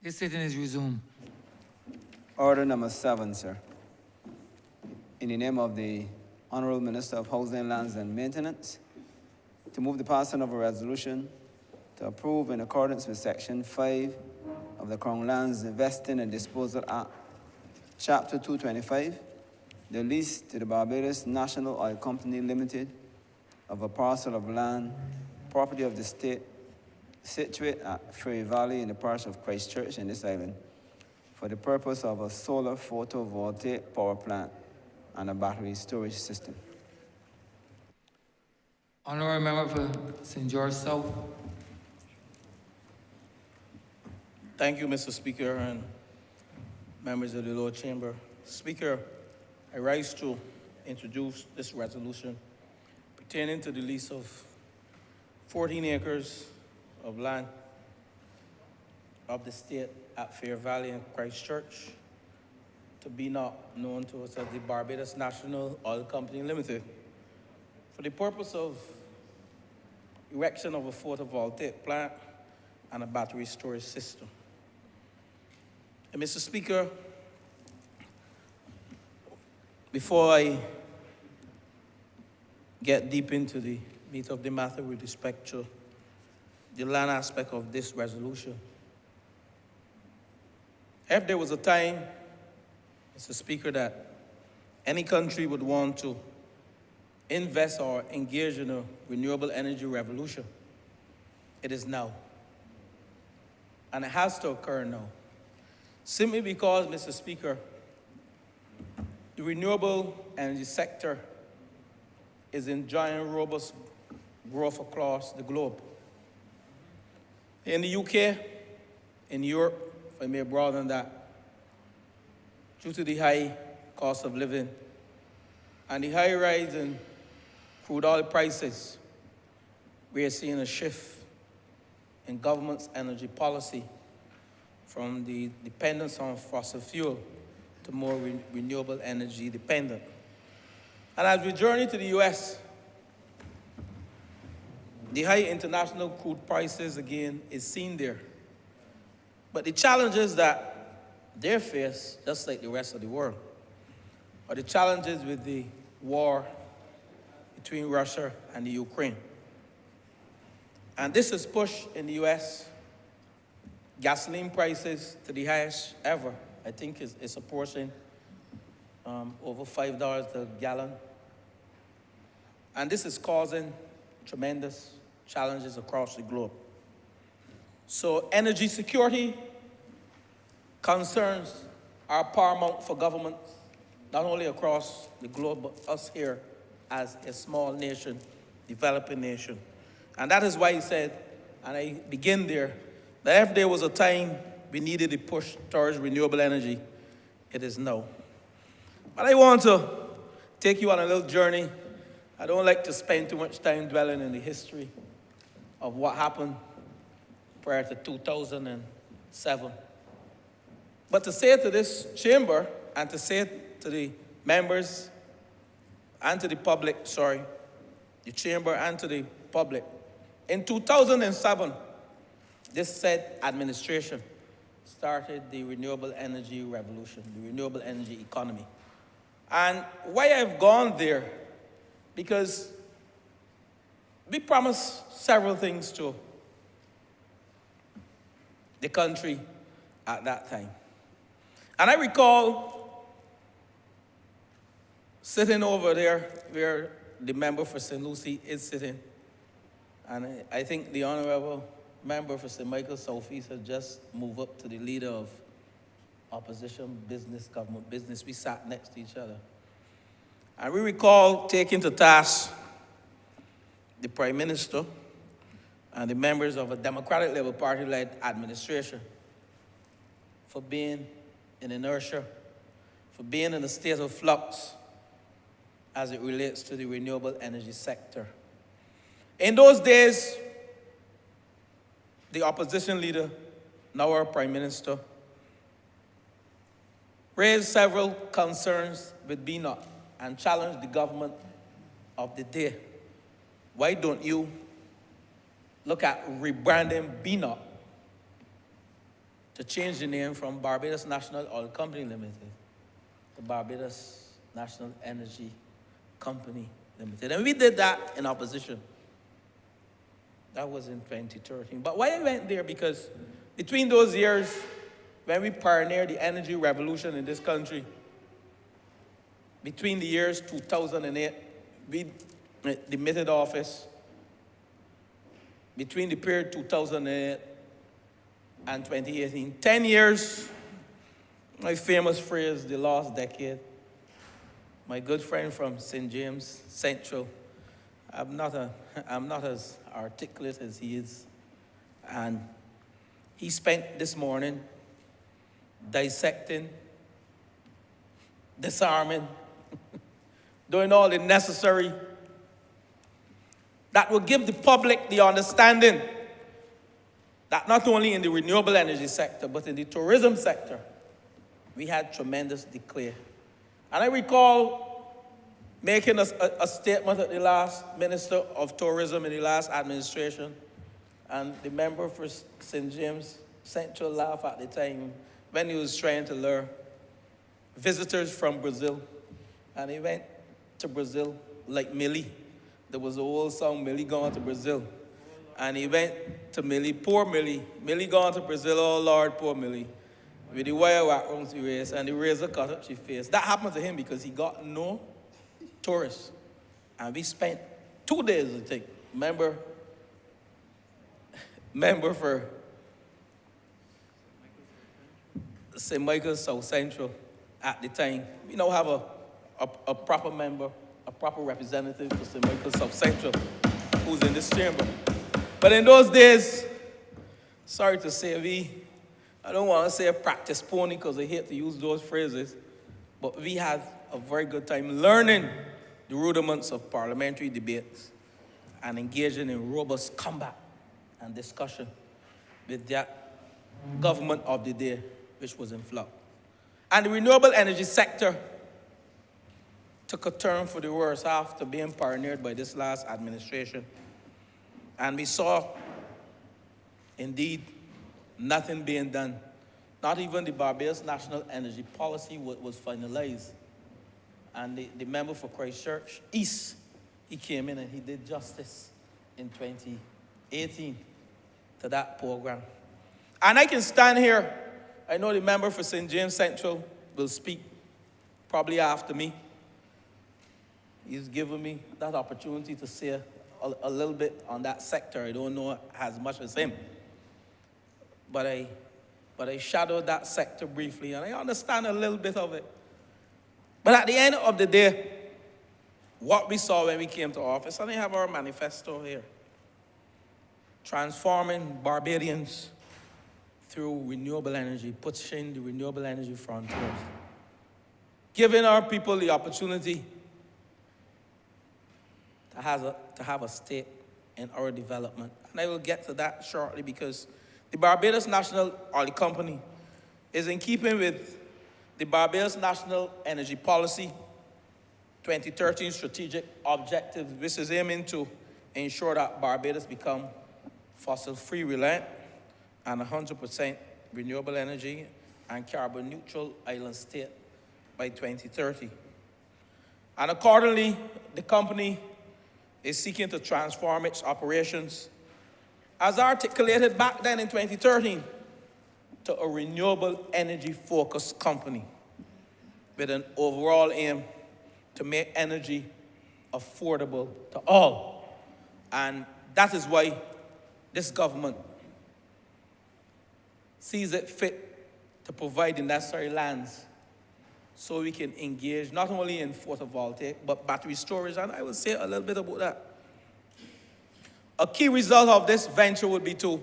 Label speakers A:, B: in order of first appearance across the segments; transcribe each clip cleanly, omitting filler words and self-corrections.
A: This sitting is resumed.
B: Order number 7, sir. In the name of the Honourable Minister of Housing, Lands and Maintenance, to move the passing of a resolution to approve in accordance with Section 5 of the Crown Lands Investing and Disposal Act, Chapter 225, the lease to the Barbados National Oil Company Limited of a parcel of land, property of the state, situate at Ferry Valley in the parish of Christchurch in this island, for the purpose of a solar photovoltaic power plant and a battery storage system.
A: Honorable Member for St. George South.
C: Thank you, Mr. Speaker, and members of the Lower Chamber. Speaker, I rise to introduce this resolution pertaining to the lease of 14 acres of land of the state at Fair Valley and Christchurch to be not known to us as the Barbados National Oil Company Limited for the purpose of erection of a photovoltaic plant and a battery storage system. And Mr. Speaker, before I get deep into the meat of the matter with respect to the land aspect of this resolution, if there was a time, Mr. Speaker, that any country would want to invest or engage in a renewable energy revolution, it is now. And it has to occur now. Simply because, Mr. Speaker, the renewable energy sector is enjoying robust growth across the globe. In the UK, in Europe, if I may broaden that, due to the high cost of living and the high rise in crude oil prices, we are seeing a shift in government's energy policy from the dependence on fossil fuel to more renewable energy dependent. And as we journey to the US, the high international crude prices again is seen there. But the challenges that they face, just like the rest of the world, are the challenges with the war between Russia and the Ukraine. And this has pushed in the US gasoline prices to the highest ever. I think it's approaching over $5 a gallon. And this is causing tremendous challenges across the globe. So energy security concerns are paramount for governments, not only across the globe, but us here as a small nation, developing nation. And that is why he said, and I begin there, that if there was a time we needed to push towards renewable energy, it is now. But I want to take you on a little journey. I don't like to spend too much time dwelling in the history of what happened prior to 2007. But to say to this chamber and to say to the members and to the public, the chamber and to the public, in 2007, this said administration started the renewable energy revolution, the renewable energy economy. And why I've gone there, because we promised several things to the country at that time. And I recall sitting over there where the member for St. Lucie is sitting. And I think the Honourable member for St. Michael Southeast had just moved up to the leader of opposition business, government business. We sat next to each other. And we recall taking to task the Prime Minister and the members of a Democratic Labour Party-led administration for being in inertia, for being in a state of flux as it relates to the renewable energy sector. In those days, the opposition leader, now our Prime Minister, raised several concerns with BNOT and challenged the government of the day. Why don't you look at rebranding BNOT to change the name from Barbados National Oil Company Limited to Barbados National Energy Company Limited. And we did that in opposition. That was in 2013. But why I went there? Because between those years, when we pioneered the energy revolution in this country, between the years 2008, we demitted office. Between the period 2008 and 2018, 10 years, my famous phrase, the last decade. My good friend from St. James Central, I'm not as articulate as he is. And he spent this morning dissecting, disarming, doing all the necessary that will give the public the understanding that not only in the renewable energy sector, but in the tourism sector, we had tremendous decline. And I recall making a statement at the last Minister of Tourism in the last administration, and the member for St. James Central laughed at the time when he was trying to lure visitors from Brazil. And he went to Brazil like Millie. There was an old song, Millie going to Brazil. And he went to Millie, poor Millie. Millie going to Brazil, oh Lord, poor Millie. With the wire whack around the waist and the razor cut up her face. That happened to him because he got no tourists. And we spent 2 days, I think. Member for St. Michael's South Central at the time. We now have a proper member, a proper representative for St. Michael's South Central who's in this chamber. But in those days, sorry to say, I don't want to say a practice pony because I hate to use those phrases, but we had a very good time learning the rudiments of parliamentary debates and engaging in robust combat and discussion with that government of the day, which was in flux. And the renewable energy sector took a turn for the worse after being pioneered by this last administration. And we saw, indeed, nothing being done. Not even the Barbados National Energy Policy was finalized. And the member for Christchurch East, he came in and he did justice in 2018 to that program. And I can stand here. I know the member for St. James Central will speak probably after me. He's given me that opportunity to say a little bit on that sector. I don't know as much as him. But I shadowed that sector briefly, and I understand a little bit of it. But at the end of the day, what we saw when we came to office, and I have our manifesto here, transforming Barbadians through renewable energy, pushing the renewable energy frontiers, giving our people the opportunity to have a stake in our development. And I will get to that shortly because the Barbados National Oil Company is in keeping with the Barbados National Energy Policy 2013 strategic objectives, which is aiming to ensure that Barbados become fossil-free reliant and 100% renewable energy and carbon neutral island state by 2030. And accordingly, the company is seeking to transform its operations as articulated back then in 2013 to a renewable energy-focused company with an overall aim to make energy affordable to all. And that is why this government sees it fit to provide the necessary lands so we can engage not only in photovoltaic, but battery storage, and I will say a little bit about that. A key result of this venture would be to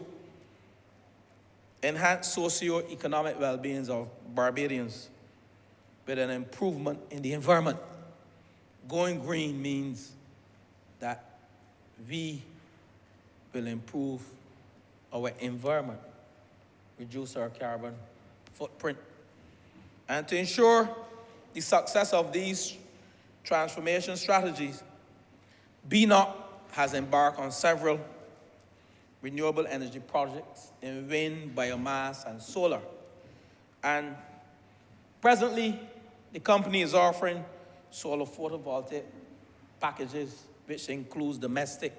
C: enhance socio-economic well-being of Barbadians with an improvement in the environment. Going green means that we will improve our environment, reduce our carbon footprint. And to ensure the success of these transformation strategies, BNOC has embarked on several renewable energy projects in wind, biomass, and solar. And presently, the company is offering solar photovoltaic packages, which includes domestic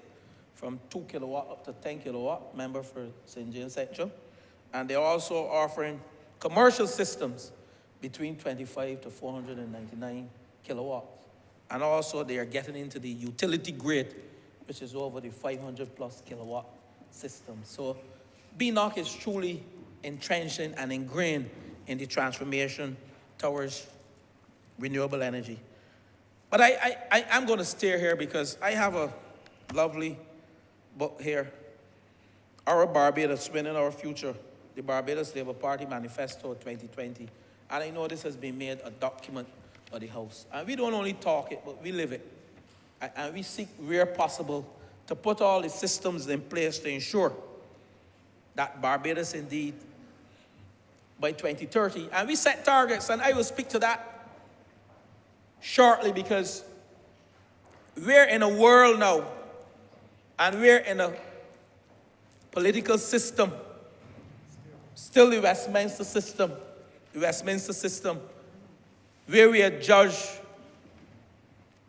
C: from 2 kilowatt up to 10 kilowatt, member for St. James Central. And they're also offering commercial systems between 25 to 499 kilowatts. And also they are getting into the utility grid, which is over the 500 plus kilowatt system. So BNOC is truly entrenching and ingrained in the transformation towards renewable energy. But I'm going to stay here because I have a lovely book here, Our Barbados, Winning Our Future, the Barbados Labour Party Manifesto 2020. And I know this has been made a document of the House. And we don't only talk it, but we live it. And we seek where possible to put all the systems in place to ensure that Barbados indeed, by 2030, and we set targets, and I will speak to that shortly, because we're in a world now, and we're in a political system, still the Westminster system, where we are judged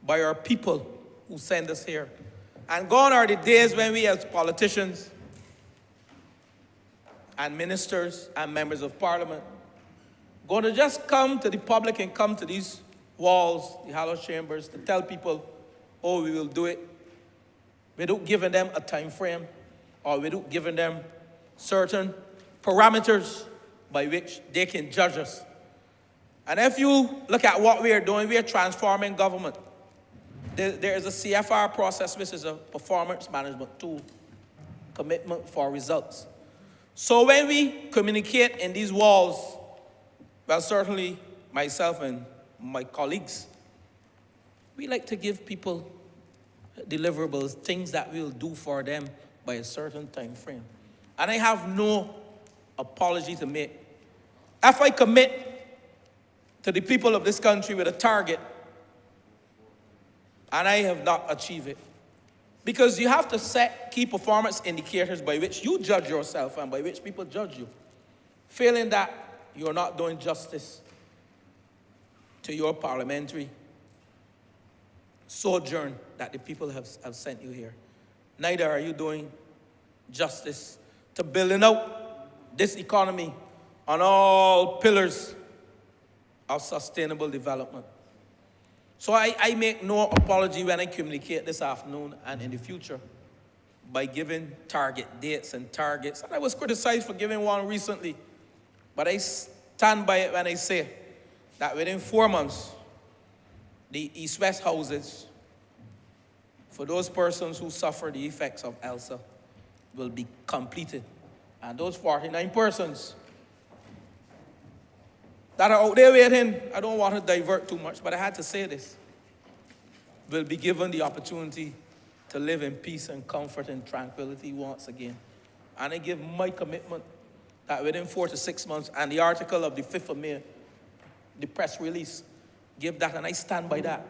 C: by our people who send us here. And gone are the days when we as politicians and ministers and members of parliament going to just come to the public and come to these walls, the hollow chambers, to tell people, oh, we will do it, without giving them a time frame or without giving them certain parameters by which they can judge us. And if you look at what we are doing, we are transforming government. There is a CFR process, which is a performance management tool, commitment for results. So when we communicate in these walls, well, certainly myself and my colleagues, we like to give people deliverables, things that we'll do for them by a certain time frame. And I have no apology to make. If I commit to the people of this country with a target, and I have not achieved it, because you have to set key performance indicators by which you judge yourself and by which people judge you. Failing that, you're not doing justice to your parliamentary sojourn that the people have sent you here. Neither are you doing justice to building out this economy on all pillars of sustainable development. So I make no apology when I communicate this afternoon and in the future by giving target dates and targets. And I was criticized for giving one recently, but I stand by it when I say that within 4 months, the East-West houses, for those persons who suffer the effects of ELSA, will be completed. And those 49 persons that are out there waiting, I don't want to divert too much, but I had to say this, will be given the opportunity to live in peace and comfort and tranquility once again. And I give my commitment that within 4 to 6 months, and the article of the 5th of May, the press release, give that, and I stand by that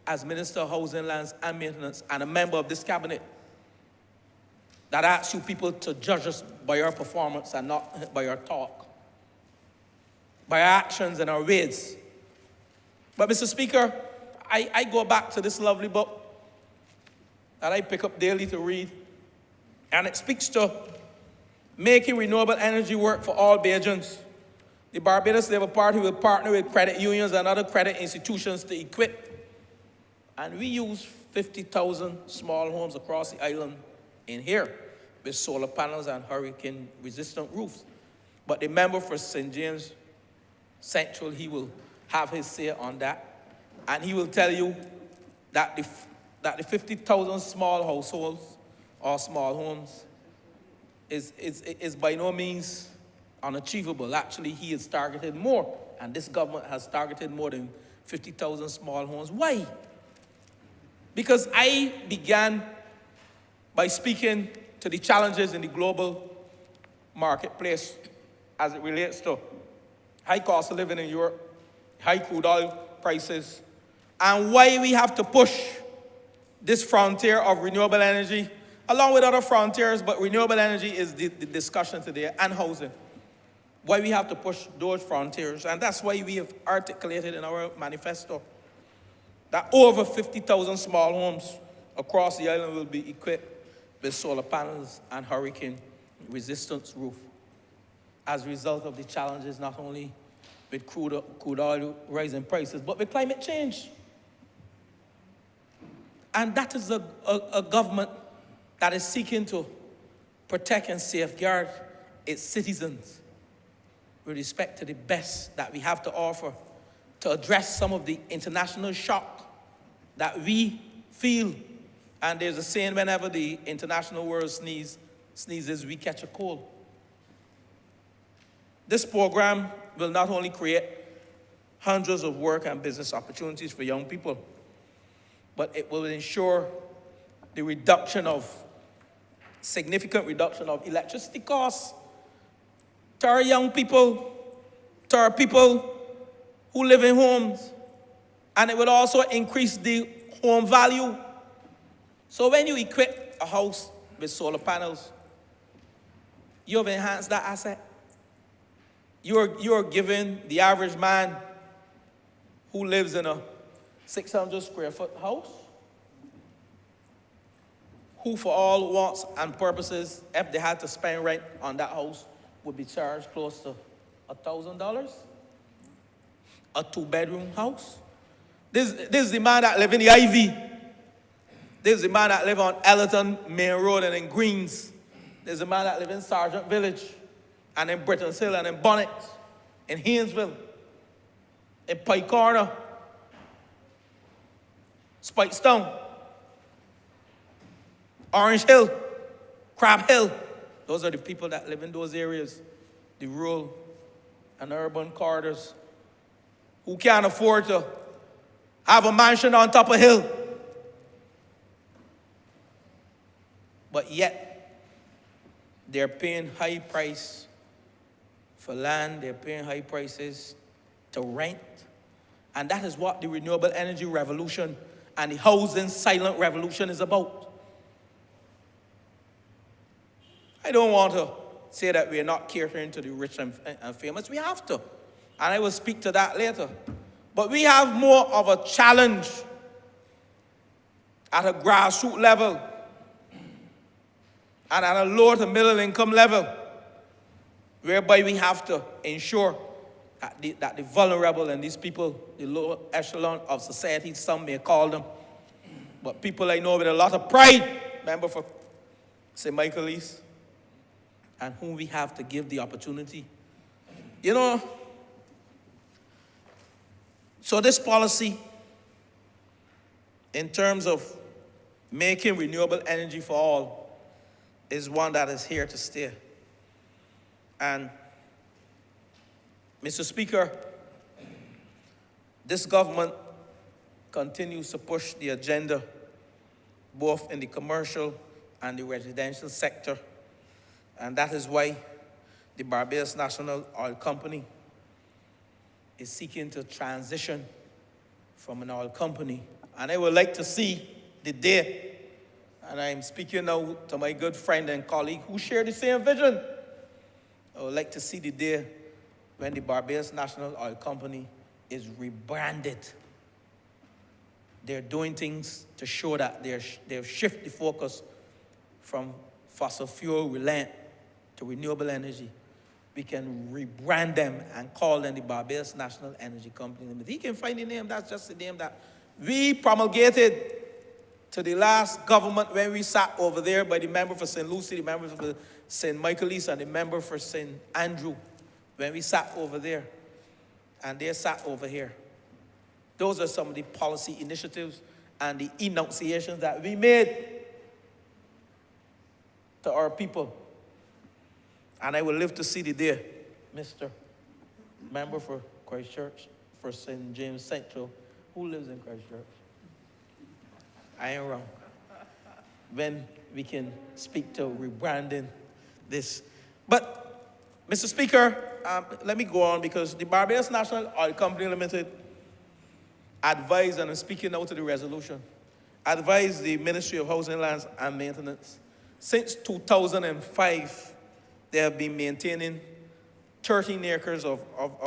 C: as Minister of Housing, Lands and Maintenance and a member of this cabinet that asks you people to judge us by our performance and not by our talk, by our actions and our ways. But Mr. Speaker, I go back to this lovely book that I pick up daily to read, and it speaks to making renewable energy work for all Bajans. The Barbados Labour Party will partner with credit unions and other credit institutions to equip, and we use 50,000 small homes across the island in here with solar panels and hurricane-resistant roofs. But the member for St. James Central, he will have his say on that. And he will tell you that the 50,000 small households or small homes is by no means unachievable. Actually, he has targeted more, and this government has targeted more than 50,000 small homes. Why? Because I began by speaking to the challenges in the global marketplace as it relates to high cost of living in Europe, high crude oil prices, and why we have to push this frontier of renewable energy along with other frontiers, but renewable energy is the discussion today, and housing. Why we have to push those frontiers, and that's why we have articulated in our manifesto that over 50,000 small homes across the island will be equipped with solar panels and hurricane-resistant roof as a result of the challenges not only with crude oil rising prices, but with climate change. And that is a government that is seeking to protect and safeguard its citizens with respect to the best that we have to offer to address some of the international shock that we feel. And there's a saying, whenever the international world sneezes, we catch a cold. This program will not only create hundreds of work and business opportunities for young people, but it will ensure the significant reduction of electricity costs to our young people, to our people who live in homes, and it will also increase the home value. So when you equip a house with solar panels, you have enhanced that asset. You're giving the average man who lives in a 600 square foot house, who for all wants and purposes, if they had to spend rent on that house, would be charged close to $1,000, a 2-bedroom house. This is the man that live in the Ivy. This is the man that live on Ellerton Main Road and in Greens. There's a man that live in Sargent Village and in Britton's Hill and in Bonnet, in Haynesville, in Pike Corner, Spikestown, Orange Hill, Crab Hill. Those are the people that live in those areas, the rural and urban corridors, who can't afford to have a mansion on top of a hill. But yet, they're paying high price for land, they're paying high prices to rent. And that is what the renewable energy revolution and the housing silent revolution is about. I don't want to say that we're not catering to the rich and famous. We have to. And I will speak to that later. But we have more of a challenge at a grassroots level and at a low to middle income level, whereby we have to ensure that the vulnerable and these people, the lower echelon of society, some may call them, but people I know with a lot of pride, member for St. Michaelis, and whom we have to give the opportunity. You know, so this policy, in terms of making renewable energy for all, is one that is here to stay. And Mr. Speaker, this government continues to push the agenda both in the commercial and the residential sector. And that is why the Barbados National Oil Company is seeking to transition from an oil company. And I would like to see the day, and I'm speaking now to my good friend and colleague who share the same vision. I would like to see the day when the Barbados National Oil Company is rebranded. They're doing things to show that they've shifted the focus from fossil fuel reliant to renewable energy. We can rebrand them and call them the Barbados National Energy Company Limited. He can find the name, that's just the name that we promulgated to the last government when we sat over there by the member for St. Lucie, the member for St. Michaelis, and the member for St. Andrew, when we sat over there, and they sat over here. Those are some of the policy initiatives and the enunciations that we made to our people. And I will live to see the day, Mr. Member for Christchurch, for St. James Central, who lives in Christchurch. I ain't wrong. When we can speak to rebranding this. But, Mr. Speaker, let me go on, because the Barbados National Oil Company Limited advised, and I'm speaking now to the resolution, advised the Ministry of Housing, Lands and Maintenance Since 2005, they have been maintaining 13 acres of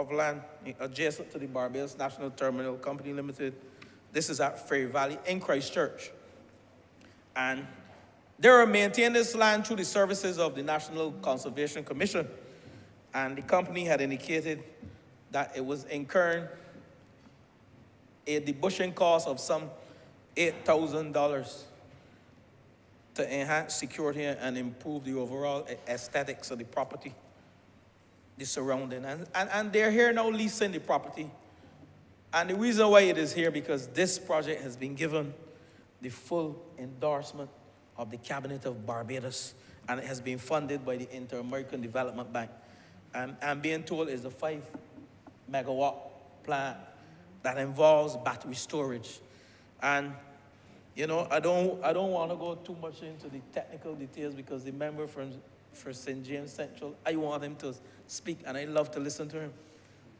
C: land adjacent to the Barbados National Terminal Company Limited. This is at Ferry Valley in Christchurch. And they are maintaining this land through the services of the National Conservation Commission. And the company had indicated that it was incurring a debushing cost of some $8,000 to enhance security and improve the overall aesthetics of the property, the surrounding. And they're here now leasing the property. And the reason why it is here, because this project has been given the full endorsement of the Cabinet of Barbados, and it has been funded by the Inter-American Development Bank. And I'm being told it's a 5-megawatt plant that involves battery storage. And you know, I don't want to go too much into the technical details because the member for St. James Central, I want him to speak, and I love to listen to him.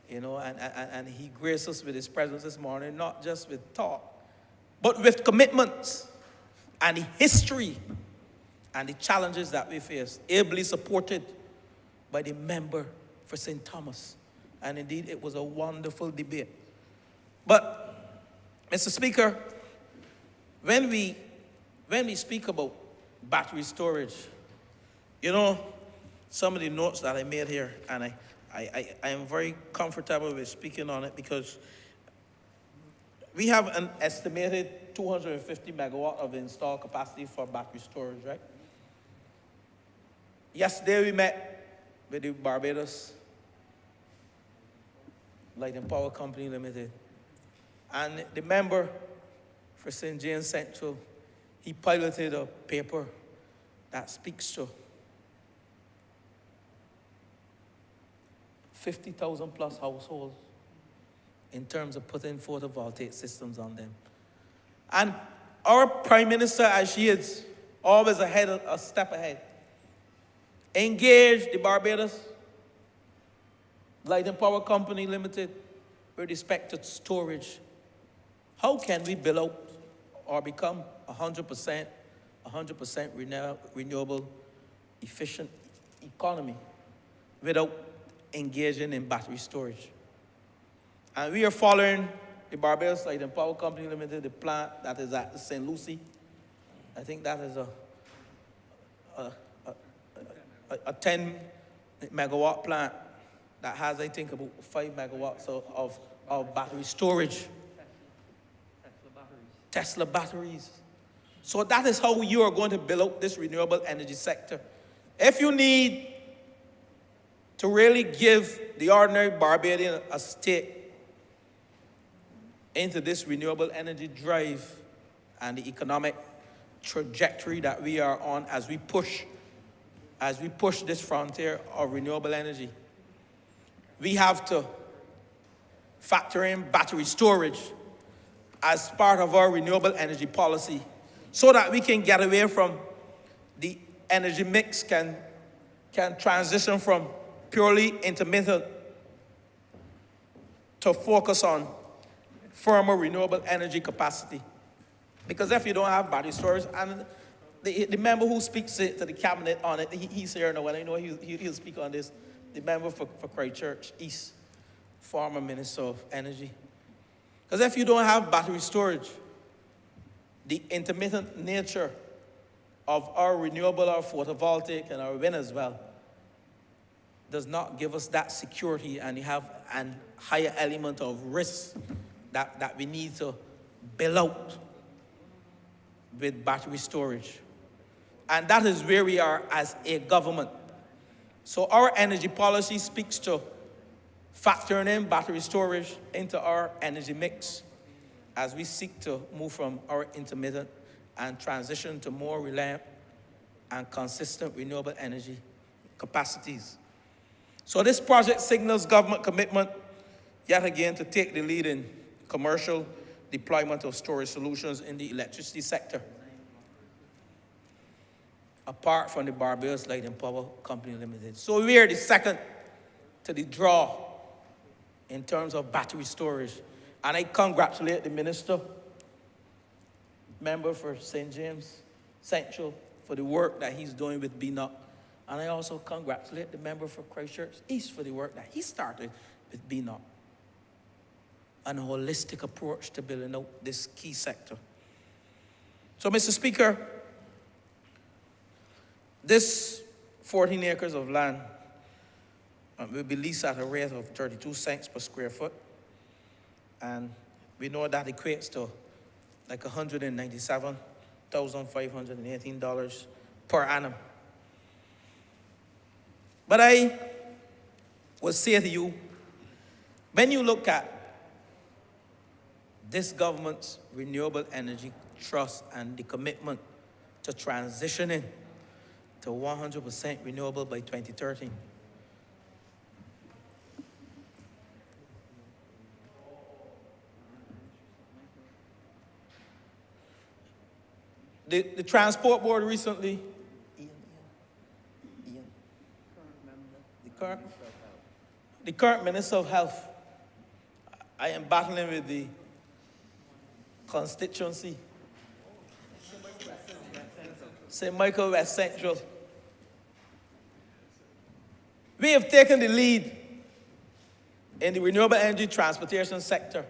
C: You know, and he graced us with his presence this morning, not just with talk, but with commitments and the history and the challenges that we face, ably supported by the member for St. Thomas. And indeed, it was a wonderful debate. But, Mr. Speaker, when we speak about battery storage, you know, some of the notes that I made here, and I am very comfortable with speaking on it because we have an estimated 250 megawatt of installed capacity for battery storage, right? Yesterday we met with the Barbados Light and Power Company Limited, and the member for St. James Central, he piloted a paper that speaks to 50,000 plus households in terms of putting photovoltaic systems on them. And our Prime Minister, as she is always a step ahead, engaged the Barbados Light and Power Company Limited with respect to storage. How can we build out or become 100% renewable, efficient economy without engaging in battery storage? And we are following the Barbados Light and Power Company Limited, the plant that is at St. Lucie. I think that is a 10 megawatt plant that has, I think, about 5 megawatts of battery storage. Tesla batteries. So that is how you are going to build up this renewable energy sector. If you need to really give the ordinary Barbadian a stake into this renewable energy drive and the economic trajectory that we are on as we push this frontier of renewable energy, we have to factor in battery storage as part of our renewable energy policy so that we can get away from the energy mix, can transition from purely intermittent to focus on firmer renewable energy capacity. Because if you don't have battery storage, and the member who speaks to the cabinet on it, he's here now, and I know he'll speak on this, the member for Christchurch East, former Minister of Energy. Because if you don't have battery storage, the intermittent nature of our renewable, our photovoltaic, and our wind as well, does not give us that security, and you have a higher element of risk that we need to build out with battery storage. And that is where we are as a government. So our energy policy speaks to factoring in battery storage into our energy mix as we seek to move from our intermittent and transition to more reliant and consistent renewable energy capacities. So this project signals government commitment, yet again, to take the lead in commercial deployment of storage solutions in the electricity sector, apart from the Barbados Light and Power Company Limited. So we are the second to the draw in terms of battery storage. And I congratulate the minister, member for St. James Central, for the work that he's doing with BNOC. And I also congratulate the member for Christchurch East for the work that he started with BNOC. And a holistic approach to building out this key sector. So, Mr. Speaker, this 14 acres of land will be leased at a rate of 32 cents per square foot. And we know that equates to like $197,518 per annum. But I will say to you, when you look at this government's renewable energy trust and the commitment to transitioning to 100% renewable by 2030, the Transport Board recently, the current Minister of Health, I am battling with the constituency, St. Michael West Central. We have taken the lead in the renewable energy transportation sector.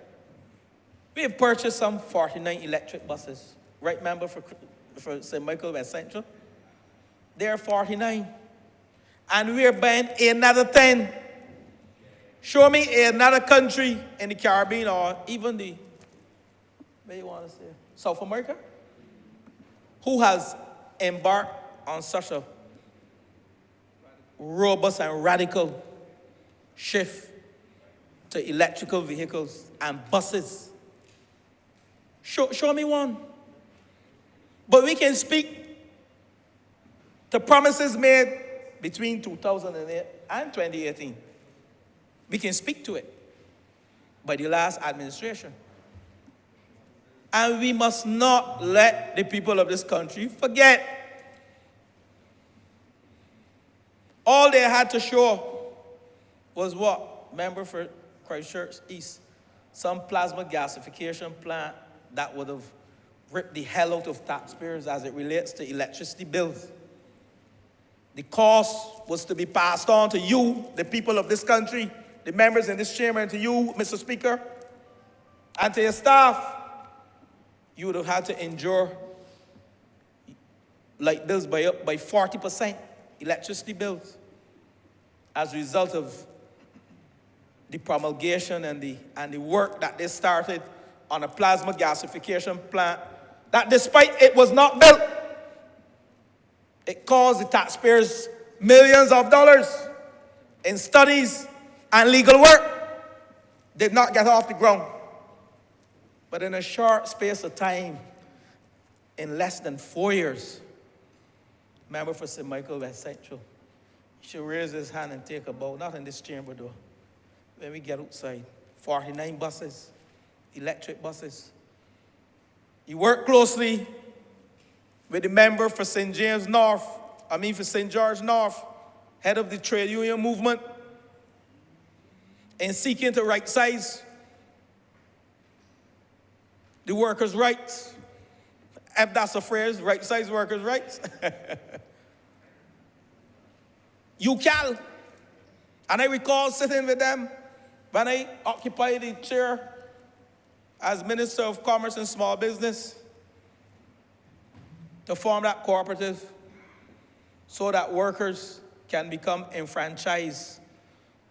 C: We have purchased some 49 electric buses. Right, member for St. Michael West Central? There are 49. And we are buying another 10. Show me another country in the Caribbean or even the, where you want to say, South America, who has embarked on such a robust and radical shift to electrical vehicles and buses. Show me one. But we can speak to promises made between 2008 and 2018. We can speak to it by the last administration. And we must not let the people of this country forget. All they had to show was what? Member for Christchurch East. Some plasma gasification plant that would have ripped the hell out of taxpayers as it relates to electricity bills. The cost was to be passed on to you, the people of this country, the members in this chamber, and to you, Mr. Speaker, and to your staff. You would have had to endure light bills by 40%, electricity bills, as a result of the promulgation and the work that they started on a plasma gasification plant that, despite it was not built, it cost the taxpayers millions of dollars in studies and legal work, did not get off the ground. But in a short space of time, in less than 4 years, member for St. Michael West Central, he should raise his hand and take a bow, not in this chamber though. When we get outside, 49 buses, electric buses. He worked closely with the member for St. George North, head of the trade union movement, in seeking to right-size the workers' rights. If that's a phrase, right-size workers' rights. UCAL. And I recall sitting with them when I occupied the chair as Minister of Commerce and Small Business to form that cooperative so that workers can become enfranchised.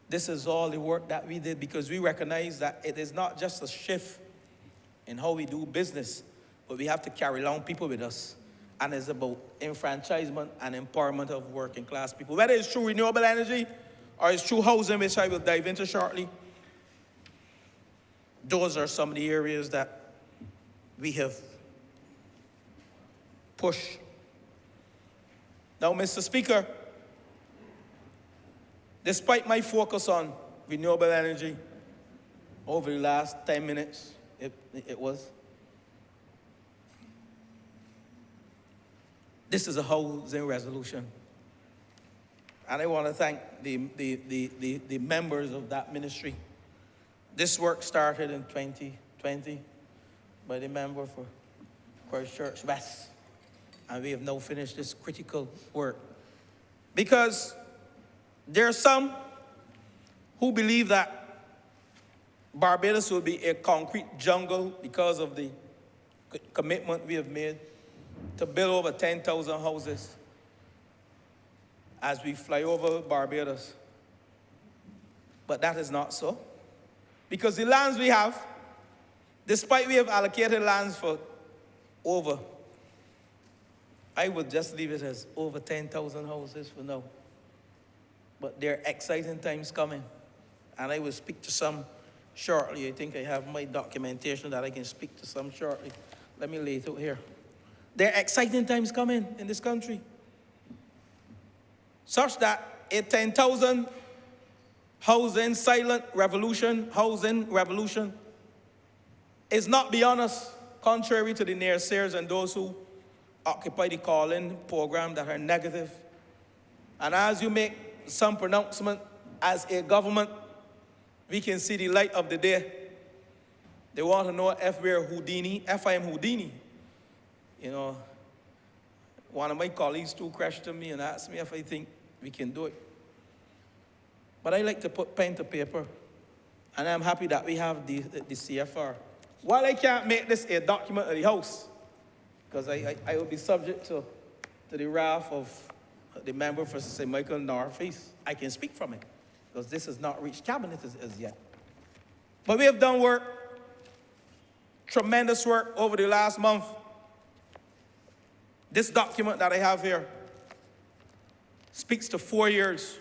C: This is all the work that we did because we recognize that it is not just a shift in how we do business, but we have to carry along people with us. And it's about enfranchisement and empowerment of working class people. Whether it's through renewable energy or it's through housing, which I will dive into shortly, those are some of the areas that we have pushed. Now, Mr. Speaker, despite my focus on renewable energy over the last 10 minutes, this is a housing resolution. And I want to thank the members of that ministry. This work started in 2020 by the member for Christchurch West. And we have now finished this critical work. Because there are some who believe that Barbados will be a concrete jungle because of the commitment we have made to build over 10,000 houses as we fly over Barbados. But that is not so. Because the lands we have, despite we have allocated lands for over, I would just leave it as over 10,000 houses for now. But there are exciting times coming. And I will speak to some shortly. I think I have my documentation that I can speak to some shortly. Let me lay it out here. There are exciting times coming in this country, such that a 10,000 housing revolution is not beyond us, contrary to the naysayers and those who occupy the calling program that are negative. And as you make some pronouncement as a government, we can see the light of the day. They want to know if we're Houdini, if I am Houdini. You know, one of my colleagues too questioned me and asked me if I think we can do it. But I like to put pen to paper, and I'm happy that we have the CFR. While I can't make this a document of the House, because I will be subject to the wrath of the member for St. Michael Northeast, I can speak from it, because this has not reached cabinet as yet. But we have done work, tremendous work over the last month. This document that I have here speaks to 4 years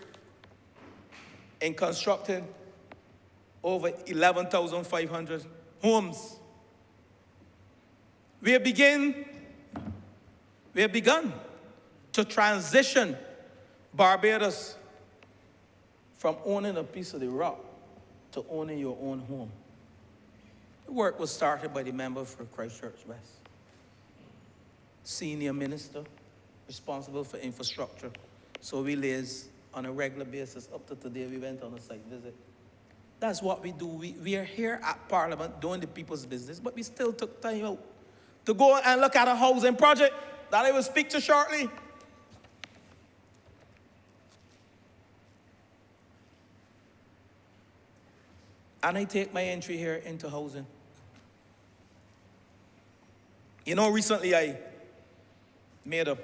C: in constructing over 11,500 homes. We have begun to transition Barbados from owning a piece of the rock to owning your own home. The work was started by the member for Christchurch West, senior minister responsible for infrastructure. So we liaise on a regular basis. Up to today, we went on a site visit. That's what we do. We are here at Parliament doing the people's business, but we still took time out to go and look at a housing project that I will speak to shortly. And I take my entry here into housing. You know, recently I made a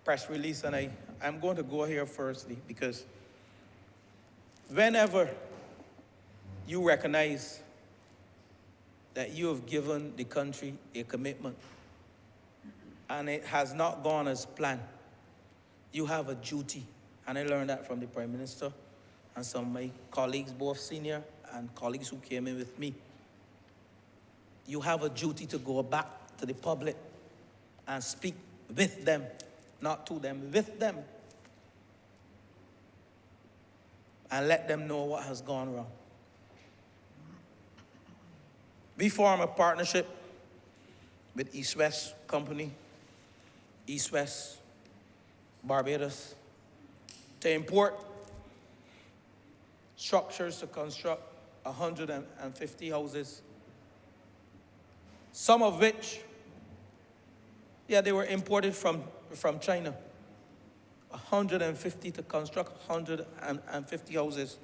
C: press release, and I'm going to go here firstly, because whenever you recognize that you have given the country a commitment and it has not gone as planned, you have a duty. And I learned that from the Prime Minister and some of my colleagues, both senior and colleagues who came in with me. You have a duty to go back to the public and speak with them, not to them, with them, and let them know what has gone wrong. We form a partnership with East West Company, East West Barbados, to import structures to construct 150 houses, some of which, they were imported from China. 150 to construct 150 houses,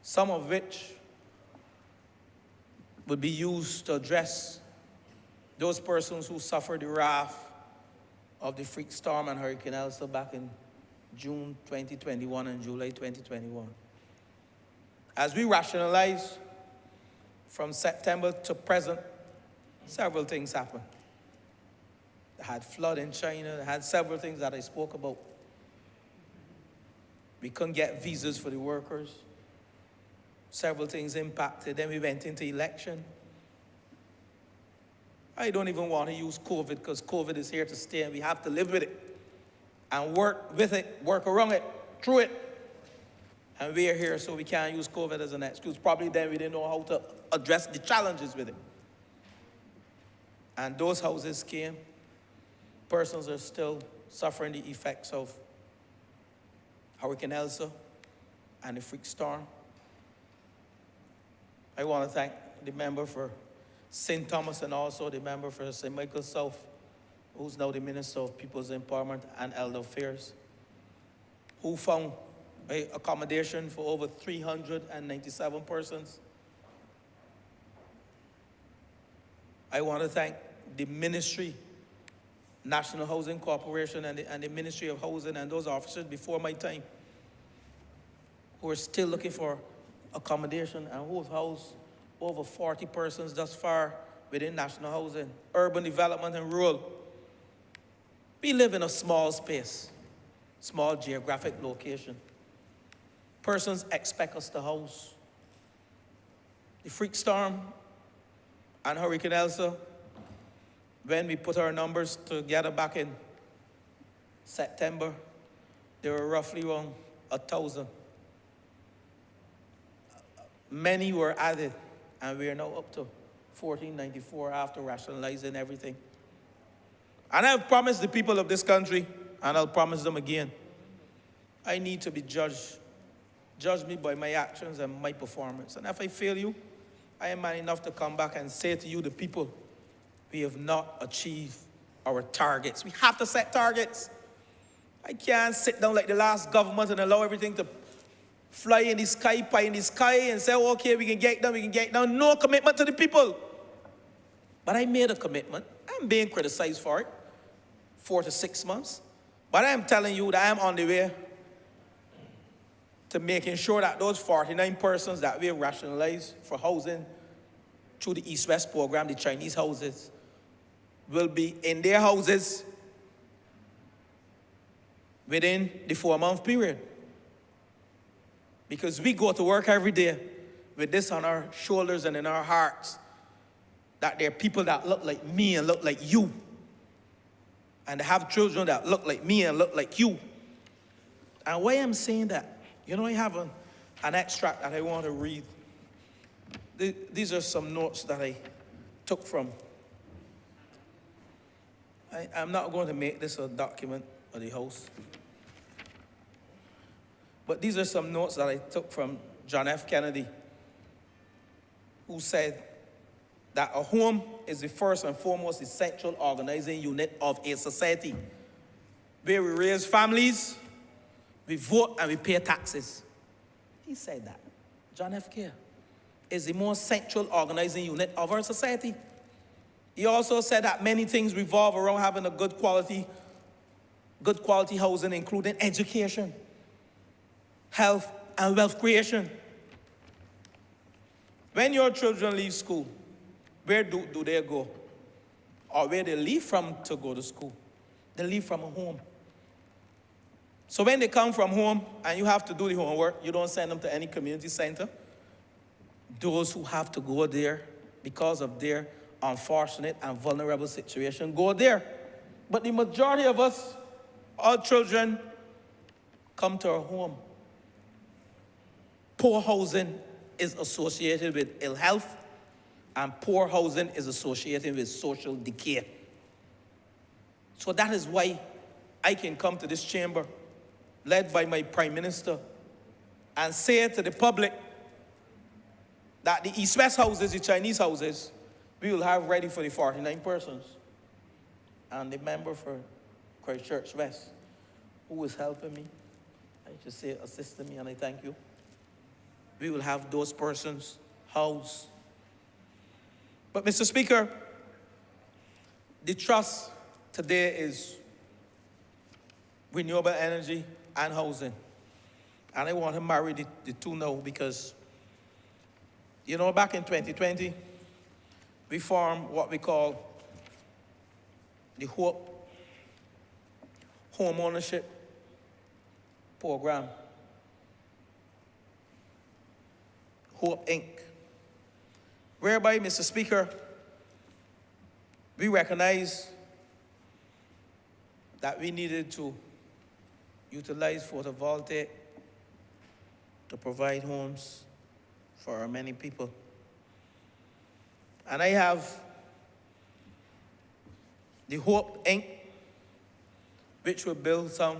C: some of which would be used to address those persons who suffered the wrath of the freak storm and Hurricane Elsa back in June 2021 and July 2021. As we rationalize from September to present, several things happened. They had flood in China, they had several things that I spoke about. We couldn't get visas for the workers. Several things impacted. Then we went into election. I don't even want to use COVID, because COVID is here to stay and we have to live with it and work with it, work around it, through it. And we are here, so we can't use COVID as an excuse. Probably then we didn't know how to address the challenges with it. And those houses came. Persons are still suffering the effects of Hurricane Elsa and the freak storm. I want to thank the member for St. Thomas and also the member for St. Michael South who's now the Minister of People's Empowerment and Elder Affairs, who found accommodation for over 397 persons. I want to thank the Ministry, National Housing Corporation, and the Ministry of Housing and those officers before my time who are still looking for accommodation and who have housed over 40 persons thus far within national housing, urban development, and rural. We live in a small space, small geographic location. Persons expect us to house. The freak storm and Hurricane Elsa, when we put our numbers together back in September, there were roughly around 1,000. Many were added, and we are now up to 1,494 after rationalizing everything. And I've promised the people of this country, and I'll promise them again, I need to be judged. Judge me by my actions and my performance. And if I fail you, I am man enough to come back and say to you, the people, we have not achieved our targets. We have to set targets. I can't sit down like the last government and allow everything to fly in the sky, pie in the sky, and say, oh, okay, we can get done, we can get done. No commitment to the people. But I made a commitment. I'm being criticized for it, 4 to 6 months. But I am telling you that I am on the way to making sure that those 49 persons that we rationalized for housing through the East-West program, the Chinese houses, will be in their houses within the 4-month period. Because we go to work every day with this on our shoulders and in our hearts, that there are people that look like me and look like you, and they have children that look like me and look like you. And why I'm saying that, you know, I have an extract that I want to read. These are some notes that I took from. I'm not going to make this a document of the House. But these are some notes that I took from John F. Kennedy, who said that a home is the first and foremost essential organizing unit of a society, where we raise families, we vote, and we pay taxes. He said that. John F. Kennedy is the most central organizing unit of our society. He also said that many things revolve around having a good quality housing, including education, health, and wealth creation. When your children leave school, where do they go? Or where they leave from to go to school? They leave from a home. So when they come from home and you have to do the homework, you don't send them to any community center. Those who have to go there because of their unfortunate and vulnerable situation go there. But the majority of us, our children, come to our home. Poor housing is associated with ill health, and poor housing is associated with social decay. So that is why I can come to this chamber, led by my Prime Minister, and say to the public that the East-West houses, the Chinese houses, we will have ready for the 49 persons. And the member for Christchurch West, who is helping me, I should say assisting me, and I thank you. We will have those persons housed. But Mr. Speaker, the trust today is renewable energy and housing. And I want to marry the two now because, you know, back in 2020, we formed what we call the Hope Home Ownership Program, Hope Inc., whereby, Mr. Speaker, we recognize that we needed to utilize photovoltaic to provide homes for our many people. And I have the Hope Inc., which will build some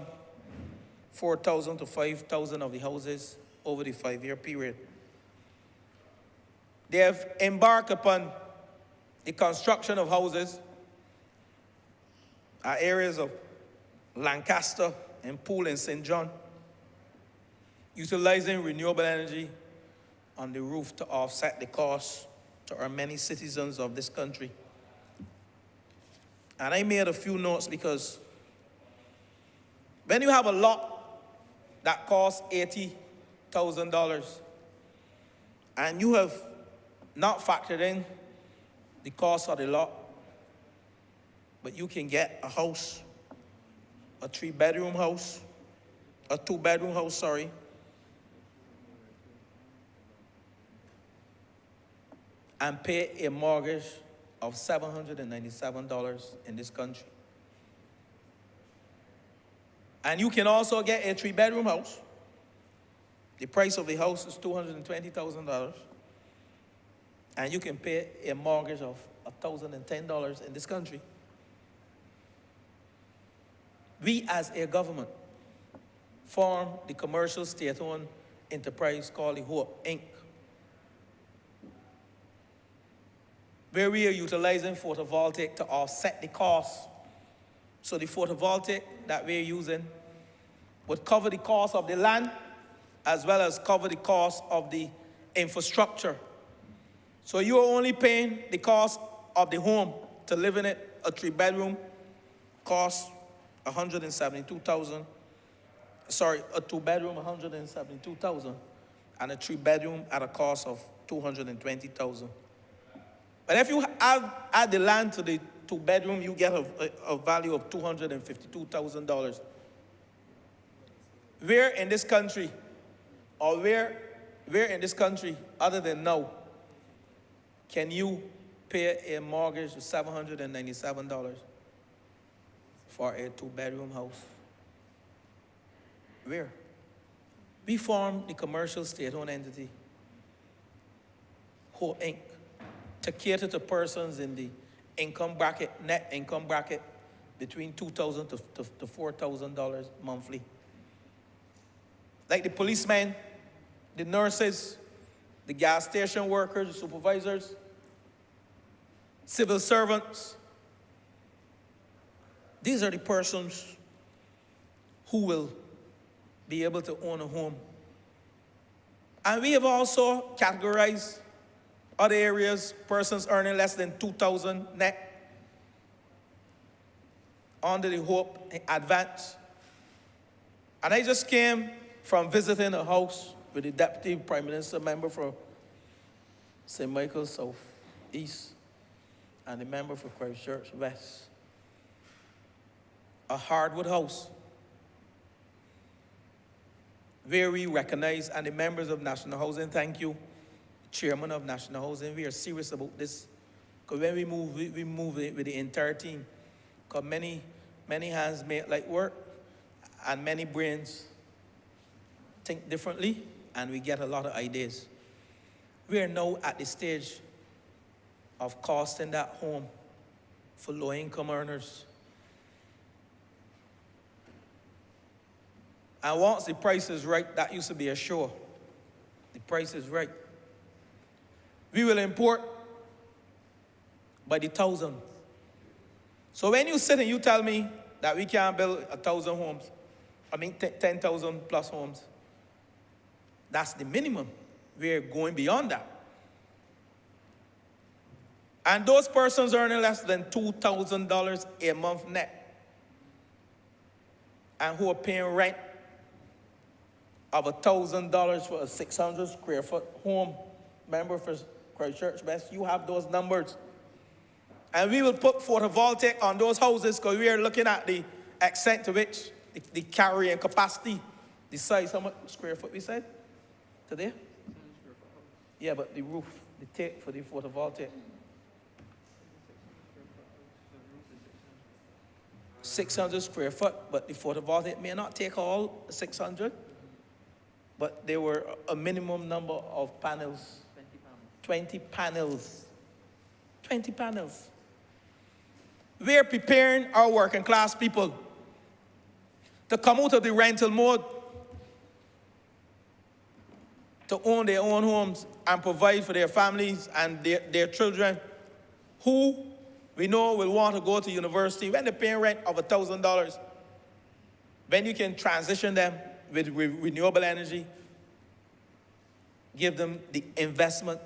C: 4,000 to 5,000 of the houses over the 5-year period. They have embarked upon the construction of houses are areas of Lancaster and Poole and St. John, utilizing renewable energy on the roof to offset the cost to our many citizens of this country. And I made a few notes because when you have a lot that costs $80,000 and you have not factored in the cost of the lot, but you can get a house, a 3-bedroom house, a 2-bedroom house, sorry, and pay a mortgage of $797 in this country. And you can also get a 3-bedroom house. The price of the house is $220,000. And you can pay a mortgage of $1,010 in this country. We as a government formed the commercial state-owned enterprise called the Hope, Inc., where we are utilizing photovoltaic to offset the cost. So the photovoltaic that we're using would cover the cost of the land as well as cover the cost of the infrastructure. So you're only paying the cost of the home to live in it. A 3-bedroom costs $172,000. Sorry, a 2-bedroom $172,000, and a 3-bedroom at a cost of $220,000. But if you add the land to the 2-bedroom, you get a value of $252,000. Where in this country, or where in this country, other than now, can you pay a mortgage of $797 for a 2-bedroom house? Where? We formed the commercial state-owned entity, Hope Inc., to cater to persons in the income bracket, net income bracket, between $2,000 to $4,000 monthly. Like the policemen, the nurses, the gas station workers, the supervisors, civil servants. These are the persons who will be able to own a home. And we have also categorized other areas, persons earning less than $2,000 net, under the Hope Advance. And I just came from visiting a house with the Deputy Prime Minister member for St. Michael's South East and the member for Christchurch West. A hardwood house where we recognize, and the members of National Housing, thank you, Chairman of National Housing, we are serious about this. Because when we move it with the entire team. Because many hands make light work, and many brains think differently, and we get a lot of ideas. We are now at the stage of costing that home for low-income earners. And once the price is right, that used to be a show. The price is right. We will import by the thousand. So when you sit and you tell me that we can't build 1,000 homes, 10,000 plus homes, that's the minimum. We're going beyond that. And those persons earning less than $2,000 a month net, and who are paying rent of $1,000 for a 600 square foot home, member for Christchurch West, you have those numbers. And we will put photovoltaic on those houses because we are looking at the extent to which the carrying capacity, the size, how much square foot we said today? Yeah, but the roof, the take for the photovoltaic. 600 square foot, but the photovoltaic may not take all 600, but there were a minimum number of panels. 20 panels. 20 panels. We're preparing our working class people to come out of the rental mode, to own their own homes and provide for their families and their children who we know will want to go to university, when they're paying rent of $1,000, when you can transition them with renewable energy, give them the investment,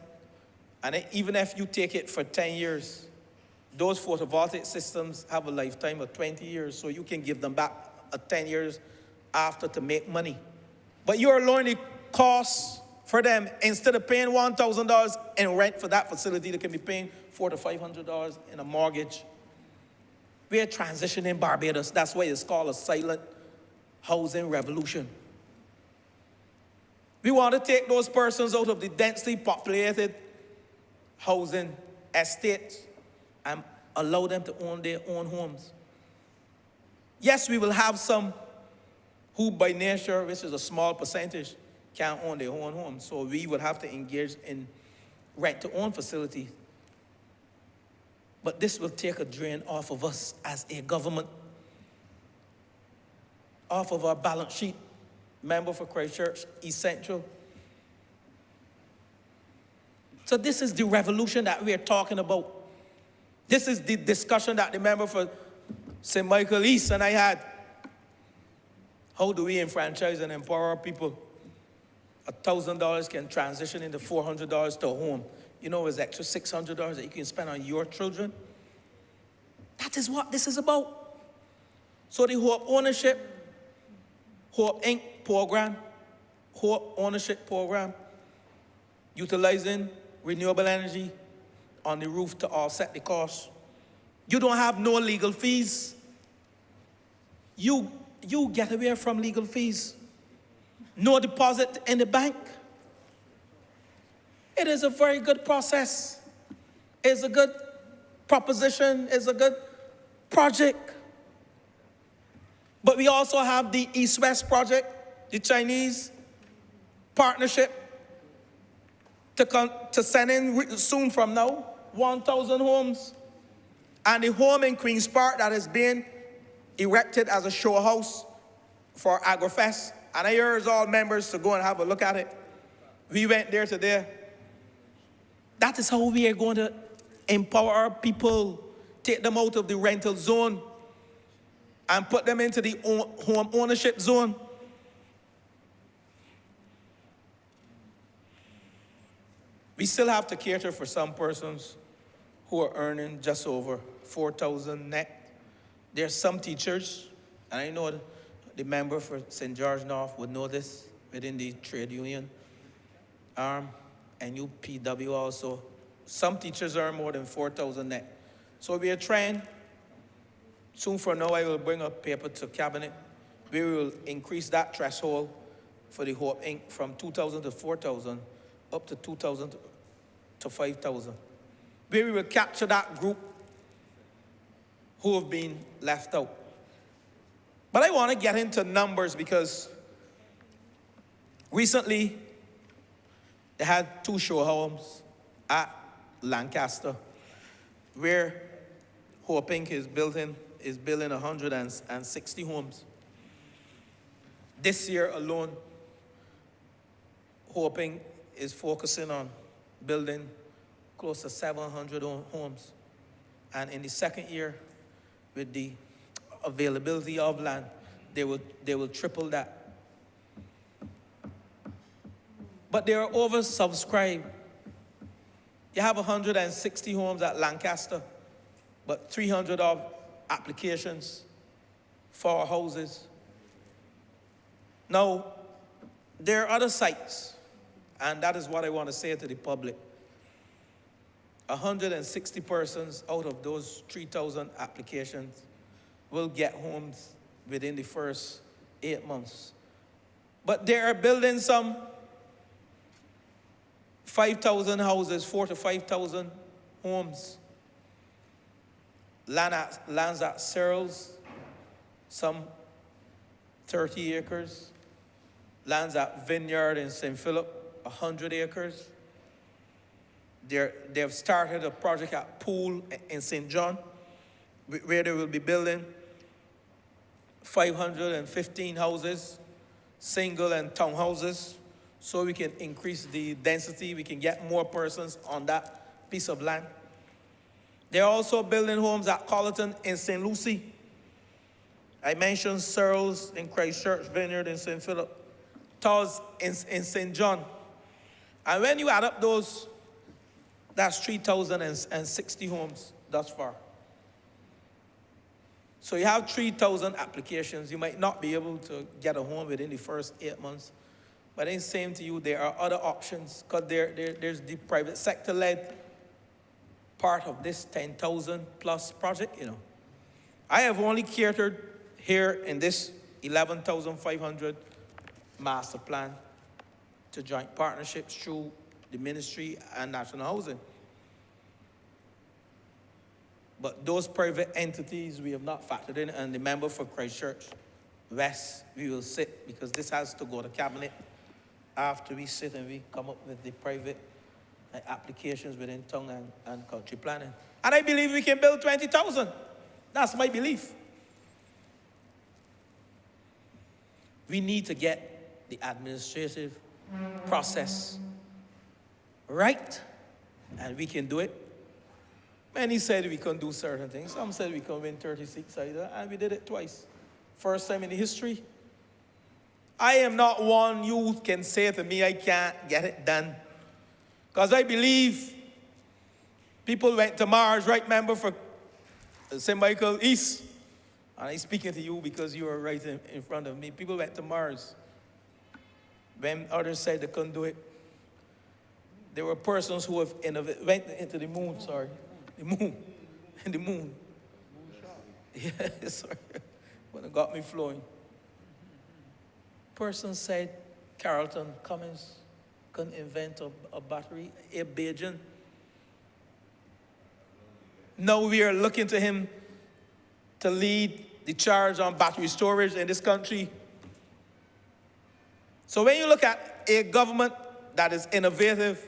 C: and then even if you take it for 10 years, those photovoltaic systems have a lifetime of 20 years, so you can give them back 10 years after to make money. But you're lowering the costs for them. Instead of paying $1,000 in rent for that facility, they can be paying $400 to $500 in a mortgage. We are transitioning Barbados. That's why it's called a silent housing revolution. We want to take those persons out of the densely populated housing estates and allow them to own their own homes. Yes, we will have some who by nature, which is a small percentage, can't own their own homes. So we would have to engage in rent-to-own facilities. But this will take a drain off of us as a government, off of our balance sheet. Member for Christchurch, East Central. So this is the revolution that we are talking about. This is the discussion that the member for St. Michael East and I had. How do we enfranchise and empower our people? $1,000 can transition into $400 to a home. You know, it's extra $600 that you can spend on your children. That is what this is about. So the Hope Ownership, Hope Inc. program, Hope Ownership program, utilizing renewable energy on the roof to offset the cost. You don't have no legal fees. You get away from legal fees. No deposit in the bank. It is a very good process. It's a good proposition. It's a good project. But we also have the East-West project, the Chinese partnership, to send in soon from now 1,000 homes. And the home in Queen's Park that is being erected as a show house for AgriFest. And I urge all members to go and have a look at it. We went there today. That is how we are going to empower our people, take them out of the rental zone and put them into the home ownership zone. We still have to cater for some persons who are earning just over $4,000 net. There are some teachers, and I know the member for St. George North would know this within the trade union arm, and UPW also. Some teachers earn more than $4,000 net. So we are trying. Soon from now, I will bring a paper to cabinet. We will increase that threshold for the Hope Inc. from $2,000 to $4,000 up to $2,000 to $5,000. We will capture that group who have been left out. But I want to get into numbers because recently they had 2 show homes at Lancaster where Hope Inc. is building 160 homes. This year alone, Hope Inc. is focusing on building close to 700 homes. And in the second year, with the availability of land, they will triple that. But they are oversubscribed. You have 160 homes at Lancaster, but 300 of applications for houses. Now, there are other sites, and that is what I want to say to the public. 160 persons out of those 3,000 applications will get homes within the first 8 months. But they are building some 5,000 houses, 4,000 to 5,000 homes. Lands at Searles, some 30 acres. Lands at Vineyard in St. Philip, 100 acres. They've started a project at Pool in St. John, where they will be building 515 houses, single and townhouses, so we can increase the density, we can get more persons on that piece of land. They're also building homes at Colleton in St. Lucie. I mentioned Searles in Christchurch, Vineyard in St. Philip, Tawes in St. John. And when you add up those, that's 3,060 homes thus far. So you have 3,000 applications. You might not be able to get a home within the first 8 months. But I'm saying to you, there are other options, because there's the private sector-led part of this 10,000 plus project, I have only catered here in this 11,500 master plan to joint partnerships through the ministry and national housing. But those private entities we have not factored in, and the member for Christchurch West, we will sit, because this has to go to cabinet after we sit and we come up with the private applications within town and country planning. And I believe we can build 20,000. That's my belief. We need to get the administrative process right, and we can do it. Many said we can do certain things. Some said we can win 36 either, and we did it twice. First time in the history. I am not one you can say to me I can't get it done. Because I believe people went to Mars, right, member for St. Michael East. And I'm speaking to you because you are right in front of me. People went to Mars. When others said they couldn't do it, there were persons who have went into the moon, the moon. Yeah, sorry. When it got me flowing. Person said Carlton Cummins couldn't invent a battery, a Bajan. Now we are looking to him to lead the charge on battery storage in this country. So when you look at a government that is innovative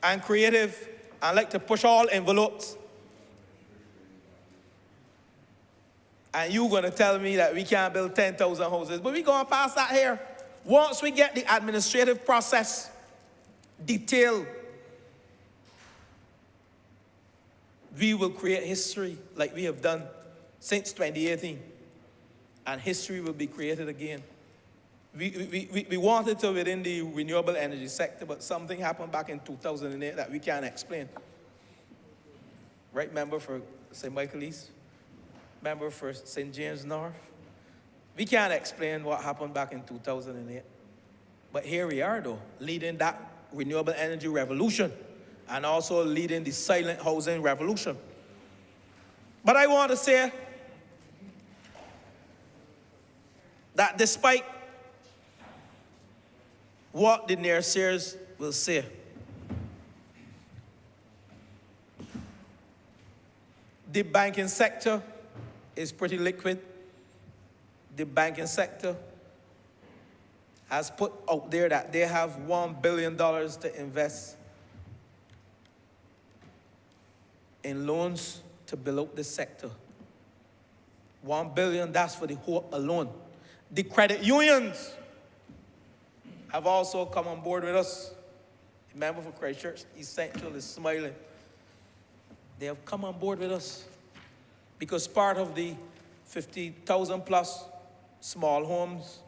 C: and creative and like to push all envelopes, and you're going to tell me that we can't build 10,000 houses, but we're going past that here. Once we get the administrative process detailed, we will create history like we have done since 2018. And history will be created again. We wanted to within the renewable energy sector, but something happened back in 2008 that we can't explain. Right, member for St. Michael East? Member for St. James North? We can't explain what happened back in 2008. But here we are, though, leading that renewable energy revolution and also leading the silent housing revolution. But I want to say that despite what the naysayers will say, the banking sector is pretty liquid. The banking sector has put out there that they have $1 billion to invest in loans to build up the sector. $1 billion, that's for the whole alone. The credit unions have also come on board with us. The member for Christchurch East Central is smiling. They have come on board with us because part of the 50,000 plus small homes,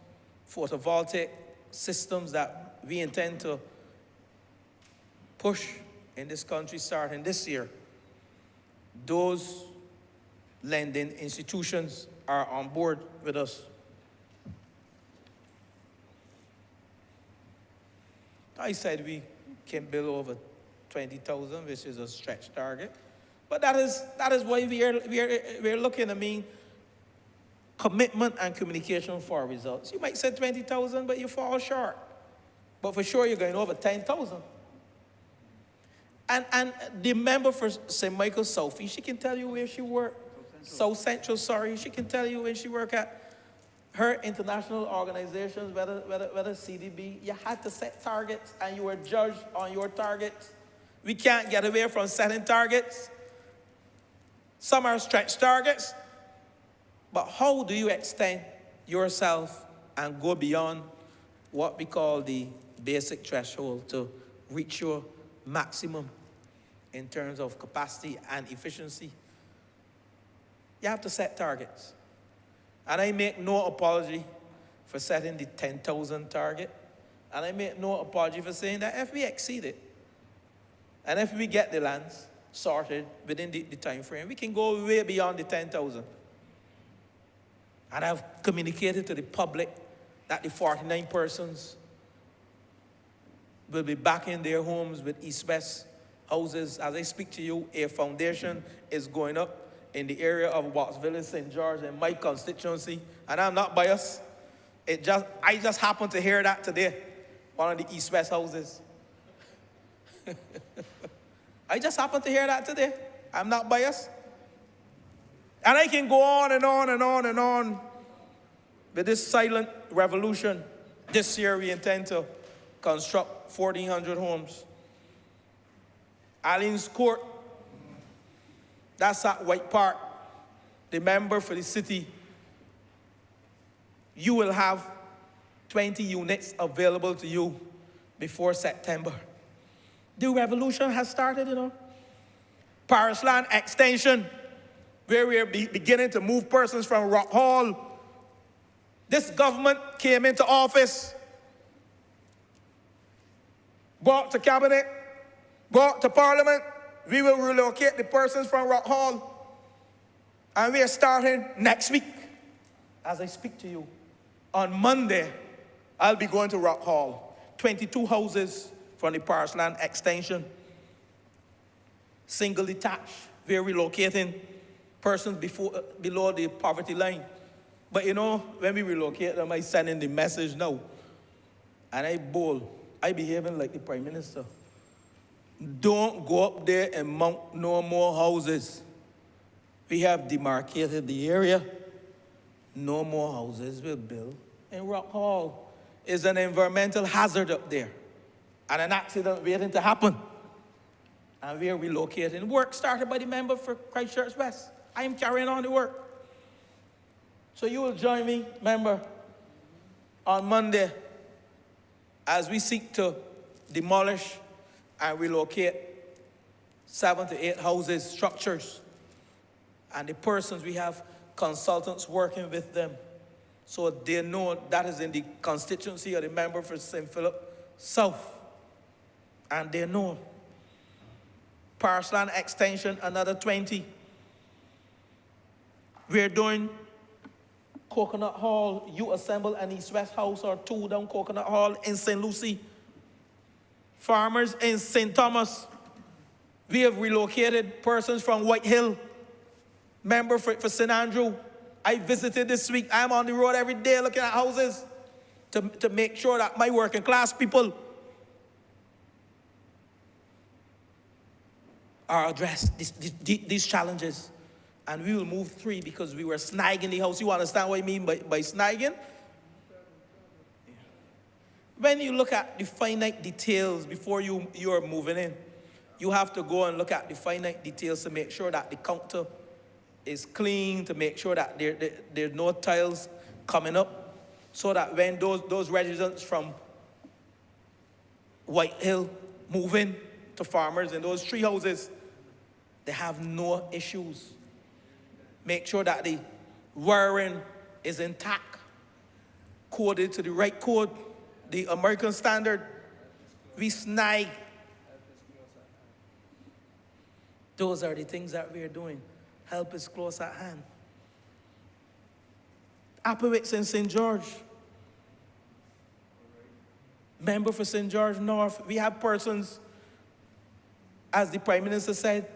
C: photovoltaic systems that we intend to push in this country starting this year, those lending institutions are on board with us. I said we can build over 20,000, which is a stretch target. But that is why we are looking, commitment and communication for results. You might say 20,000, but you fall short. But for sure, you're going over 10,000. And the member for St. Michael Southeast, she can tell you where she worked. South Central, sorry. She can tell you when she worked at her international organizations, whether CDB. You had to set targets, and you were judged on your targets. We can't get away from setting targets. Some are stretch targets. But how do you extend yourself and go beyond what we call the basic threshold to reach your maximum in terms of capacity and efficiency. You have to set targets. And I make no apology for setting the 10,000 target. And I make no apology for saying that if we exceed it, and if we get the lands sorted within the time frame, we can go way beyond the 10,000. And I've communicated to the public that the 49 persons will be back in their homes with East-West houses. As I speak to you, a foundation is going up in the area of Watts Village, St. George, in my constituency. And I'm not biased. I just happened to hear that today, one of the East-West houses. I just happened to hear that today. I'm not biased. And I can go on and on and on and on with this silent revolution. This year we intend to construct 1,400 homes. Allens Court, that's at White Park, the member for the city. You will have 20 units available to you before September. The revolution has started, you know. Parish land extension, where we are beginning to move persons from Rock Hall. This government came into office, brought to cabinet, brought to parliament. We will relocate the persons from Rock Hall. And we are starting next week. As I speak to you, on Monday, I'll be going to Rock Hall. 22 houses from the parish land extension. Single detached. We're relocating persons below the poverty line. But you know, when we relocate them, I send in the message now. And I behaving like the Prime Minister. Don't go up there and mount no more houses. We have demarcated the area. No more houses will build in Rock Hall. It's an environmental hazard up there. And an accident waiting to happen. And we are relocating. Work started by the member for Christchurch West. I am carrying on the work. So you will join me, member, on Monday as we seek to demolish and relocate 7 to 8 houses, structures. And the persons, we have consultants working with them. So they know that is in the constituency of the member for St. Philip South. And they know. Parish land extension, another 20. We're doing Coconut Hall. You assemble an East-West house or 2 down Coconut Hall in St. Lucie. Farmers in St. Thomas. We have relocated persons from White Hill. Member for St. Andrew. I visited this week. I'm on the road every day looking at houses to make sure that my working class people are addressed, these challenges. And we will move 3 because we were snagging the house. You understand what I mean by snagging? When you look at the finite details before you're moving in, you have to go and look at the finite details to make sure that the counter is clean, to make sure that there's no tiles coming up, so that when those residents from White Hill move in to farmers in those 3 houses, they have no issues. Make sure that the wiring is intact, coded to the right code, the American standard. We snag. Those are the things that we're doing. Help is close at hand. Appawicks in St. George. Member for St. George North. We have persons, as the Prime Minister said,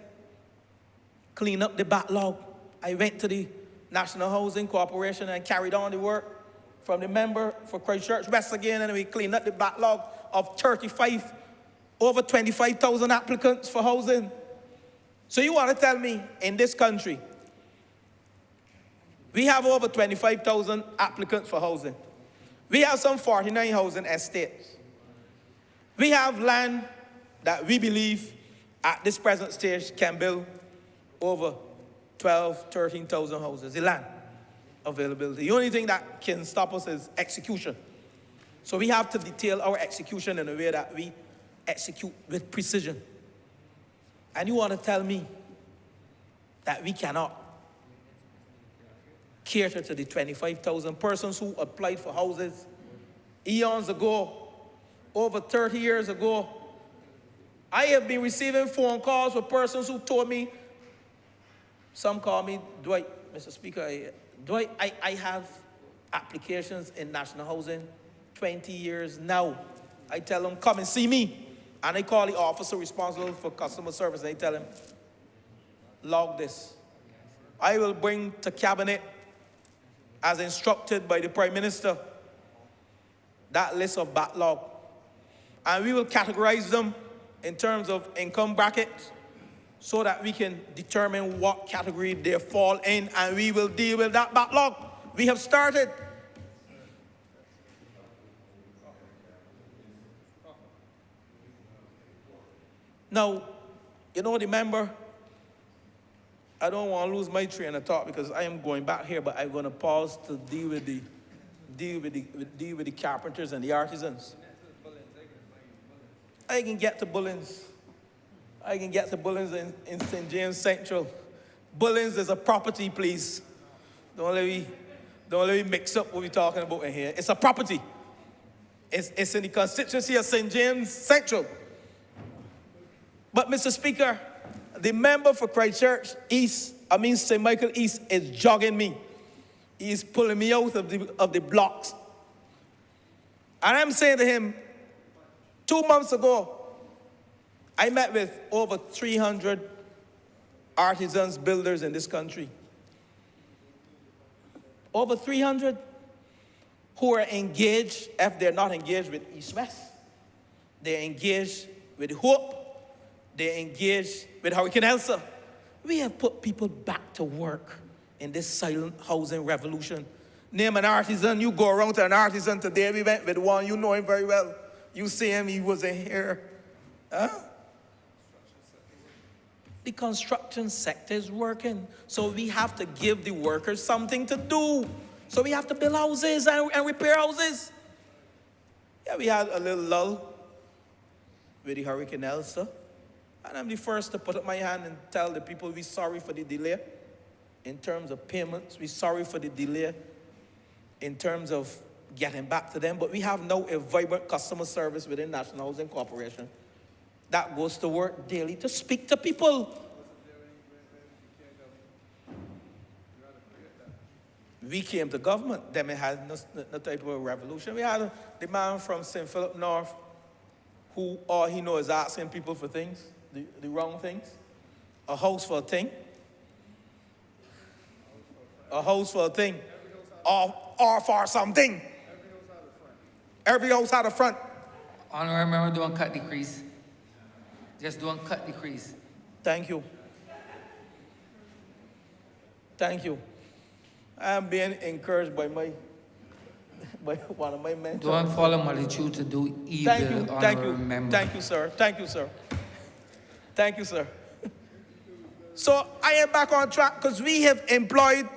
C: clean up the backlog. I went to the National Housing Corporation and carried on the work from the member for Christchurch West again, and we cleaned up the backlog of over 25,000 applicants for housing. So you want to tell me, in this country, we have over 25,000 applicants for housing. We have some 49 housing estates. We have land that we believe at this present stage can build over 12,000, 13,000 houses, the land availability. The only thing that can stop us is execution. So we have to detail our execution in a way that we execute with precision. And you want to tell me that we cannot cater to the 25,000 persons who applied for houses eons ago, over 30 years ago. I have been receiving phone calls from persons who told me, some call me, Dwight, Mr. Speaker, I have applications in national housing 20 years now. I tell them, come and see me. And I call the officer responsible for customer service and I tell him, log this. I will bring to cabinet, as instructed by the Prime Minister, that list of backlog. And we will categorize them in terms of income brackets so that we can determine what category they fall in, and we will deal with that backlog. We have started. Now, you know, remember, I don't want to lose my train of thought because I am going back here, but I'm going to pause to deal with the carpenters and the artisans. I can get to Bullins. I can get to Bullins in St. James Central. Bullins is a property, please. Don't let me mix up what we're talking about in here. It's a property. It's in the constituency of St. James Central. But, Mr. Speaker, the member for Christchurch East, St. Michael East, is jogging me. He's pulling me out of the blocks. And I'm saying to him, 2 months ago, I met with over 300 artisans, builders in this country. Over 300 who are engaged, if they're not engaged with East West, they're engaged with Hope, they're engaged with Hurricane Elsa. We have put people back to work in this silent housing revolution. Name an artisan, you go around to an artisan today, we went with one, you know him very well. You see him, he wasn't here. Huh? The construction sector is working. So we have to give the workers something to do. So we have to build houses and repair houses. Yeah, we had a little lull with the Hurricane Elsa. And I'm the first to put up my hand and tell the people we're sorry for the delay in terms of payments. We're sorry for the delay in terms of getting back to them. But we have now a vibrant customer service within National Housing Corporation that goes to work daily to speak to people. We came to government, then we had no type of revolution. We had the man from St. Philip North who all he knows is asking people for things, the wrong things. A house for a thing. A house for a thing. Or for something. Every house had a front.
A: Honourable member, don't cut the crease. Just don't cut the crease.
C: Thank you. Thank you. I am being encouraged by one of my mentors.
A: Don't follow my truth to do evil, honourable member.
C: Thank you, sir. Thank you, sir. Thank you, sir. So I am back on track because we have employed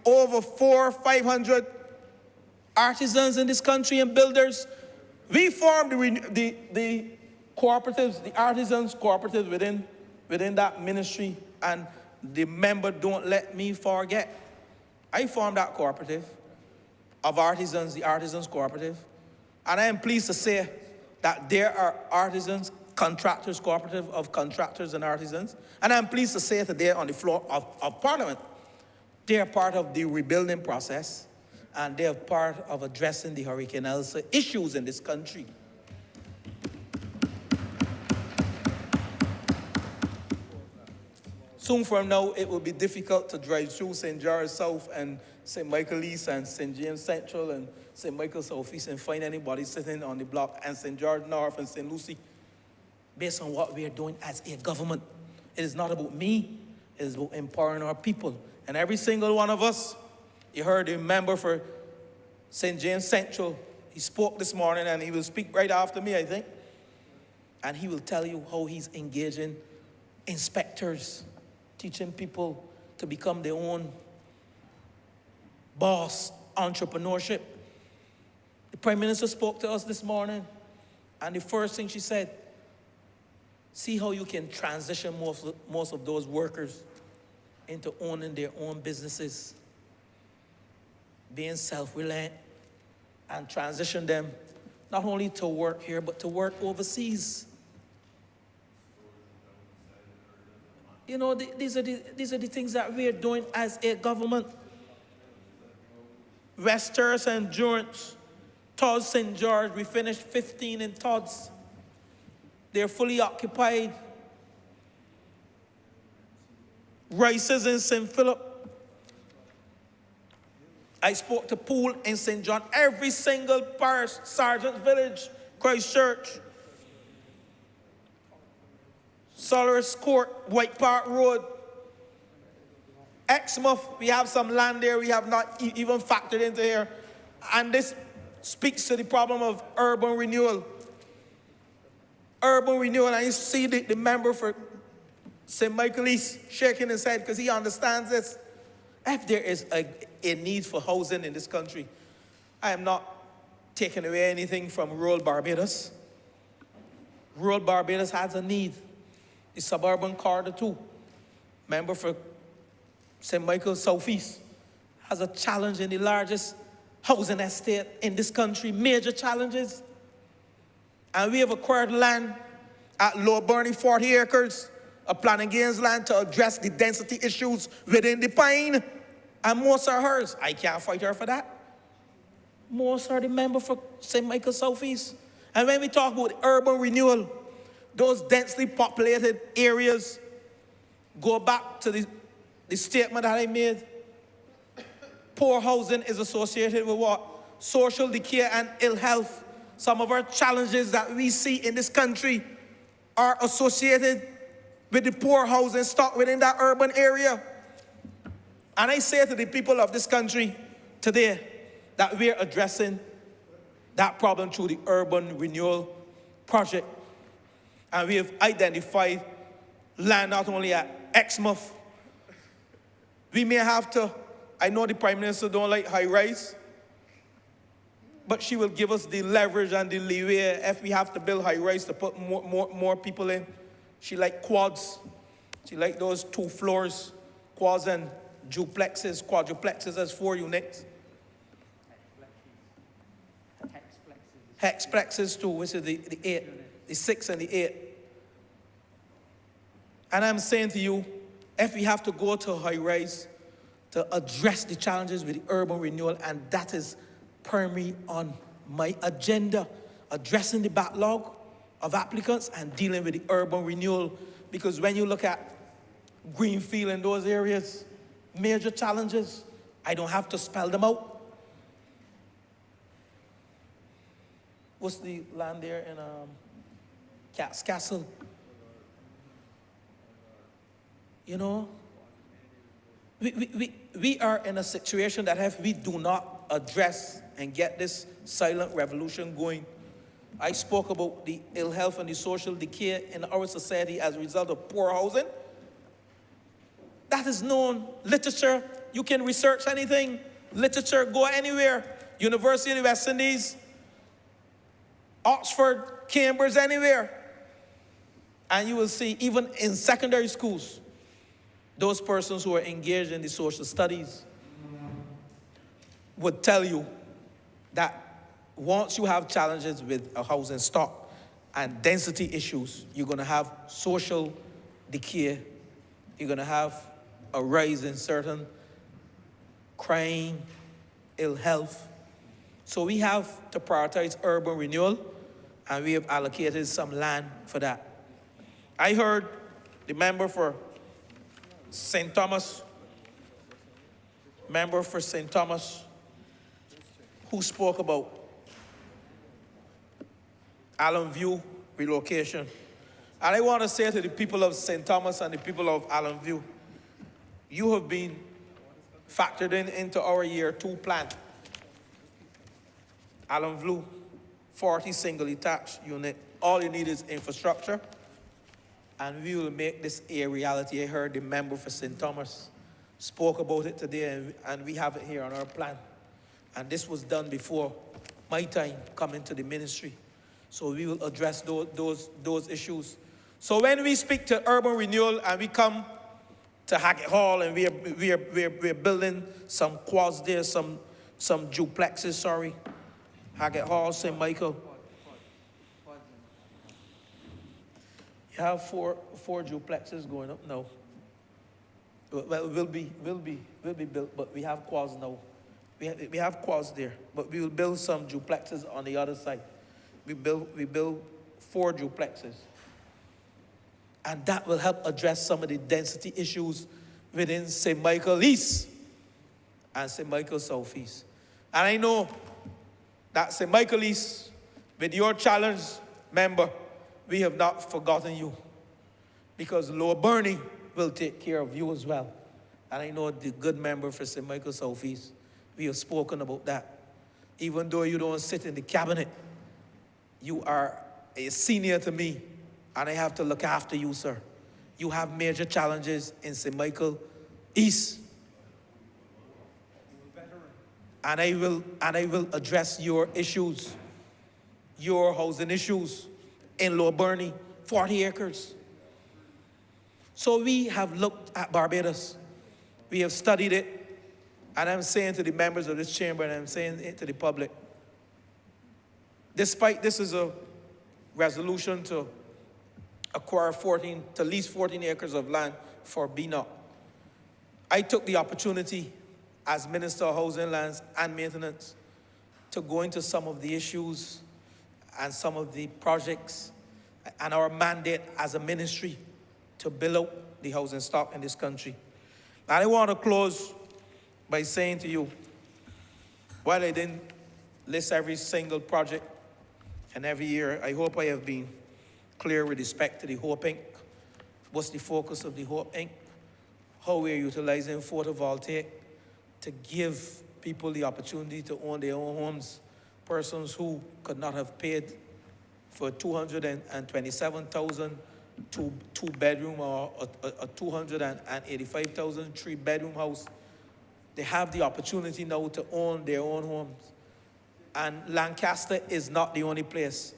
C: over 400-500 artisans in this country and builders. We formed the cooperatives, the artisans cooperatives within that ministry, and the member don't let me forget. I formed that cooperative of artisans, the Artisans Cooperative, and I am pleased to say that there are artisans, contractors cooperative of contractors and artisans, and I'm pleased to say today on the floor of Parliament, they are part of the rebuilding process, and they are part of addressing the Hurricane Elsa issues in this country. Soon from now, it will be difficult to drive through St. George South and St. Michael East and St. James Central and St. Michael South East and find anybody sitting on the block, and St. George North and St. Lucie, based on what we are doing as a government. It is not about me, it is about empowering our people. And every single one of us, you heard the member for St. James Central, he spoke this morning and he will speak right after me, I think. And he will tell you how he's engaging inspectors, teaching people to become their own boss, entrepreneurship. The Prime Minister spoke to us this morning, and the first thing she said, See how you can transition most of those workers into owning their own businesses, being self-reliant, and transition them not only to work here, but to work overseas. You know, these are the things that we're doing as a government. West Terrace and Durance, Todd St. George, we finished 15 in Todd's. They're fully occupied. Rice's in St. Philip. I spoke to Poole in St. John, every single parish, Sergeant's Village, Christchurch, Solaris Court, White Park Road, Exmouth, we have some land there we have not even factored into here. And this speaks to the problem of urban renewal. Urban renewal, and you see the member for St. Michael East shaking his head because he understands this. If there is a need for housing in this country, I am not taking away anything from rural Barbados. Rural Barbados has a need. The suburban corridor too. Member for St. Michael Southeast has a challenge in the largest housing estate in this country, major challenges. And we have acquired land at Lower Burney, 40 acres, a planning gains land to address the density issues within the Pine. And most are hers. I can't fight her for that. Most are the member for St. Michael Southeast. And when we talk about urban renewal, those densely populated areas go back to the statement that I made. Poor housing is associated with what? Social decay and ill health. Some of our challenges that we see in this country are associated with the poor housing stock within that urban area. And I say to the people of this country today that we're addressing that problem through the urban renewal project. And we have identified land not only at Exmouth. We may have to, I know the Prime Minister don't like high rise, but she will give us the leverage and the leeway if we have to build high rise to put more people in. She like quads. She like those 2 floors, quads and duplexes, quadruplexes as 4 units. Hexplexes too, which is the 8, the 6 and the 8. And I'm saying to you, if we have to go to high rise to address the challenges with the urban renewal, and that is primary on my agenda, addressing the backlog of applicants and dealing with the urban renewal. Because when you look at greenfield in those areas, major challenges, I don't have to spell them out. What's the land there in Cat's Castle? You know, we are in a situation that if we do not address and get this silent revolution going. I spoke about the ill health and the social decay in our society as a result of poor housing. That is known. Literature, you can research anything. Literature, go anywhere. University of the West Indies, Oxford, Cambridge, anywhere. And you will see, even in secondary schools, those persons who are engaged in the social studies would tell you that once you have challenges with a housing stock and density issues, you're going to have social decay. You're going to have a rise in certain crime, ill health. So we have to prioritize urban renewal, and we have allocated some land for that. I heard the member for St. Thomas, who spoke about Allen View relocation. And I want to say to the people of St. Thomas and the people of Allen View, you have been factored into our year 2 plan. Allen View, 40 single detached unit. All you need is infrastructure, and we will make this a reality. I heard the member for St. Thomas spoke about it today, and we have it here on our plan. And this was done before my time coming to the ministry. So we will address those issues. So when we speak to urban renewal and we come to Hackett Hall and we're building some quads there, some duplexes, sorry. Hackett Hall, St. Michael. You have four duplexes going up now. Well, will be built, but we have quads now. We have quads there, but we will build some duplexes on the other side. We build 4 duplexes. And that will help address some of the density issues within St. Michael East and St. Michael Southeast. And I know that St. Michael East, with your challenge, member, we have not forgotten you. Because Lower Burney will take care of you as well. And I know the good member for St. Michael Southeast, we have spoken about that. Even though you don't sit in the cabinet, you are a senior to me, and I have to look after you, sir. You have major challenges in St. Michael East. And I will address your issues, your housing issues in Lower Burney, 40 acres. So we have looked at Barbados. We have studied it. And I'm saying to the members of this chamber, and I'm saying it to the public, despite this is a resolution to acquire to lease 14 acres of land for BNOC, I took the opportunity as Minister of Housing, Lands and Maintenance to go into some of the issues and some of the projects and our mandate as a ministry to build out the housing stock in this country. And I want to close by saying to you, while I didn't list every single project and every year, I hope I have been clear with respect to the Hope Inc. What's the focus of the Hope Inc.? How we're utilizing photovoltaic to give people the opportunity to own their own homes. Persons who could not have paid for 227,000 two-bedroom or a 285,000 three-bedroom house. They have the opportunity now to own their own homes. And Lancaster is not the only place.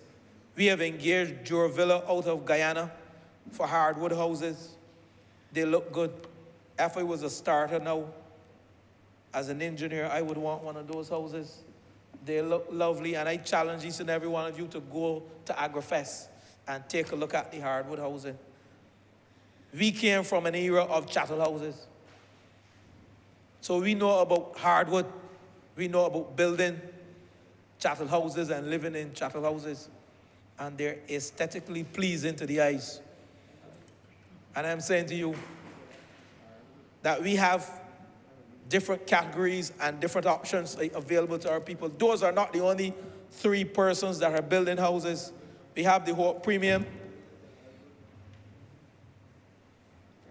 C: We have engaged Juravilla out of Guyana for hardwood houses. They look good. If I was a starter now, as an engineer, I would want one of those houses. They look lovely, and I challenge each and every one of you to go to AgriFest and take a look at the hardwood housing. We came from an era of chattel houses. So we know about hardwood. We know about building chattel houses and living in chattel houses. And they're aesthetically pleasing to the eyes. And I'm saying to you that we have different categories and different options available to our people. Those are not the only 3 persons that are building houses. We have the Hope Premium,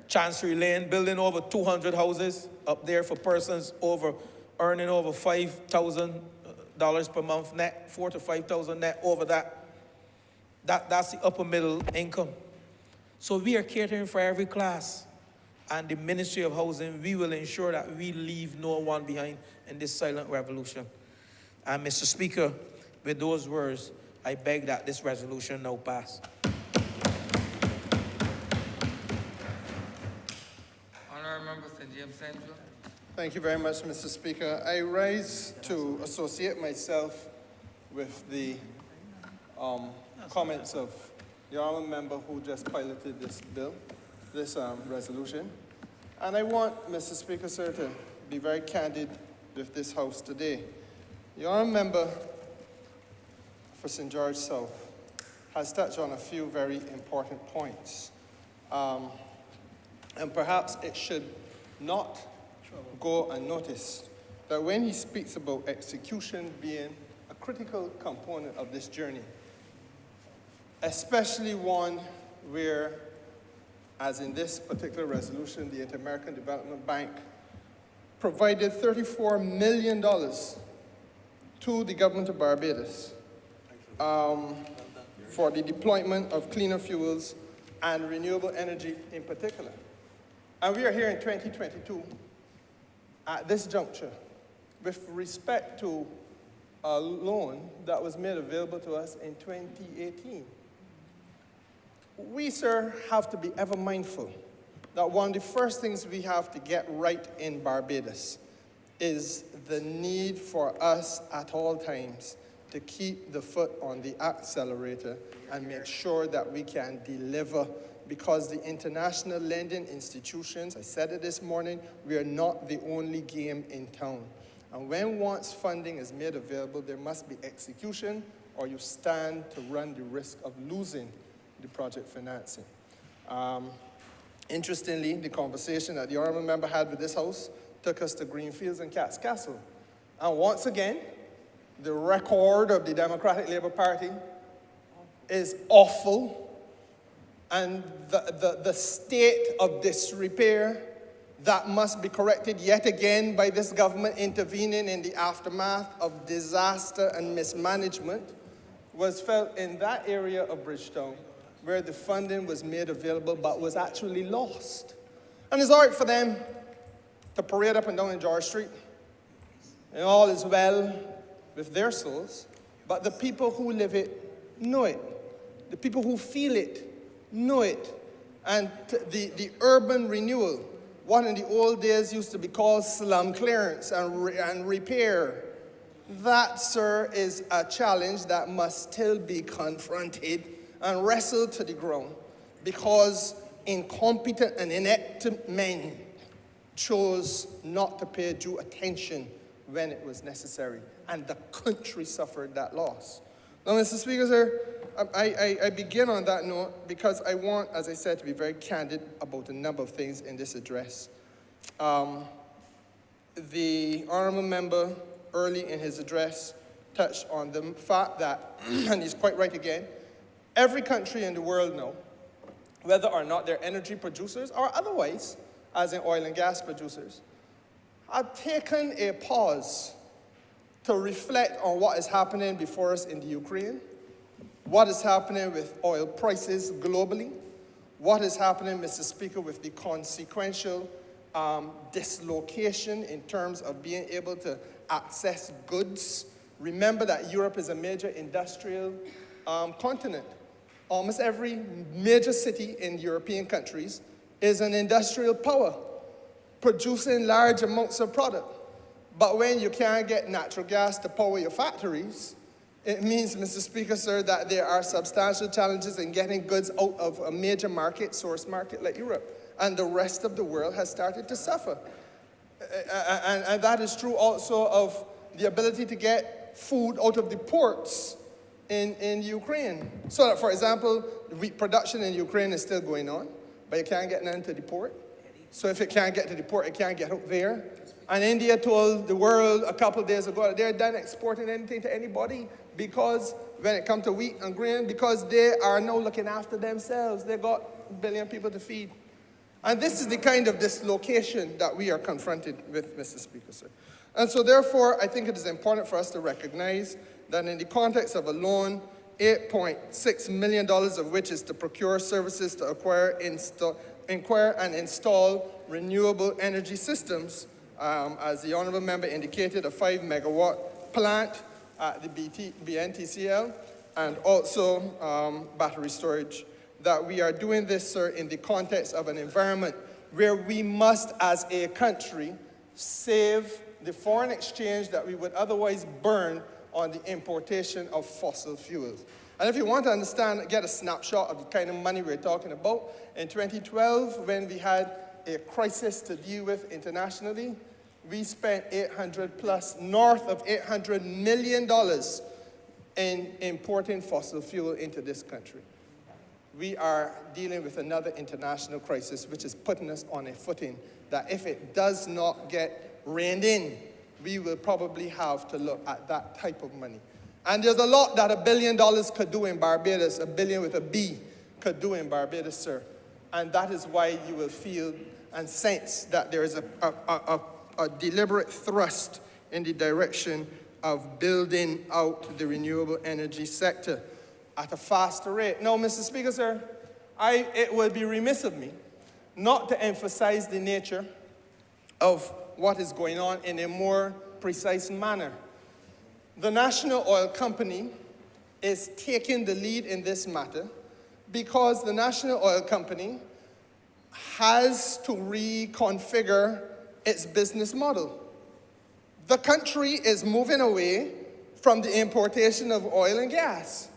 C: Chancery Lane, building over 200 houses up there for persons earning over $5,000 per month net, $4,000 to $5,000 net over that. That's the upper middle income. So we are catering for every class. And the Ministry of Housing, we will ensure that we leave no one behind in this silent revolution. And Mr. Speaker, with those words, I beg that this resolution now pass.
A: Honourable Member St. James Central.
D: Thank you very much, Mr. Speaker. I rise to associate myself with the comments of the honourable member who just piloted this bill, this resolution. And I want, Mr. Speaker, sir, to be very candid with this House today. The honourable member for St. George South has touched on a few very important points. And perhaps it should not go unnoticed that when he speaks about execution being a critical component of this journey, especially one where, as in this particular resolution, the Inter-American Development Bank provided $34 million to the government of Barbados for the deployment of cleaner fuels and renewable energy in particular. And we are here in 2022 at this juncture with respect to a loan that was made available to us in 2018. we, sir, have to be ever mindful that one of the first things we have to get right in Barbados is the need for us at all times to keep the foot on the accelerator and make sure that we can deliver, because the international lending institutions, I said it this morning, we are not the only game in town. And when once funding is made available, there must be execution, or you stand to run the risk of losing the project financing. Interestingly, the conversation that the Honourable Member had with this House took us to Greenfields and Cat's Castle. And once again, the record of the Democratic Labour Party is awful, and the state of disrepair that must be corrected yet again by this government intervening in the aftermath of disaster and mismanagement was felt in that area of Bridgetown where the funding was made available but was actually lost. And it's all right for them to parade up and down in George Street, and all is well with their souls, but the people who live it know it. The people who feel it know it. And the urban renewal, what in the old days used to be called slum clearance and repair, that, sir, is a challenge that must still be confronted and wrestled to the ground, because incompetent and inept men chose not to pay due attention when it was necessary, and the country suffered that loss. Now, Mr. Speaker, sir, I begin on that note because I want, as I said, to be very candid about a number of things in this address. The Honourable Member, early in his address, touched on the fact that, and he's quite right again, every country in the world now, whether or not they're energy producers or otherwise, as in oil and gas producers, have taken a pause to reflect on what is happening before us in the Ukraine, what is happening with oil prices globally, what is happening, Mr. Speaker, with the consequential dislocation in terms of being able to access goods. Remember that Europe is a major industrial continent. Almost every major city in European countries is an industrial power, producing large amounts of product. But when you can't get natural gas to power your factories, it means, Mr. Speaker, sir, that there are substantial challenges in getting goods out of a major market, source market like Europe. And the rest of the world has started to suffer. And that is true also of the ability to get food out of the ports in Ukraine. So that, for example, wheat production in Ukraine is still going on, but it can't get none to the port. So if it can't get to the port, it can't get out there. And India told the world a couple of days ago that they're done exporting anything to anybody, because when it comes to wheat and grain, because they are now looking after themselves. They've got a billion people to feed. And this is the kind of dislocation that we are confronted with, Mr. Speaker, sir. And so therefore, I think it is important for us to recognize that in the context of a loan, $8.6 million of which is to procure services to acquire and install renewable energy systems, as the Honourable Member indicated, a 5-megawatt plant at the BNTCL, and also battery storage, that we are doing this, sir, in the context of an environment where we must, as a country, save the foreign exchange that we would otherwise burn on the importation of fossil fuels. And if you want to understand, get a snapshot of the kind of money we're talking about, in 2012, when we had a crisis to deal with internationally, we spent north of $800 million in importing fossil fuel into this country. We are dealing with another international crisis, which is putting us on a footing that if it does not get reined in, we will probably have to look at that type of money. And there's a lot that $1 billion could do in Barbados, a billion with a B, could do in Barbados, sir. And that is why you will feel and sense that there is a deliberate thrust in the direction of building out the renewable energy sector at a faster rate. Now, Mr. Speaker, sir, it would be remiss of me not to emphasize the nature of what is going on in a more precise manner. The National Oil Company is taking the lead in this matter because the National Oil Company has to reconfigure its business model. The country is moving away from the importation of oil and gas.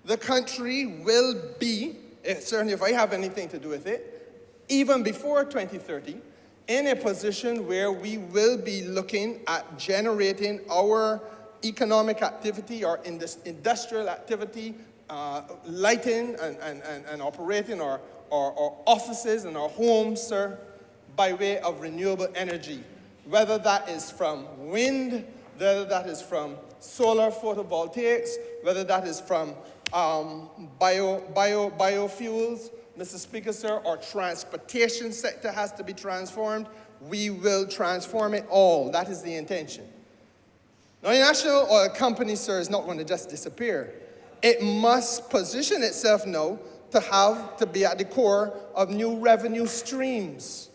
D: The country will be, certainly if I have anything to do with it, even before 2030, in a position where we will be looking at generating our economic activity, our industrial activity, lighting and operating our offices and our homes, sir, by way of renewable energy. Whether that is from wind, whether that is from solar photovoltaics, whether that is from biofuels, Mr. Speaker, sir, our transportation sector has to be transformed. We will transform it all. That is the intention. Now, the National Oil Company, sir, is not going to just disappear. It must position itself now to be at the core of new revenue streams.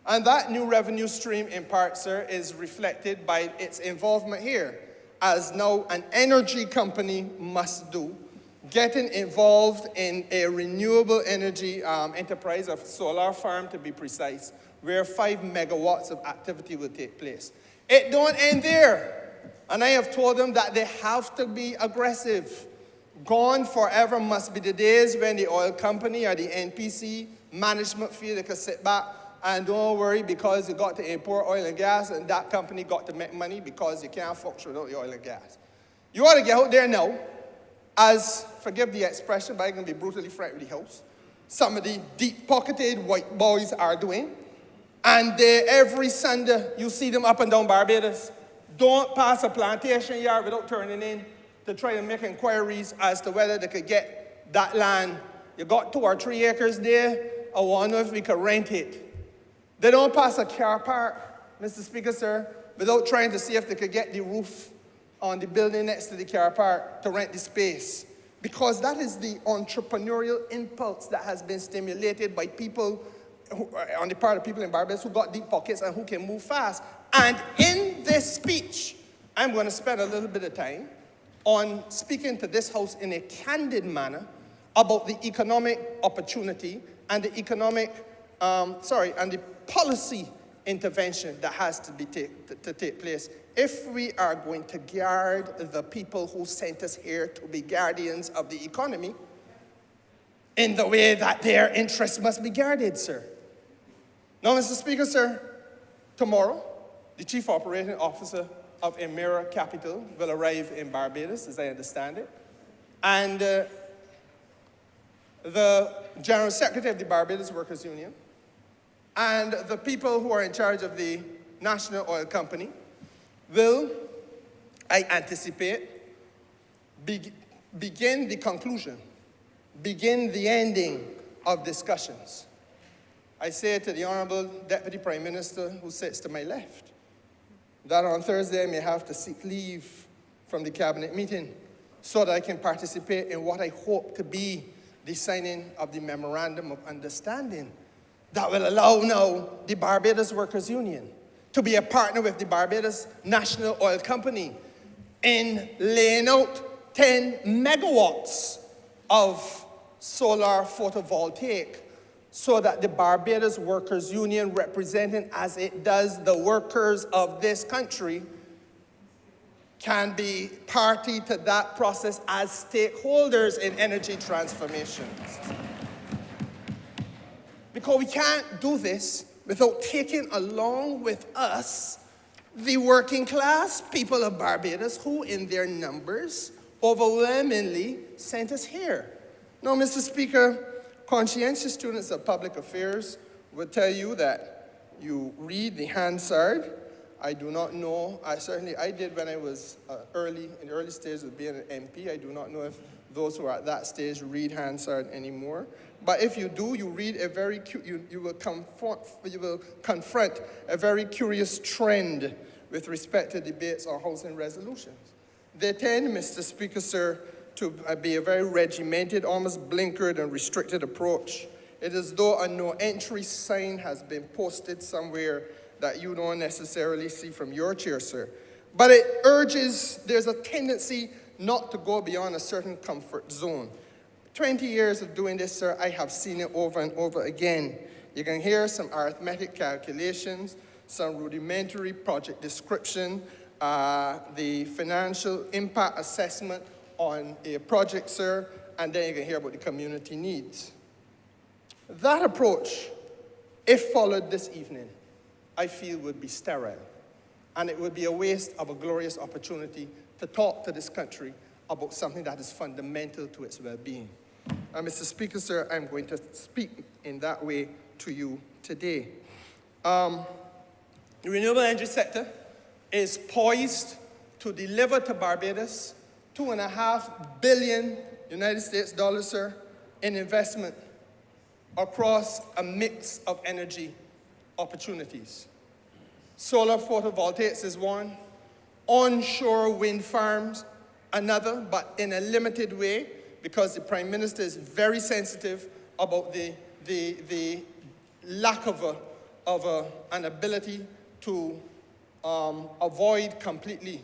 D: And that new revenue stream, in part, sir, is reflected by its involvement here, as now an energy company must do, getting involved in a renewable energy enterprise, a solar farm to be precise, where 5 megawatts of activity will take place. It don't end there. And I have told them that they have to be aggressive. Gone forever must be the days when the oil company or the NPC management feel they can sit back and don't worry because you got to import oil and gas and that company got to make money because you can't function without the oil and gas. You ought to get out there now, as, forgive the expression, but I can be brutally frank with the house, some of the deep-pocketed white boys are doing. And every Sunday, you see them up and down Barbados. Don't pass a plantation yard without turning in to try and make inquiries as to whether they could get that land. You got 2 or 3 acres there. I want to know if we could rent it. They don't pass a car park, Mr. Speaker, sir, without trying to see if they could get the roof on the building next to the car park to rent the space. Because that is the entrepreneurial impulse that has been stimulated by people, on the part of people in Barbados who got deep pockets and who can move fast. And in this speech, I'm going to spend a little bit of time on speaking to this House in a candid manner about the economic opportunity and the and the policy intervention that has to take place if we are going to guard the people who sent us here to be guardians of the economy in the way that their interests must be guarded, sir. Now, Mr. Speaker, sir, tomorrow, the Chief Operating Officer of Emira Capital will arrive in Barbados, as I understand it. And the General Secretary of the Barbados Workers' Union and the people who are in charge of the National Oil Company will, I anticipate, begin the conclusion, begin the ending of discussions. I say to the Honourable Deputy Prime Minister who sits to my left that on Thursday I may have to seek leave from the Cabinet meeting so that I can participate in what I hope to be the signing of the Memorandum of Understanding that will allow now the Barbados Workers' Union to be a partner with the Barbados National Oil Company in laying out 10 megawatts of solar photovoltaic so that the Barbados Workers' Union, representing as it does the workers of this country, can be party to that process as stakeholders in energy transformations. Because we can't do this without taking along with us the working class people of Barbados who, in their numbers, overwhelmingly sent us here. Now, Mr. Speaker, conscientious students of public affairs will tell you that you read the Hansard. I do not know, I did when I was in the early stages of being an MP. I do not know if those who are at that stage read Hansard anymore. But if you do, you read you will confront a very curious trend with respect to debates on housing resolutions. They tend, Mr. Speaker, sir, to be a very regimented, almost blinkered and restricted approach. It is as though a no entry sign has been posted somewhere that you don't necessarily see from your chair, sir. But it urges, there's a tendency not to go beyond a certain comfort zone. 20 years of doing this, sir, I have seen it over and over again. You can hear some arithmetic calculations, some rudimentary project description, the financial impact assessment on a project, sir, and then you can hear about the community needs. That approach, if followed this evening, I feel would be sterile. And it would be a waste of a glorious opportunity to talk to this country about something that is fundamental to its well-being. And Mr. Speaker, sir, I'm going to speak in that way to you today. The renewable energy sector is poised to deliver to Barbados $2.5 billion United States dollars, sir, in investment across a mix of energy opportunities. Solar photovoltaics is one, onshore wind farms another, but in a limited way, because the Prime Minister is very sensitive about the lack of an ability to avoid completely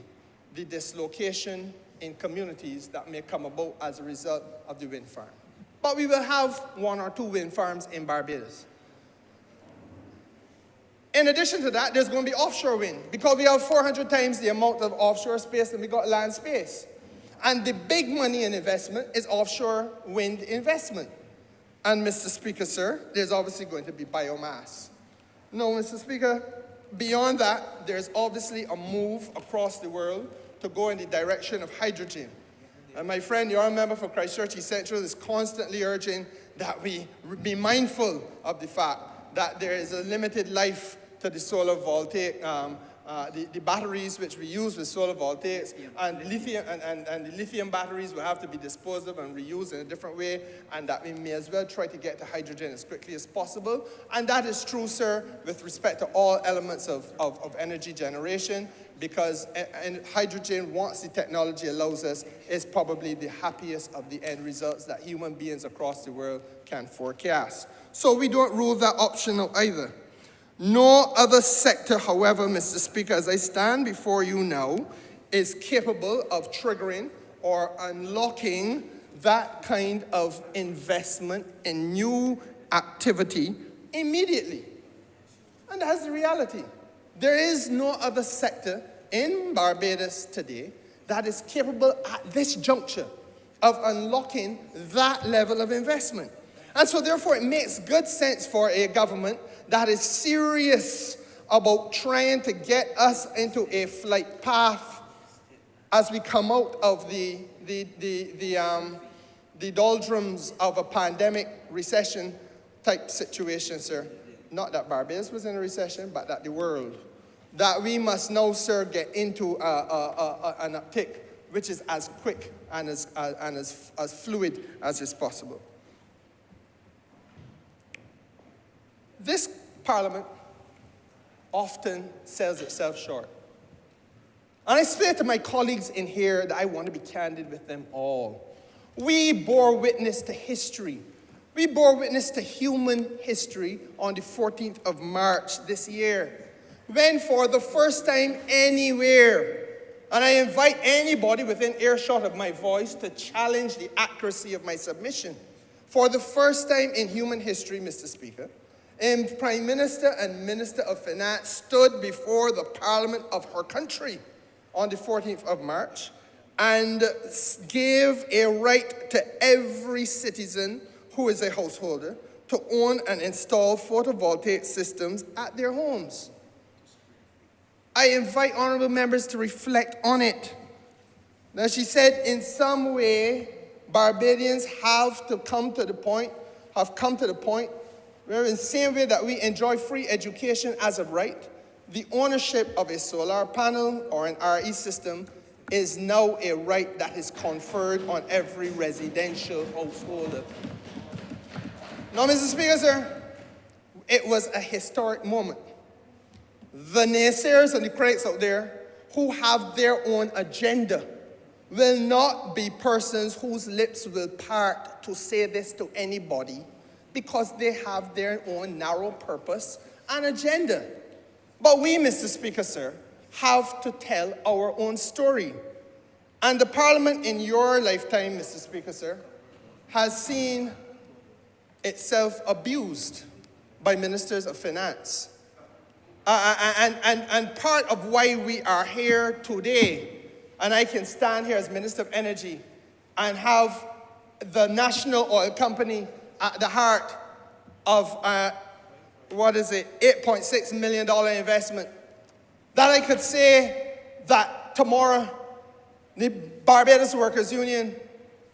D: the dislocation in communities that may come about as a result of the wind farm. But we will have 1 or 2 wind farms in Barbados. In addition to that, there's going to be offshore wind, because we have 400 times the amount of offshore space than we got land space. And the big money in investment is offshore wind investment. And Mr. Speaker, sir, there's obviously going to be biomass. No, Mr. Speaker, beyond that, there's obviously a move across the world to go in the direction of hydrogen. And my friend, the Honourable Member for Christchurch East Central, is constantly urging that we be mindful of the fact that there is a limited life to the solar voltaic, the batteries which we use with solar voltaics, and the lithium batteries will have to be disposed of and reused in a different way, and that we may as well try to get to hydrogen as quickly as possible. And that is true, sir, with respect to all elements of energy generation, because hydrogen, once the technology allows us, is probably the happiest of the end results that human beings across the world can forecast. So we don't rule that option out either. No other sector, however, Mr. Speaker, as I stand before you now, is capable of triggering or unlocking that kind of investment in new activity immediately. And that's the reality. There is no other sector in Barbados today that is capable at this juncture of unlocking that level of investment. And so therefore it makes good sense for a government that is serious about trying to get us into a flight path as we come out of the doldrums of a pandemic recession type situation, sir. Not that Barbados was in a recession, but that the world. That we must now, sir, get into an uptick which is as quick and as fluid as is possible. This Parliament often sells itself short. And I say to my colleagues in here that I want to be candid with them all. We bore witness to history. We bore witness to human history on the 14th of March this year, when for the first time anywhere, and I invite anybody within earshot of my voice to challenge the accuracy of my submission, for the first time in human history, Mr. Speaker, a Prime Minister and Minister of Finance stood before the Parliament of her country on the 14th of March and gave a right to every citizen who is a householder to own and install photovoltaic systems at their homes. I invite honourable members to reflect on it. Now, she said in some way Barbadians have come to the point where in the same way that we enjoy free education as of right, the ownership of a solar panel or an RE system is now a right that is conferred on every residential householder. Now, Mr. Speaker, sir, it was a historic moment. The naysayers and the critics out there who have their own agenda will not be persons whose lips will part to say this to anybody, because they have their own narrow purpose and agenda. But we, Mr. Speaker, sir, have to tell our own story. And the Parliament in your lifetime, Mr. Speaker, sir, has seen itself abused by ministers of finance. And part of why we are here today, and I can stand here as Minister of Energy and have the National Oil Company at the heart of, $8.6 million investment, that I could say that tomorrow the Barbados Workers Union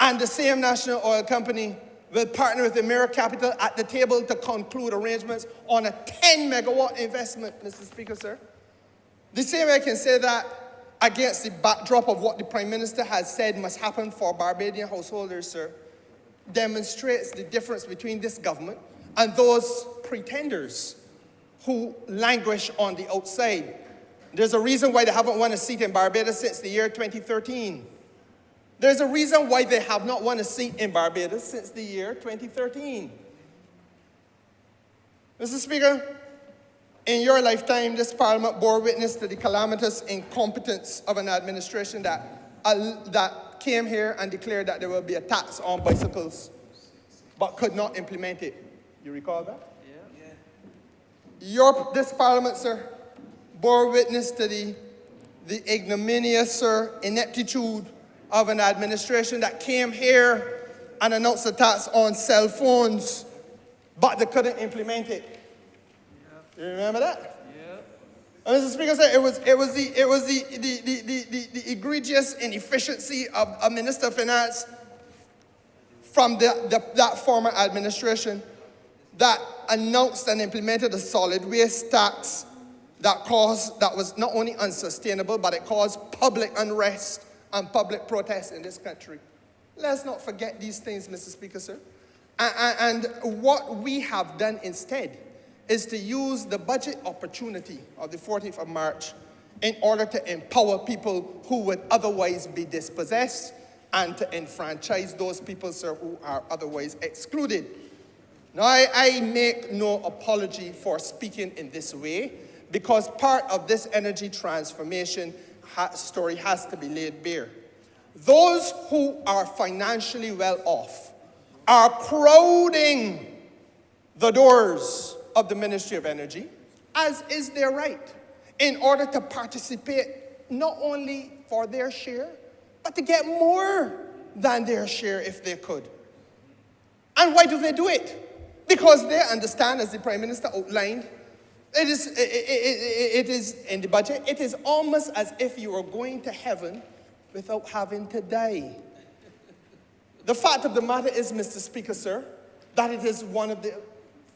D: and the same National Oil Company will partner with the Mirror Capital at the table to conclude arrangements on a 10-megawatt investment, Mr. Speaker, sir. The same way I can say that against the backdrop of what the Prime Minister has said must happen for Barbadian householders, sir, demonstrates the difference between this government and those pretenders who languish on the outside. There's a reason why they haven't won a seat in Barbados since the year 2013. There's a reason why they have not won a seat in Barbados since the year 2013. Mr. Speaker, in your lifetime, this Parliament bore witness to the calamitous incompetence of an administration that came here and declared that there will be a tax on bicycles, but could not implement it. You recall that? Yeah. This Parliament, sir, bore witness to the ignominious, sir, ineptitude of an administration that came here and announced a tax on cell phones, but they couldn't implement it. You remember that? Yeah. And Mr. Speaker, sir, it was the egregious inefficiency of a Minister of Finance from that former administration that announced and implemented a solid waste tax that was not only unsustainable, but it caused public unrest and public protest in this country. Let's not forget these things, Mr. Speaker, sir. And what we have done instead is to use the budget opportunity of the 14th of March in order to empower people who would otherwise be dispossessed and to enfranchise those people, sir, who are otherwise excluded. Now, I make no apology for speaking in this way, because part of this energy transformation story has to be laid bare. Those who are financially well off are crowding the doors of the Ministry of Energy, as is their right, in order to participate not only for their share, but to get more than their share if they could. And why do they do it? Because they understand, as the Prime Minister outlined, it is in the budget, it is almost as if you were going to heaven without having to die. The fact of the matter is, Mr. Speaker, sir, that it is one of the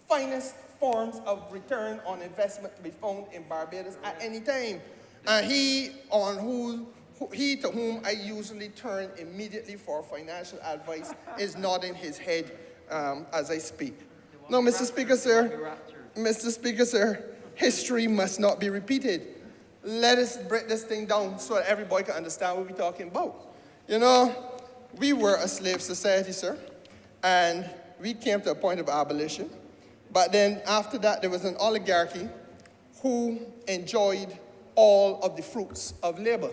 D: finest forms of return on investment to be found in Barbados at any time. And he to whom I usually turn immediately for financial advice is nodding his head as I speak. No, Mr. Speaker, sir, history must not be repeated. Let us break this thing down so that everybody can understand what we're talking about. You know, we were a slave society, sir, and we came to a point of abolition. But then after that, there was an oligarchy who enjoyed all of the fruits of labor.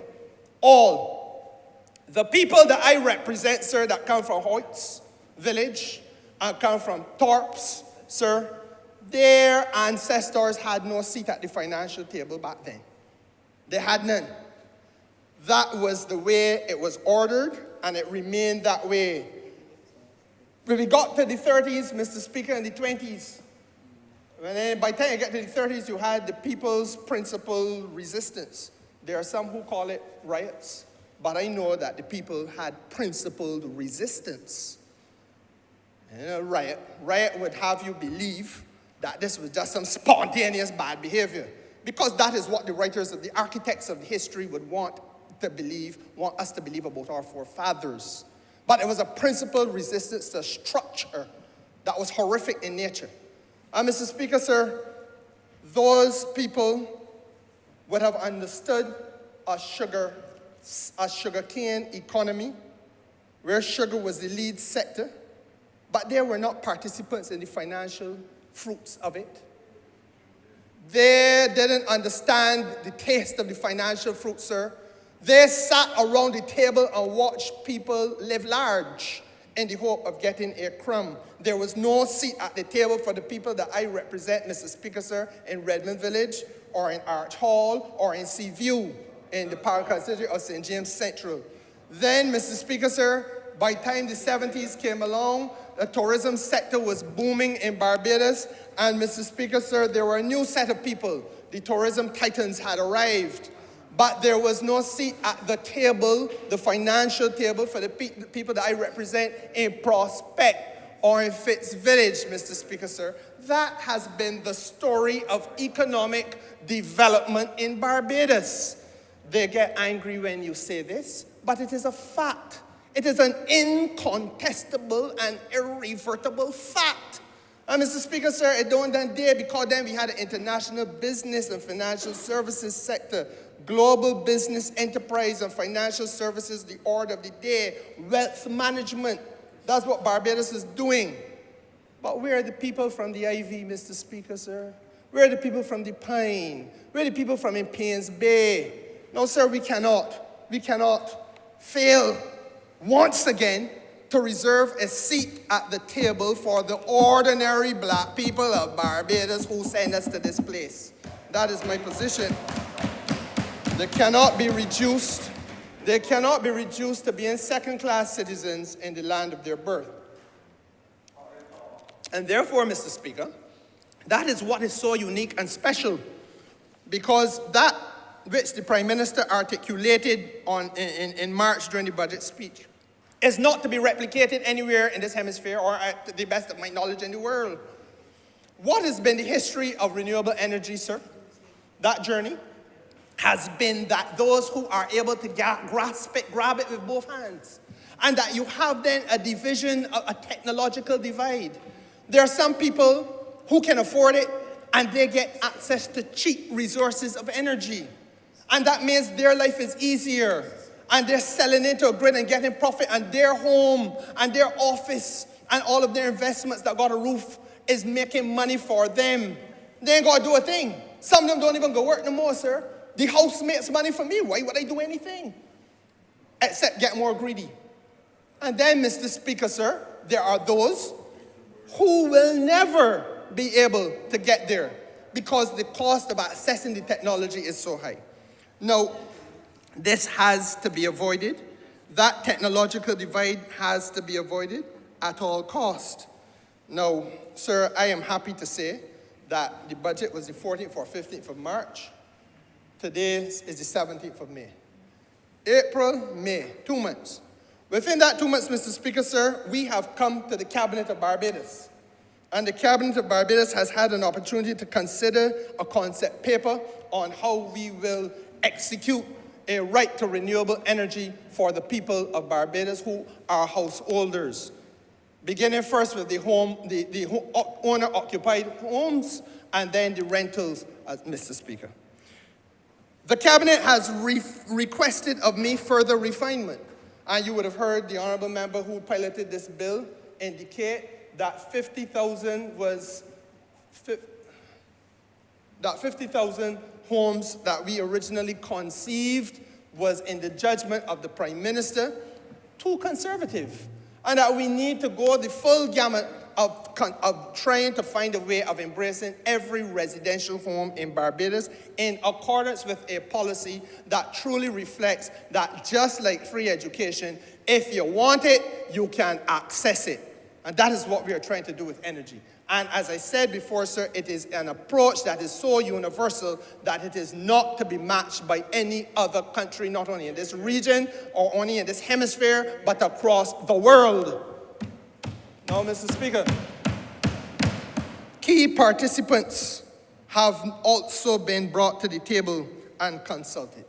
D: All. The people that I represent, sir, that come from Hoyts village and come from Torps, sir, their ancestors had no seat at the financial table back then. They had none. That was the way it was ordered, and it remained that way. When we got to the 30s, Mr. Speaker, in the 20s, by the time you get to the 30s, you had the People's Principle Resistance. There are some who call it riots, but I know that the people had principled resistance. And a riot would have you believe that this was just some spontaneous bad behavior, because that is what the writers of the architects of history would want us to believe about our forefathers. But it was a principled resistance to structure that was horrific in nature. And Mr. Speaker, sir, those people would have understood a sugarcane economy where sugar was the lead sector, but they were not participants in the financial fruits of it. They didn't understand the taste of the financial fruits, sir. They sat around the table and watched people live large in the hope of getting a crumb. There was no seat at the table for the people that I represent, Mr. Speaker, sir, in Redmond Village, or in Arch Hall, or in Seaview, in the Power Constituency of St. James Central. Then, Mr. Speaker, sir, by the time the 70s came along, the tourism sector was booming in Barbados, and Mr. Speaker, sir, there were a new set of people. The tourism titans had arrived, but there was no seat at the table, the financial table, for the people that I represent in Prospect or in Fitz Village, Mr. Speaker, sir. That has been the story of economic development in Barbados. They get angry when you say this, but it is a fact. It is an incontestable and irrevertible fact. And Mr. Speaker, sir, it don't end there, because then we had an international business and financial services sector, global business enterprise and financial services, the order of the day, wealth management. That's what Barbados is doing. But where are the people from the Ivy, Mr. Speaker, sir? Where are the people from the Pine? Where are the people from Paynes Bay? No, sir, we cannot fail once again to reserve a seat at the table for the ordinary black people of Barbados who send us to this place. That is my position. They cannot be reduced. They cannot be reduced to being second-class citizens in the land of their birth. And therefore, Mr. Speaker, that is what is so unique and special, because that which the Prime Minister articulated in March during the budget speech is not to be replicated anywhere in this hemisphere, or at the best of my knowledge in the world. What has been the history of renewable energy, sir? That journey has been that those who are able to grasp it, grab it with both hands, and that you have then a division, a technological divide. There are some people who can afford it, and they get access to cheap resources of energy. And that means their life is easier, and they're selling into a grid and getting profit, and their home and their office and all of their investments that got a roof is making money for them. They ain't got to do a thing. Some of them don't even go work no more, sir. The house makes money for me. Why would I do anything? Except get more greedy. And then, Mr. Speaker, sir, there are those who will never be able to get there because the cost of accessing the technology is so high. Now, this has to be avoided. That technological divide has to be avoided at all cost. Now, sir, I am happy to say that the budget was the 14th or 15th of March. Today is the 17th of May. April, May, 2 months. Within that 2 months, Mr. Speaker, sir, we have come to the Cabinet of Barbados. And the Cabinet of Barbados has had an opportunity to consider a concept paper on how we will execute a right to renewable energy for the people of Barbados who are householders. Beginning first with the owner-occupied homes, and then the rentals, Mr. Speaker. The Cabinet has requested of me further refinement. And you would have heard the Honourable Member who piloted this bill indicate that 50,000 homes that we originally conceived was, in the judgment of the Prime Minister, too conservative. And that we need to go the full gamut of trying to find a way of embracing every residential home in Barbados in accordance with a policy that truly reflects that, just like free education, if you want it, you can access it. And that is what we are trying to do with energy. And as I said before, sir, it is an approach that is so universal that it is not to be matched by any other country, not only in this region or only in this hemisphere, but across the world. Now, Mr. Speaker, key participants have also been brought to the table and consulted.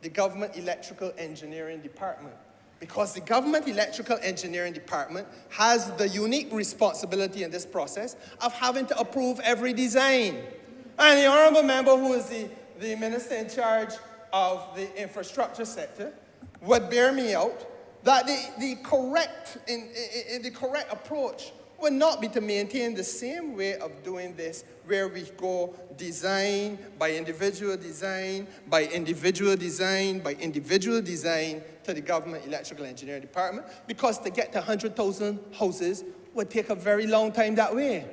D: The Government Electrical Engineering Department. Because the Government Electrical Engineering Department has the unique responsibility in this process of having to approve every design. And the Honourable Member, who is the Minister in charge of the infrastructure sector, would bear me out that the correct approach would not be to maintain the same way of doing this, where we go design by individual design, by individual design, by individual design to the government electrical engineering department, because to get to 100,000 houses would take a very long time that way.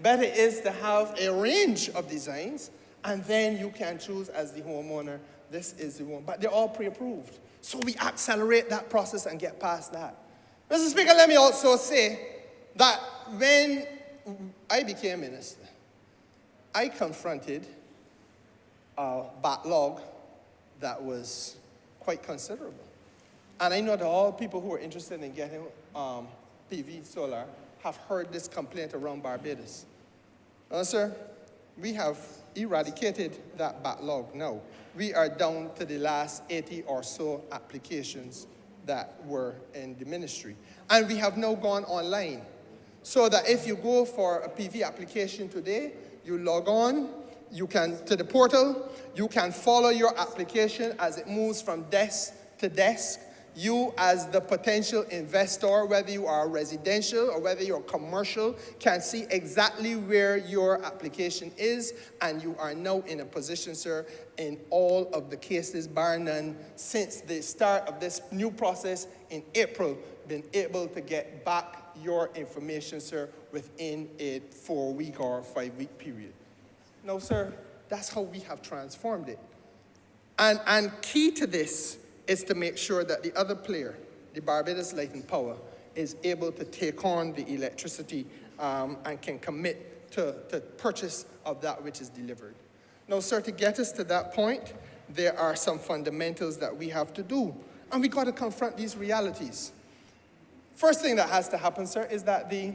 D: Better is to have a range of designs, and then you can choose as the homeowner, this is the one. But they're all pre-approved. So we accelerate that process and get past that. Mr. Speaker, let me also say that when I became minister, I confronted a backlog that was quite considerable. And I know that all people who are interested in getting PV solar have heard this complaint around Barbados. Sir, we have eradicated that backlog now. We are down to the last 80 or so applications that were in the ministry. And we have now gone online. So that if you go for a PV application today, you log on, you can to the portal, you can follow your application as it moves from desk to desk. You as the potential investor, whether you are residential or whether you're commercial, can see exactly where your application is, and you are now in a position, sir, in all of the cases, bar none, since the start of this new process in April, been able to get back your information, sir, within a 4-week or 5-week period. Now, sir, that's how we have transformed it. And key to this is to make sure that the other player, the Barbados Light and Power, is able to take on the electricity and can commit to purchase of that which is delivered. Now, sir, to get us to that point, there are some fundamentals that we have to do, and we got to confront these realities. First thing that has to happen, sir, is that the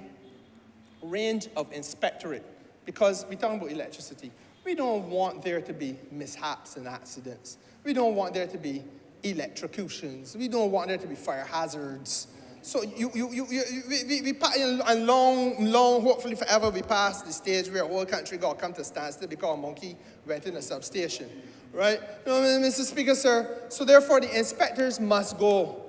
D: range of inspectorate, because we're talking about electricity, we don't want there to be mishaps and accidents. We don't want there to be electrocutions. We don't want there to be fire hazards. So and long, hopefully forever, we pass the stage where the whole country got to come to standstill because a monkey went in a substation, right? Mr. Speaker, sir, so therefore the inspectors must go.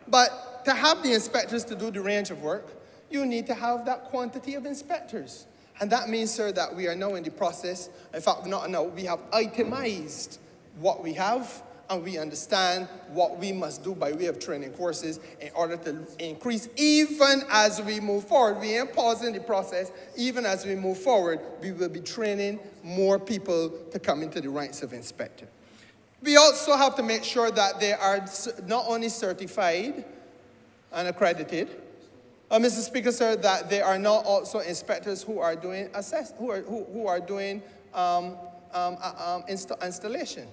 D: But to have the inspectors to do the range of work, you need to have that quantity of inspectors. And that means, sir, that we are now in the process, in fact, not now, we have itemized what we have, and we understand what we must do by way of training courses in order to increase even as we move forward. We ain't pausing the process. Even as we move forward, we will be training more people to come into the ranks of inspector. We also have to make sure that they are not only certified and accredited, Mr. Speaker, sir, that they are not also inspectors who are doing installation.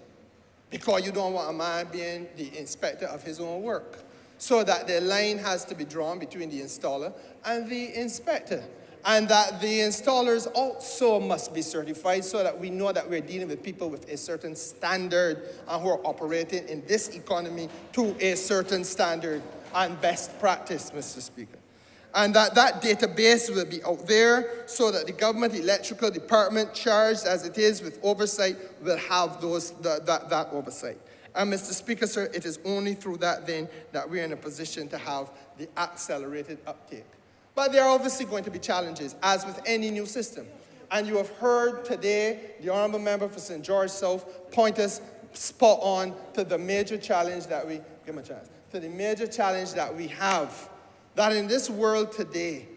D: Because you don't want a man being the inspector of his own work. So that the line has to be drawn between the installer and the inspector. And that the installers also must be certified so that we know that we're dealing with people with a certain standard and who are operating in this economy to a certain standard and best practice, Mr. Speaker. And that database will be out there so that the government electrical department, charged as it is with oversight, will have that oversight. And Mr. Speaker, sir, it is only through that then that we're in a position to have the accelerated uptake. But there are obviously going to be challenges, as with any new system. And you have heard today the Honourable Member for St. George South point us spot on to the major challenge that we, give him a chance, to the major challenge that we have. That in this world today,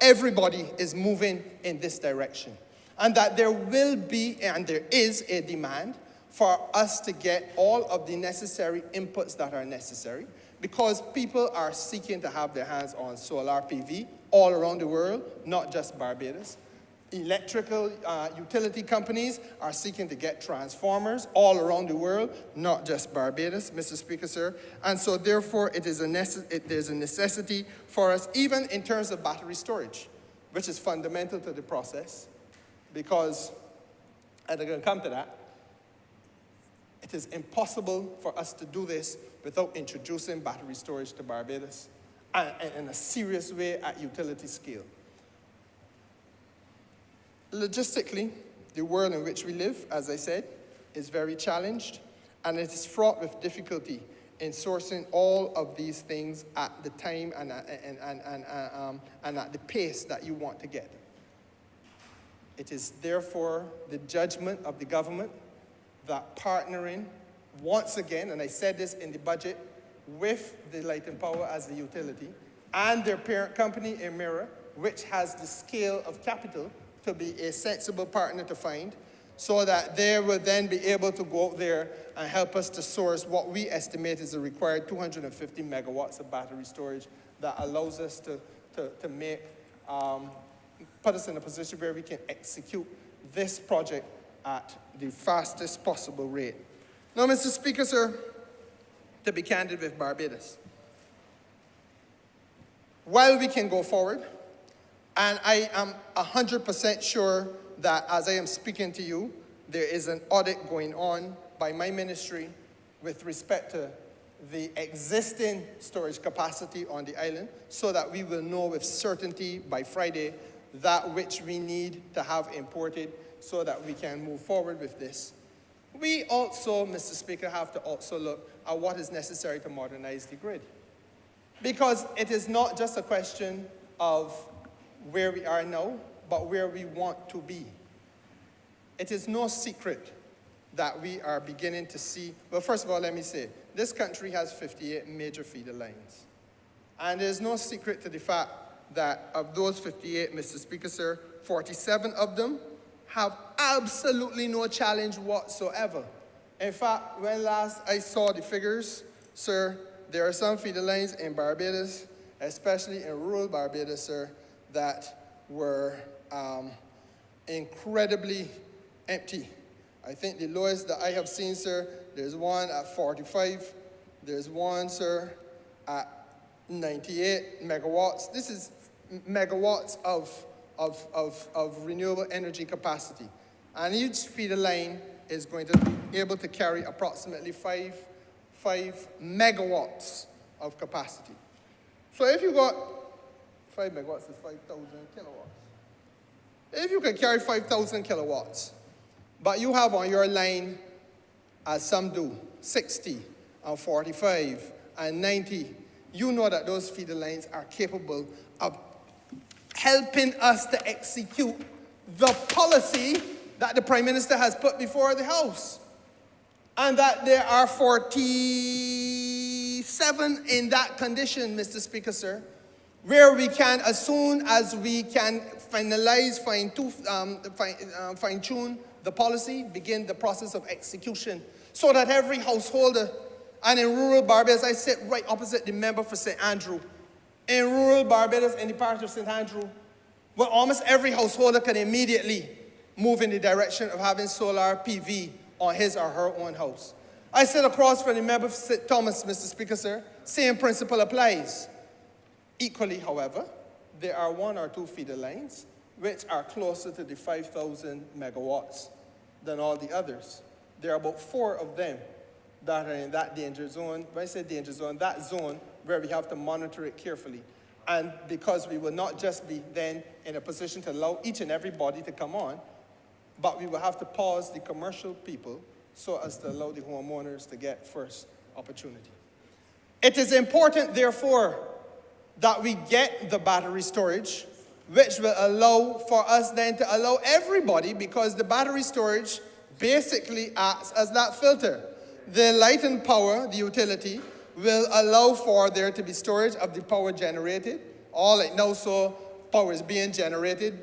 D: everybody is moving in this direction. And that there will be, and there is a demand for us to get all of the necessary inputs that are necessary, because people are seeking to have their hands on solar PV all around the world, not just Barbados. Electrical utility companies are seeking to get transformers all around the world, not just Barbados, Mr. Speaker, sir. And so therefore, there's a necessity for us, even in terms of battery storage, which is fundamental to the process, because, and I'm going to come to that, it is impossible for us to do this without introducing battery storage to Barbados, and in a serious way at utility scale. Logistically, the world in which we live, as I said, is very challenged, and it is fraught with difficulty in sourcing all of these things at the time and at the pace that you want to get. It is therefore the judgment of the government that partnering once again, and I said this in the budget, with the Light and Power as the utility and their parent company, Emira, which has the scale of capital to be a sensible partner to find, so that they will then be able to go out there and help us to source what we estimate is the required 250 megawatts of battery storage that allows us to put us in a position where we can execute this project at the fastest possible rate. Now, Mr. Speaker, sir, to be candid with Barbados, while we can go forward, and I am 100% sure that as I am speaking to you, there is an audit going on by my ministry with respect to the existing storage capacity on the island, so that we will know with certainty by Friday that which we need to have imported so that we can move forward with this. We also, Mr. Speaker, have to also look at what is necessary to modernize the grid. Because it is not just a question of where we are now, but where we want to be. It is no secret that we are beginning to see, well, first of all, let me say, this country has 58 major feeder lines. And there's no secret to the fact that of those 58, Mr. Speaker, sir, 47 of them have absolutely no challenge whatsoever. In fact, when last I saw the figures, sir, there are some feeder lines in Barbados, especially in rural Barbados, sir, that were incredibly empty. I think the lowest that I have seen, sir, there's one at 45. There's one, sir, at 98 megawatts. This is megawatts of renewable energy capacity. And each feeder line is going to be able to carry approximately 5 megawatts of capacity. So if you got 5 megawatts is 5,000 kilowatts. If you can carry 5,000 kilowatts, but you have on your line, as some do, 60 and 45 and 90, you know that those feeder lines are capable of helping us to execute the policy that the Prime Minister has put before the House. And that there are 47 in that condition, Mr. Speaker, sir, where we can, as soon as we can finalize, fine-tune the policy, begin the process of execution, so that every householder, and in rural Barbados, I sit right opposite the member for St. Andrew. In rural Barbados, in the parish of St. Andrew, where almost every householder can immediately move in the direction of having solar PV on his or her own house. I sit across from the member for St. Thomas, Mr. Speaker, sir. Same principle applies. Equally, however, there are 1 or 2 feeder lines which are closer to the 5,000 megawatts than all the others. There are about 4 of them that are in that danger zone. When I say danger zone, that zone where we have to monitor it carefully. And because we will not just be then in a position to allow each and everybody to come on, but we will have to pause the commercial people so as to allow the homeowners to get first opportunity. It is important, therefore, that we get the battery storage, which will allow for us then to allow everybody, because the battery storage basically acts as that filter. The Light and Power, the utility, will allow for there to be storage of the power generated. All like now, so power is being generated.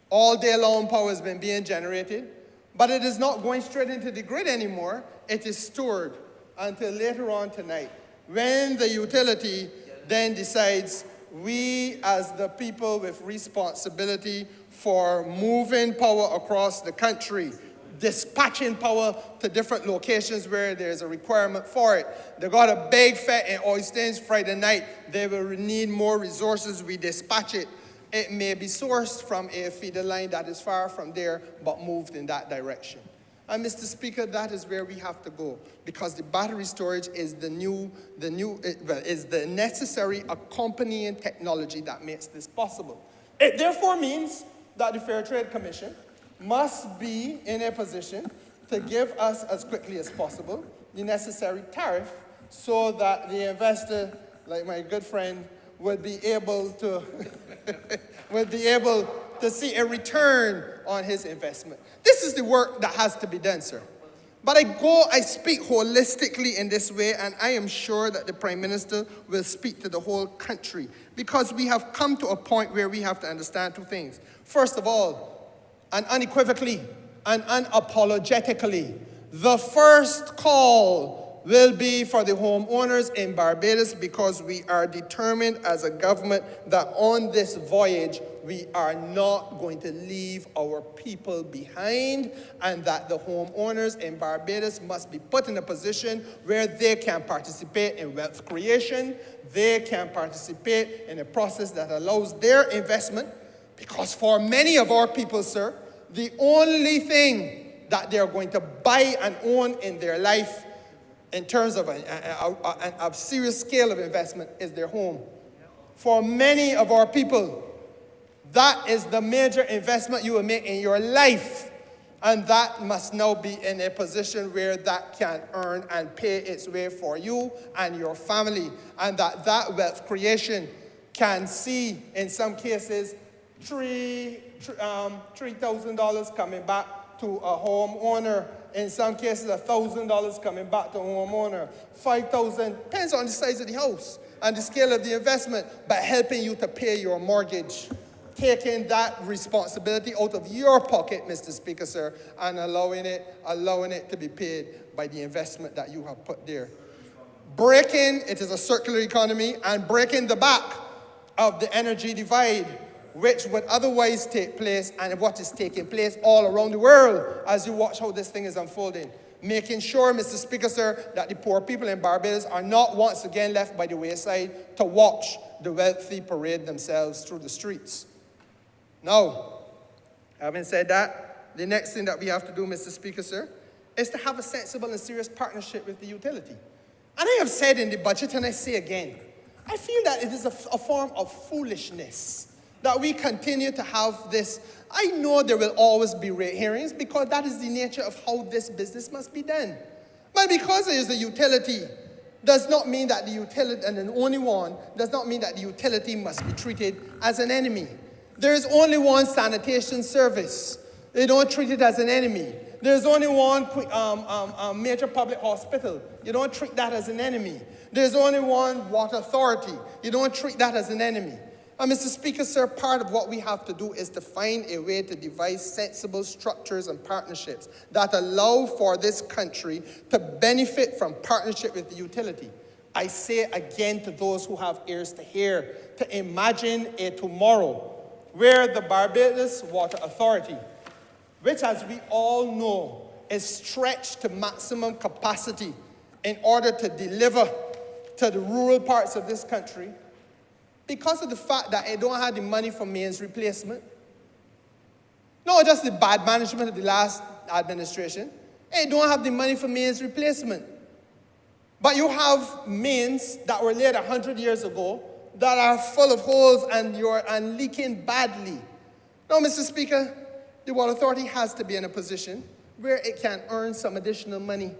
D: All day long, power has been being generated. But it is not going straight into the grid anymore. It is stored until later on tonight, when the utility then decides, we as the people with responsibility for moving power across the country, dispatching power to different locations where there's a requirement for it. They got a big fete in Oysters Friday night. They will need more resources. We dispatch it. It may be sourced from a feeder line that is far from there, but moved in that direction. And Mr. Speaker, that is where we have to go, because the battery storage is is the necessary accompanying technology that makes this possible. It therefore means that the Fair Trade Commission must be in a position to give us as quickly as possible the necessary tariff so that the investor, like my good friend, will be able to see a return on his investment. This is the work that has to be done, sir. But I speak holistically in this way, and I am sure that the Prime Minister will speak to the whole country, because we have come to a point where we have to understand two things. First of all, and unequivocally and unapologetically, the first call will be for the homeowners in Barbados, because we are determined as a government that on this voyage we are not going to leave our people behind, and that the homeowners in Barbados must be put in a position where they can participate in wealth creation, they can participate in a process that allows their investment, because for many of our people, sir, the only thing that they're going to buy and own in their life in terms of a serious scale of investment is their home. For many of our people, that is the major investment you will make in your life. And that must now be in a position where that can earn and pay its way for you and your family. And that wealth creation can see, in some cases, $3,000 coming back to a homeowner. In some cases, $1,000 coming back to a homeowner. $5,000, depends on the size of the house and the scale of the investment, but helping you to pay your mortgage. Taking that responsibility out of your pocket, Mr. Speaker, sir, and allowing it to be paid by the investment that you have put there. It is a circular economy, and breaking the back of the energy divide, which would otherwise take place, and what is taking place all around the world as you watch how this thing is unfolding. Making sure, Mr. Speaker, sir, that the poor people in Barbados are not once again left by the wayside to watch the wealthy parade themselves through the streets. Now, having said that, the next thing that we have to do, Mr. Speaker, sir, is to have a sensible and serious partnership with the utility. And I have said in the budget, and I say again, I feel that it is a form of foolishness that we continue to have this. I know there will always be rate hearings, because that is the nature of how this business must be done. But because there is a utility, does not mean that the utility, and an only one, does not mean that the utility must be treated as an enemy. There is only one sanitation service. They don't treat it as an enemy. There's only one major public hospital. You don't treat that as an enemy. There's only one water authority. You don't treat that as an enemy. And Mr. Speaker, sir, part of what we have to do is to find a way to devise sensible structures and partnerships that allow for this country to benefit from partnership with the utility. I say again to those who have ears to hear, to imagine a tomorrow where the Barbados Water Authority, which, as we all know, is stretched to maximum capacity in order to deliver to the rural parts of this country, because of the fact that it don't have the money for mains replacement. Not just the bad management of the last administration. It don't have the money for mains replacement. But you have mains that were laid 100 years ago that are full of holes and leaking badly. Now, Mr. Speaker, the Water Authority has to be in a position where it can earn some additional money,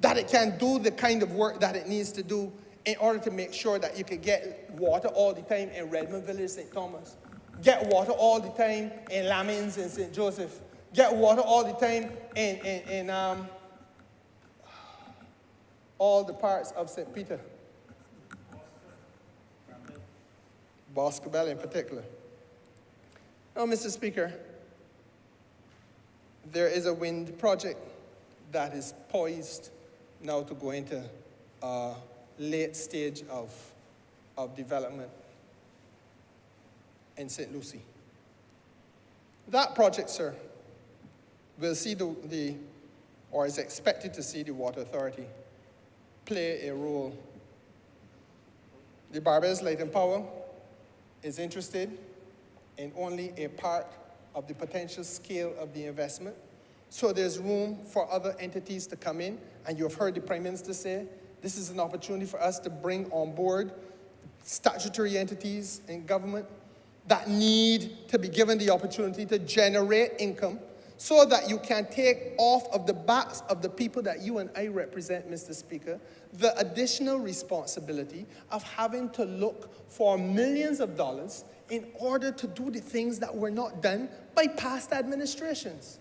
D: that it can do the kind of work that it needs to do in order to make sure that you can get water all the time in Redmond Village, St. Thomas, get water all the time in Lamins and St. Joseph, get water all the time in all the parts of St. Peter. Boscobel in particular. Now, Mr. Speaker, there is a wind project that is poised now to go into a late stage of development in St. Lucie. That project, sir, will see or is expected to see the Water Authority play a role. The Barbados Light and Power is interested in only a part of the potential scale of the investment. So there's room for other entities to come in, and you have heard the Prime Minister say, this is an opportunity for us to bring on board statutory entities in government that need to be given the opportunity to generate income so that you can take off of the backs of the people that you and I represent, Mr. Speaker, the additional responsibility of having to look for millions of dollars in order to do the things that were not done by past administrations.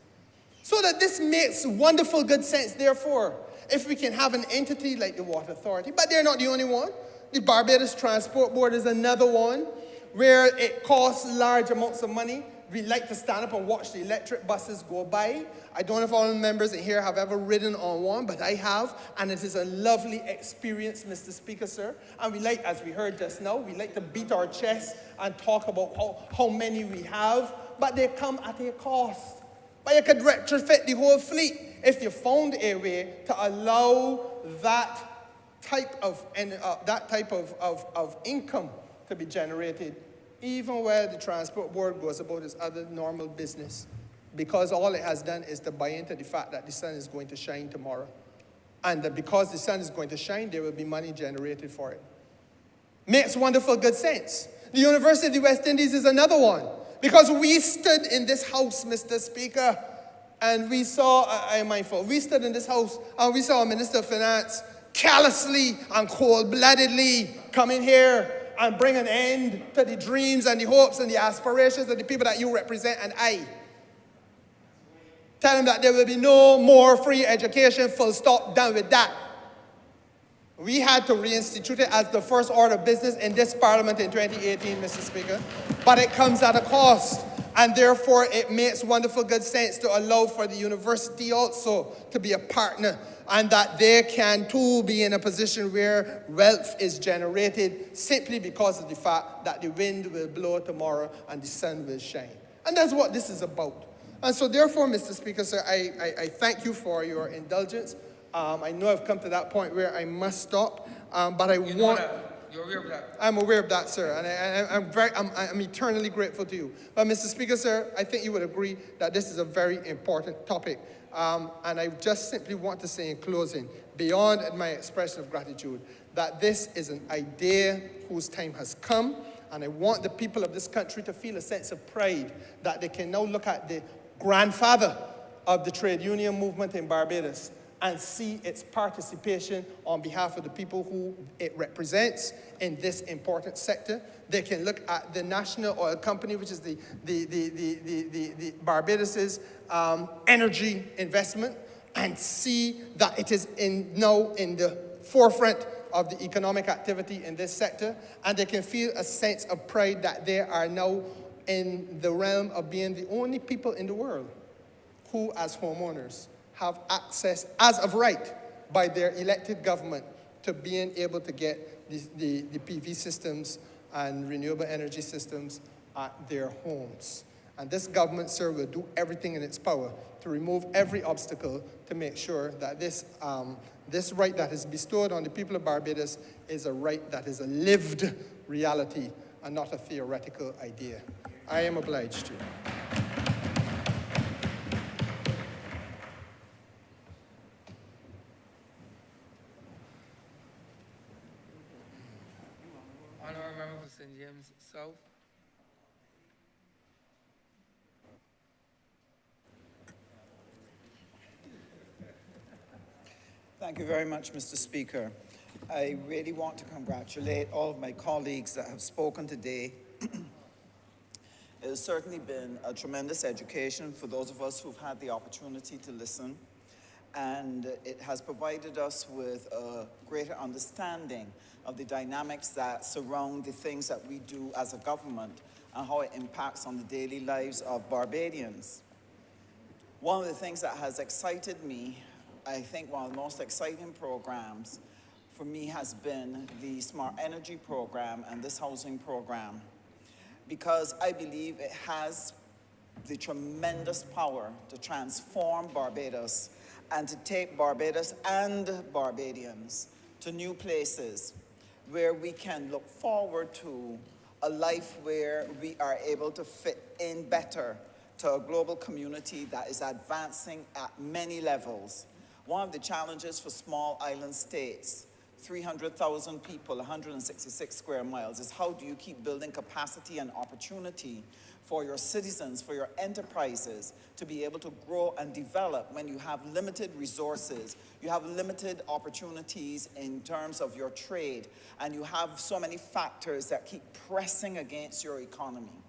D: So that this makes wonderful good sense, therefore, if we can have an entity like the Water Authority, but they're not the only one. The Barbados Transport Board is another one where it costs large amounts of money. We like to stand up and watch the electric buses go by. I don't know if all the members in here have ever ridden on one, but I have, and it is a lovely experience, Mr. Speaker, sir. And we like, as we heard just now, we like to beat our chest and talk about how many we have, but they come at a cost. But you could retrofit the whole fleet if you found a way to allow that type of income to be generated, even where the Transport Board goes about its other normal business, because all it has done is to buy into the fact that the sun is going to shine tomorrow. And that because the sun is going to shine, there will be money generated for it. Makes wonderful good sense. The University of the West Indies is another one, because we stood in this house, Mr. Speaker, and we saw, I'm mindful, we stood in this house and we saw a Minister of Finance callously and cold-bloodedly come in here and bring an end to the dreams and the hopes and the aspirations of the people that you represent and I. Tell them that there will be no more free education, full stop, done with that. We had to reinstitute it as the first order of business in this Parliament in 2018, Mr. Speaker. But it comes at a cost, and therefore it makes wonderful good sense to allow for the university also to be a partner, and that they can too be in a position where wealth is generated simply because of the fact that the wind will blow tomorrow and the sun will shine. And that's what this is about. And so therefore, Mr. Speaker, sir, I thank you for your indulgence. I know I've come to that point where I must stop, but
A: You're aware of that?
D: I'm aware of that, sir, and I'm eternally grateful to you. But, Mr. Speaker, sir, I think you would agree that this is a very important topic. And I just simply want to say in closing, beyond my expression of gratitude, that this is an idea whose time has come, and I want the people of this country to feel a sense of pride that they can now look at the grandfather of the trade union movement in Barbados and see its participation on behalf of the people who it represents in this important sector. They can look at the national oil company, which is the Barbados's energy investment, and see that it is now in the forefront of the economic activity in this sector, and they can feel a sense of pride that they are now in the realm of being the only people in the world who, as homeowners, have access, as of right, by their elected government, to being able to get the PV systems and renewable energy systems at their homes. And this government, sir, will do everything in its power to remove every obstacle to make sure that this right that is bestowed on the people of Barbados is a right that is a lived reality and not a theoretical idea. I am obliged to you.
A: Honourable Member for St. James South.
E: Thank you very much, Mr. Speaker. I really want to congratulate all of my colleagues that have spoken today. It has certainly been a tremendous education for those of us who've had the opportunity to listen, and it has provided us with a greater understanding of the dynamics that surround the things that we do as a government and how it impacts on the daily lives of Barbadians. One of the things that has excited me, I think one of the most exciting programs for me has been the Smart Energy Program and this housing program, because I believe it has the tremendous power to transform Barbados and to take Barbados and Barbadians to new places where we can look forward to a life where we are able to fit in better to a global community that is advancing at many levels. One of the challenges for small island states 300,000 people, 166 square miles, is how do you keep building capacity and opportunity for your citizens, for your enterprises to be able to grow and develop when you have limited resources, you have limited opportunities in terms of your trade, and you have so many factors that keep pressing against your economy.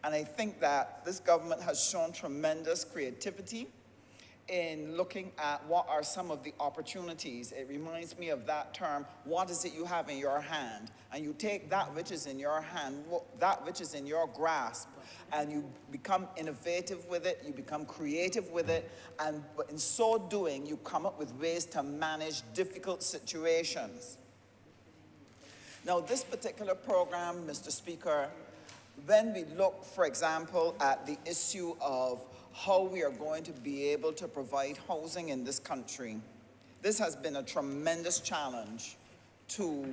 E: And I think that this government has shown tremendous creativity in looking at what are some of the opportunities. It reminds me of that term, what is it you have in your hand? And you take that which is in your hand, that which is in your grasp, and you become innovative with it, you become creative with it, and in so doing, you come up with ways to manage difficult situations. Now, this particular program, Mr. Speaker, when we look, for example, at the issue of how we are going to be able to provide housing in this country, this has been a tremendous challenge to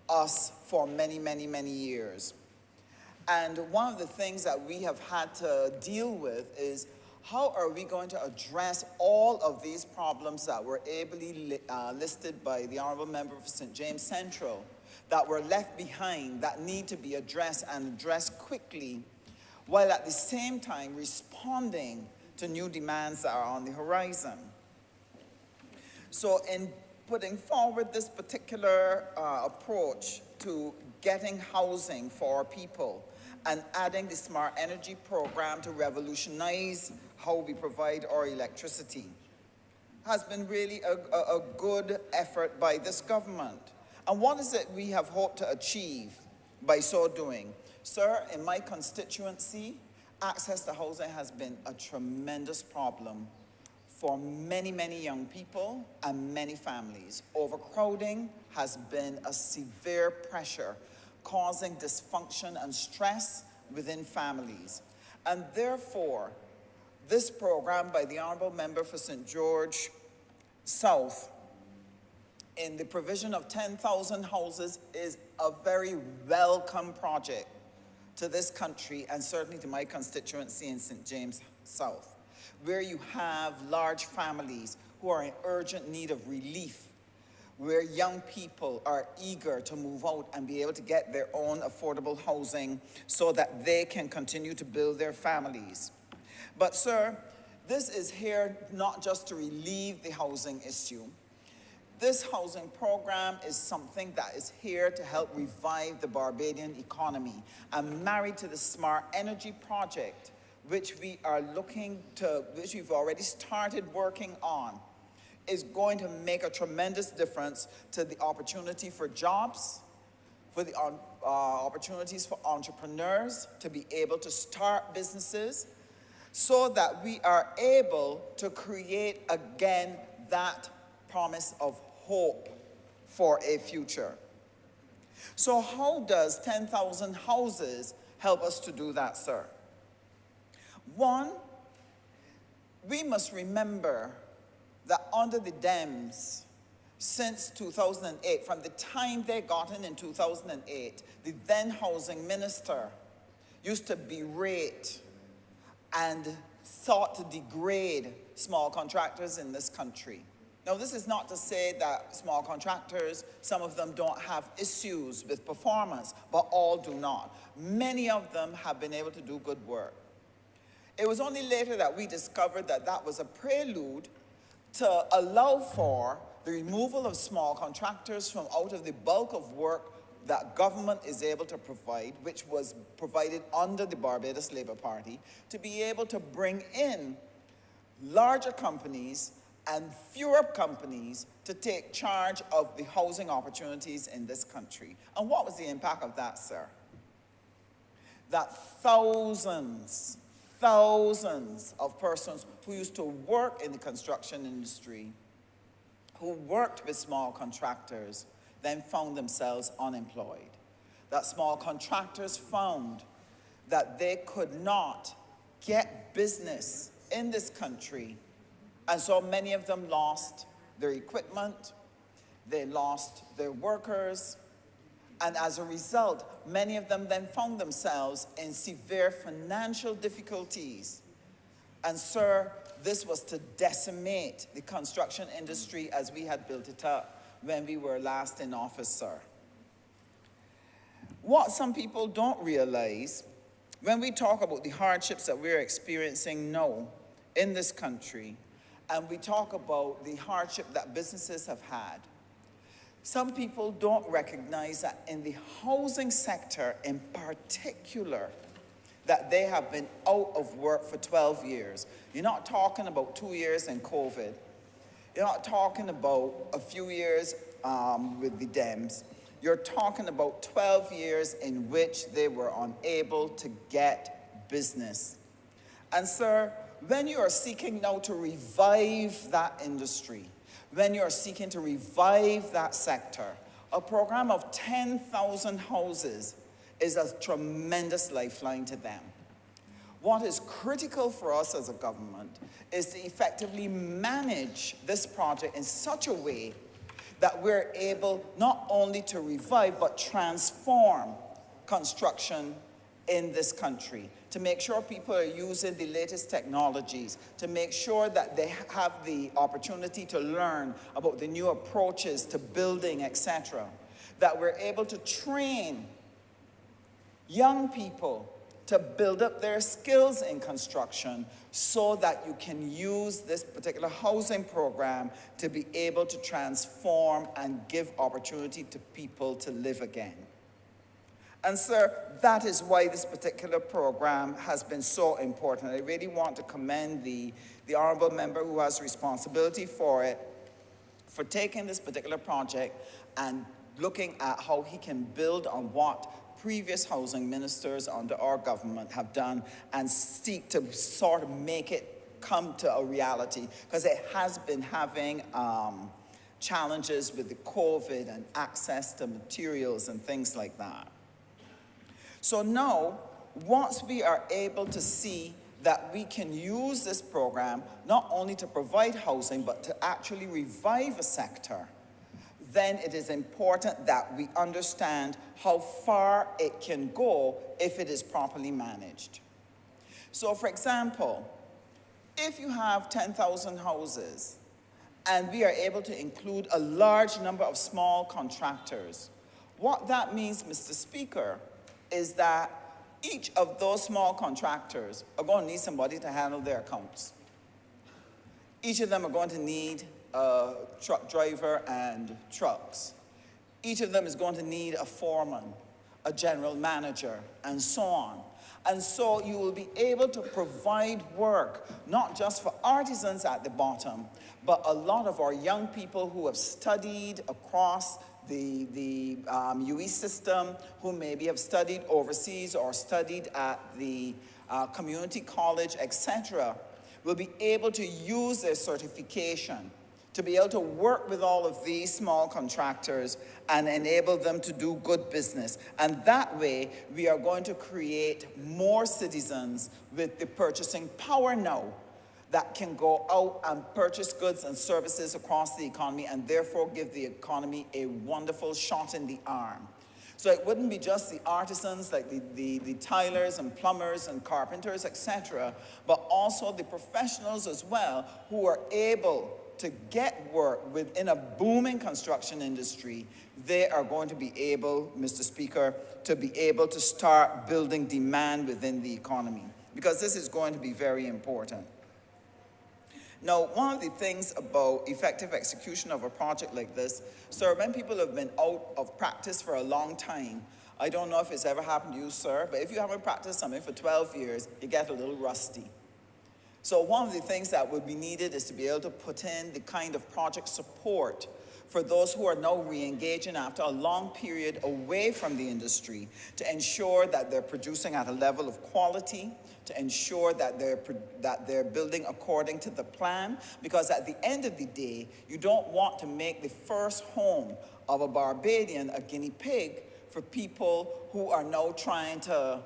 E: us for many, many, many years. And one of the things that we have had to deal with is how are we going to address all of these problems that were ably listed by the Honourable Member for St. James Central, that were left behind, that need to be addressed and addressed quickly, while at the same time responding to new demands that are on the horizon. So in putting forward this particular approach to getting housing for people and adding the Smart Energy program to revolutionize how we provide our electricity has been really a good effort by this government. And what is it we have hoped to achieve by so doing? Sir, in my constituency, access to housing has been a tremendous problem for many, many young people and many families. Overcrowding has been a severe pressure, causing dysfunction and stress within families. And therefore, this program by the Honourable Member for St. George South in the provision of 10,000 houses is a very welcome project to this country and certainly to my constituency in St. James South, where you have large families who are in urgent need of relief, where young people are eager to move out and be able to get their own affordable housing so that they can continue to build their families. But sir, this is here not just to relieve the housing issue. This housing program is something that is here to help revive the Barbadian economy, and married to the Smart Energy project, which we are looking to, which we've already started working on, is going to make a tremendous difference to the opportunity for jobs, for the opportunities for entrepreneurs to be able to start businesses, so that we are able to create again that promise of hope for a future. So how does 10,000 houses help us to do that, sir? One, we must remember that under the Dems, since 2008, from the time they got in 2008, the then housing minister used to berate and sought to degrade small contractors in this country. Now, this is not to say that small contractors, some of them don't have issues with performance, but all do not. Many of them have been able to do good work. It was only later that we discovered that that was a prelude to allow for the removal of small contractors from out of the bulk of work that government is able to provide, which was provided under the Barbados Labour Party, to be able to bring in larger companies and fewer companies to take charge of the housing opportunities in this country. And what was the impact of that, sir? That thousands of persons who used to work in the construction industry, who worked with small contractors, then found themselves unemployed. That small contractors found that they could not get business in this country, and so many of them lost their equipment, they lost their workers, and as a result, many of them then found themselves in severe financial difficulties. And sir, this was to decimate the construction industry as we had built it up. when we were last in office, sir. What some people don't realize, when we talk about the hardships that we're experiencing now in this country, and we talk about the hardship that businesses have had, some people don't recognize that in the housing sector in particular, that they have been out of work for 12 years. You're not talking about 2 years in COVID. You're not talking about a few years with the Dems. You're talking about 12 years in which they were unable to get business. And sir, when you are seeking now to revive that industry, when you're seeking to revive that sector, a program of 10,000 houses is a tremendous lifeline to them. What is critical for us as a government is to effectively manage this project in such a way that we're able not only to revive but transform construction in this country, to make sure people are using the latest technologies, to make sure that they have the opportunity to learn about the new approaches to building, etc., that we're able to train young people to build up their skills in construction so that you can use this particular housing program to be able to transform and give opportunity to people to live again. And sir, that is why this particular program has been so important. I really want to commend the honourable member who has responsibility for it, for taking this particular project and looking at how he can build on what previous housing ministers under our government have done and seek to sort of make it come to a reality, because it has been having challenges with the COVID and access to materials and things like that. So now, once we are able to see that we can use this program not only to provide housing but to actually revive a sector, then it is important that we understand how far it can go if it is properly managed. So for example, if you have 10,000 houses and we are able to include a large number of small contractors, what that means, Mr. Speaker, is that each of those small contractors are going to need somebody to handle their accounts. Each of them are going to need a truck driver and trucks. Each of them is going to need a foreman, a general manager, and so on. And so you will be able to provide work, not just for artisans at the bottom, but a lot of our young people who have studied across the UE system, who maybe have studied overseas or studied at the community college, etc., will be able to use their certification to be able to work with all of these small contractors and enable them to do good business. And that way, we are going to create more citizens with the purchasing power now that can go out and purchase goods and services across the economy and therefore give the economy a wonderful shot in the arm. So it wouldn't be just the artisans like the tilers and plumbers and carpenters, etc., but also the professionals as well who are able to get work within a booming construction industry. They are going to be able, Mr. Speaker, to be able to start building demand within the economy, because this is going to be very important. Now, one of the things about effective execution of a project like this, sir, when people have been out of practice for a long time, I don't know if it's ever happened to you, sir, but if you haven't practiced something for 12 years, you get a little rusty. So one of the things that would be needed is to be able to put in the kind of project support for those who are now re-engaging after a long period away from the industry, to ensure that they're producing at a level of quality, to ensure that they're building according to the plan, because at the end of the day, you don't want to make the first home of a Barbadian a guinea pig for people who are now trying to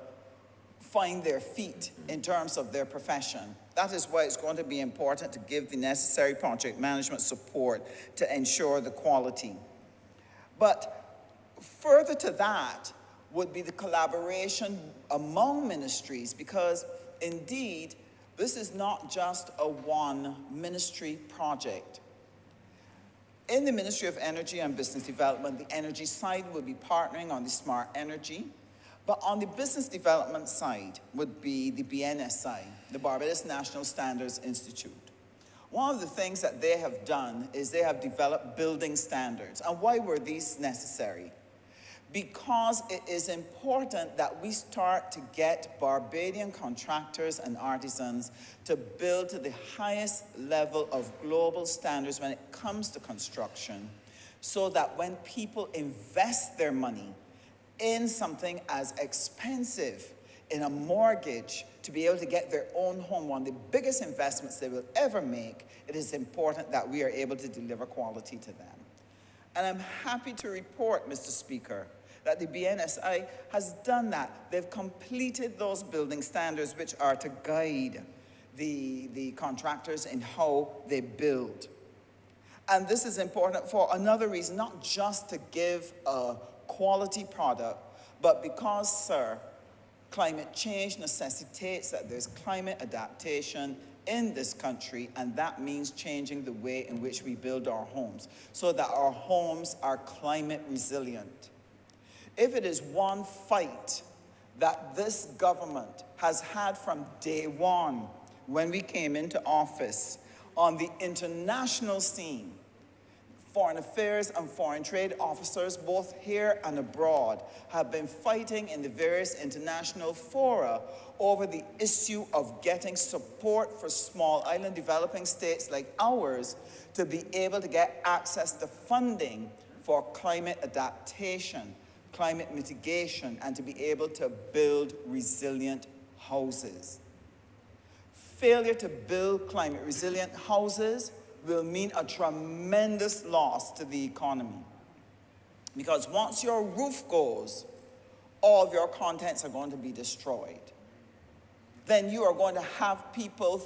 E: find their feet in terms of their profession. That is why it's going to be important to give the necessary project management support to ensure the quality. But further to that would be the collaboration among ministries, because indeed, this is not just a one ministry project. In the Ministry of Energy and Business Development, the energy side will be partnering on the smart energy, but on the business development side would be the BNSI, the Barbados National Standards Institute. One of the things that they have done is they have developed building standards. And why were these necessary? Because it is important that we start to get Barbadian contractors and artisans to build to the highest level of global standards when it comes to construction, so that when people invest their money in something as expensive in a mortgage to be able to get their own home, one of the biggest investments they will ever make, it is important that we are able to deliver quality to them. And I'm happy to report, Mr. Speaker, that the BNSI has done that. They've completed those building standards which are to guide the contractors in how they build. And this is important for another reason, not just to give a quality product, but because, sir, climate change necessitates that there's climate adaptation in this country, and that means changing the way in which we build our homes so that our homes are climate resilient. If it is one fight that this government has had from day one when we came into office on the international scene, foreign affairs and foreign trade officers, both here and abroad, have been fighting in the various international fora over the issue of getting support for small island developing states like ours to be able to get access to funding for climate adaptation, climate mitigation, and to be able to build resilient houses. Failure to build climate resilient houses will mean a tremendous loss to the economy. Because once your roof goes, all of your contents are going to be destroyed. Then you are going to have people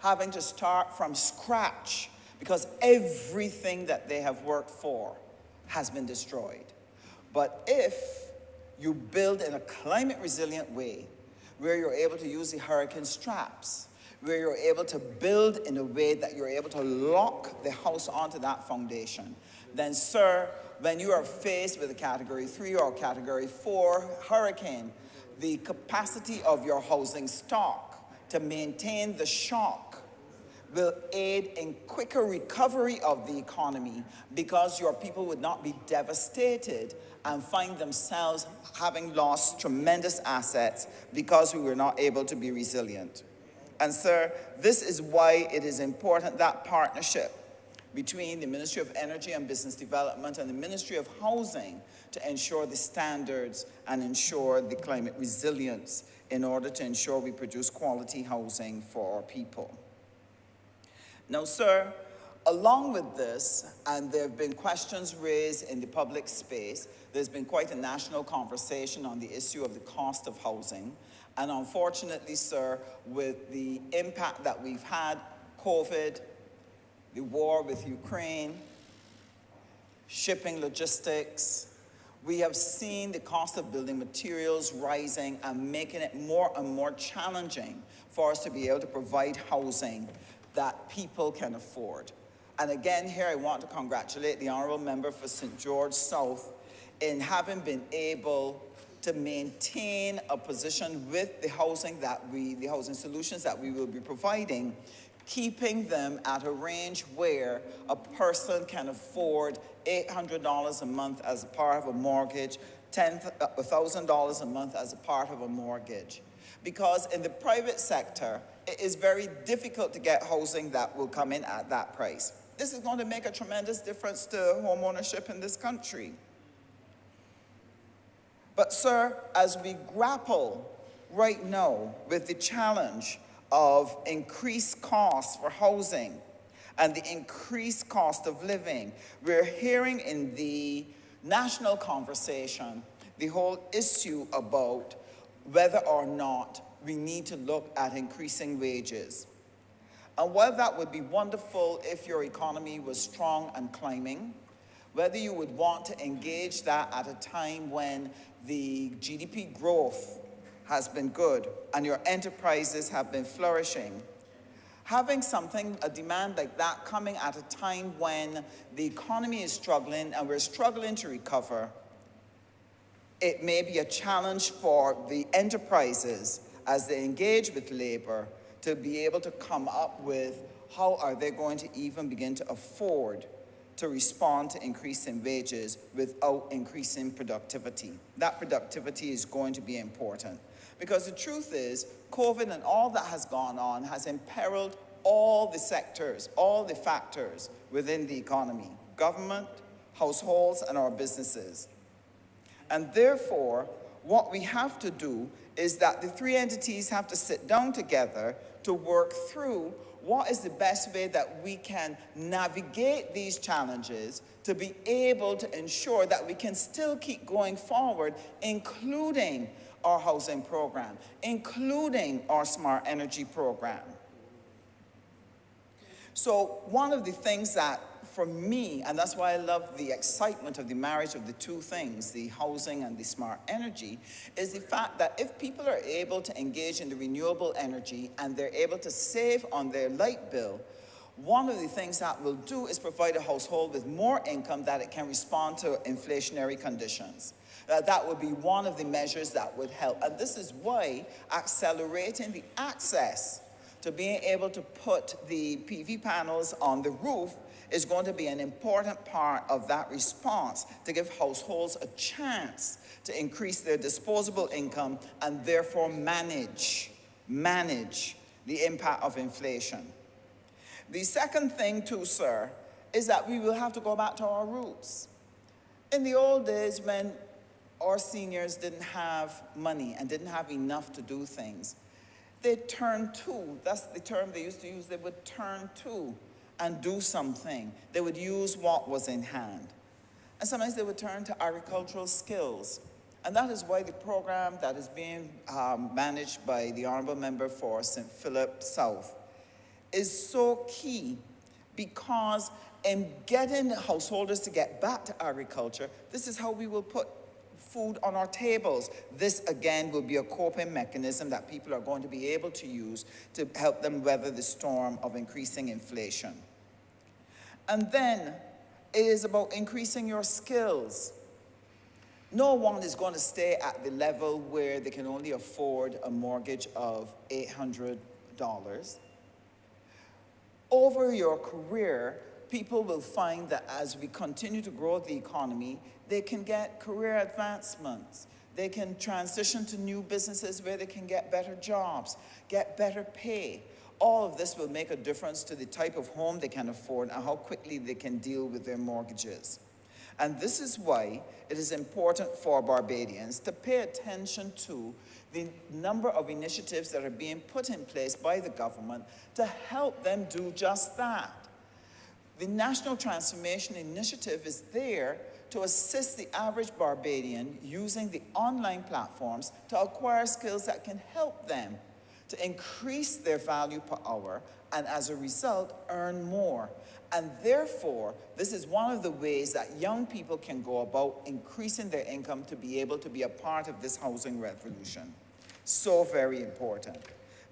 E: having to start from scratch because everything that they have worked for has been destroyed. But if you build in a climate resilient way, where you're able to use the hurricane straps, where you're able to build in a way that you're able to lock the house onto that foundation, then, sir, when you are faced with a Category 3 or Category 4 hurricane, the capacity of your housing stock to maintain the shock will aid in quicker recovery of the economy, because your people would not be devastated and find themselves having lost tremendous assets because we were not able to be resilient. And sir, this is why it is important that partnership between the Ministry of Energy and Business Development and the Ministry of Housing to ensure the standards and ensure the climate resilience in order to ensure we produce quality housing for our people. Now, sir, along with this, and there have been questions raised in the public space, there's been quite a national conversation on the issue of the cost of housing. And unfortunately, sir, with the impact that we've had, COVID, the war with Ukraine, shipping logistics, we have seen the cost of building materials rising and making it more and more challenging for us to be able to provide housing that people can afford. And again, here I want to congratulate the Honourable Member for St. George South in having been able to maintain a position with the housing solutions that we will be providing, keeping them at a range where a person can afford $800 a month as a part of a mortgage, $1,000 a month as a part of a mortgage. Because in the private sector, it is very difficult to get housing that will come in at that price. This is going to make a tremendous difference to home ownership in this country. But sir, as we grapple right now with the challenge of increased costs for housing and the increased cost of living, we're hearing in the national conversation the whole issue about whether or not we need to look at increasing wages. And while that would be wonderful if your economy was strong and climbing, whether you would want to engage that at a time when the GDP growth has been good and your enterprises have been flourishing, Having something, a demand like that coming at a time when the economy is struggling and we're struggling to recover, it may be a challenge for the enterprises as they engage with labor to be able to come up with how are they going to even begin to afford to respond to increasing wages without increasing productivity. That productivity is going to be important. Because the truth is, COVID and all that has gone on has imperiled all the sectors, all the factors within the economy, government, households, and our businesses. And therefore, what we have to do is that the three entities have to sit down together to work through what is the best way that we can navigate these challenges to be able to ensure that we can still keep going forward, including our housing program, including our smart energy program. So one of the things that, for me, and that's why I love the excitement of the marriage of the two things, the housing and the smart energy, is the fact that if people are able to engage in the renewable energy and they're able to save on their light bill, one of the things that will do is provide a household with more income that it can respond to inflationary conditions. That would be one of the measures that would help. And this is why accelerating the access to being able to put the PV panels on the roof is going to be an important part of that response to give households a chance to increase their disposable income and therefore manage the impact of inflation. The second thing too, sir, is that we will have to go back to our roots. In the old days when our seniors didn't have money and didn't have enough to do things, they turned to, that's the term they used to use, they would turn to and do something. They would use what was in hand. And sometimes they would turn to agricultural skills. And that is why the program that is being managed by the Honourable Member for St. Philip South is so key, because in getting householders to get back to agriculture, this is how we will put food on our tables. This, again, will be a coping mechanism that people are going to be able to use to help them weather the storm of increasing inflation. And then it is about increasing your skills. No one is going to stay at the level where they can only afford a mortgage of $800. Over your career, people will find that as we continue to grow the economy, they can get career advancements. They can transition to new businesses where they can get better jobs, get better pay. All of this will make a difference to the type of home they can afford and how quickly they can deal with their mortgages. And this is why it is important for Barbadians to pay attention to the number of initiatives that are being put in place by the government to help them do just that. The National Transformation Initiative is there to assist the average Barbadian using the online platforms to acquire skills that can help them to increase their value per hour and, as a result, earn more. And therefore, this is one of the ways that young people can go about increasing their income to be able to be a part of this housing revolution. So very important.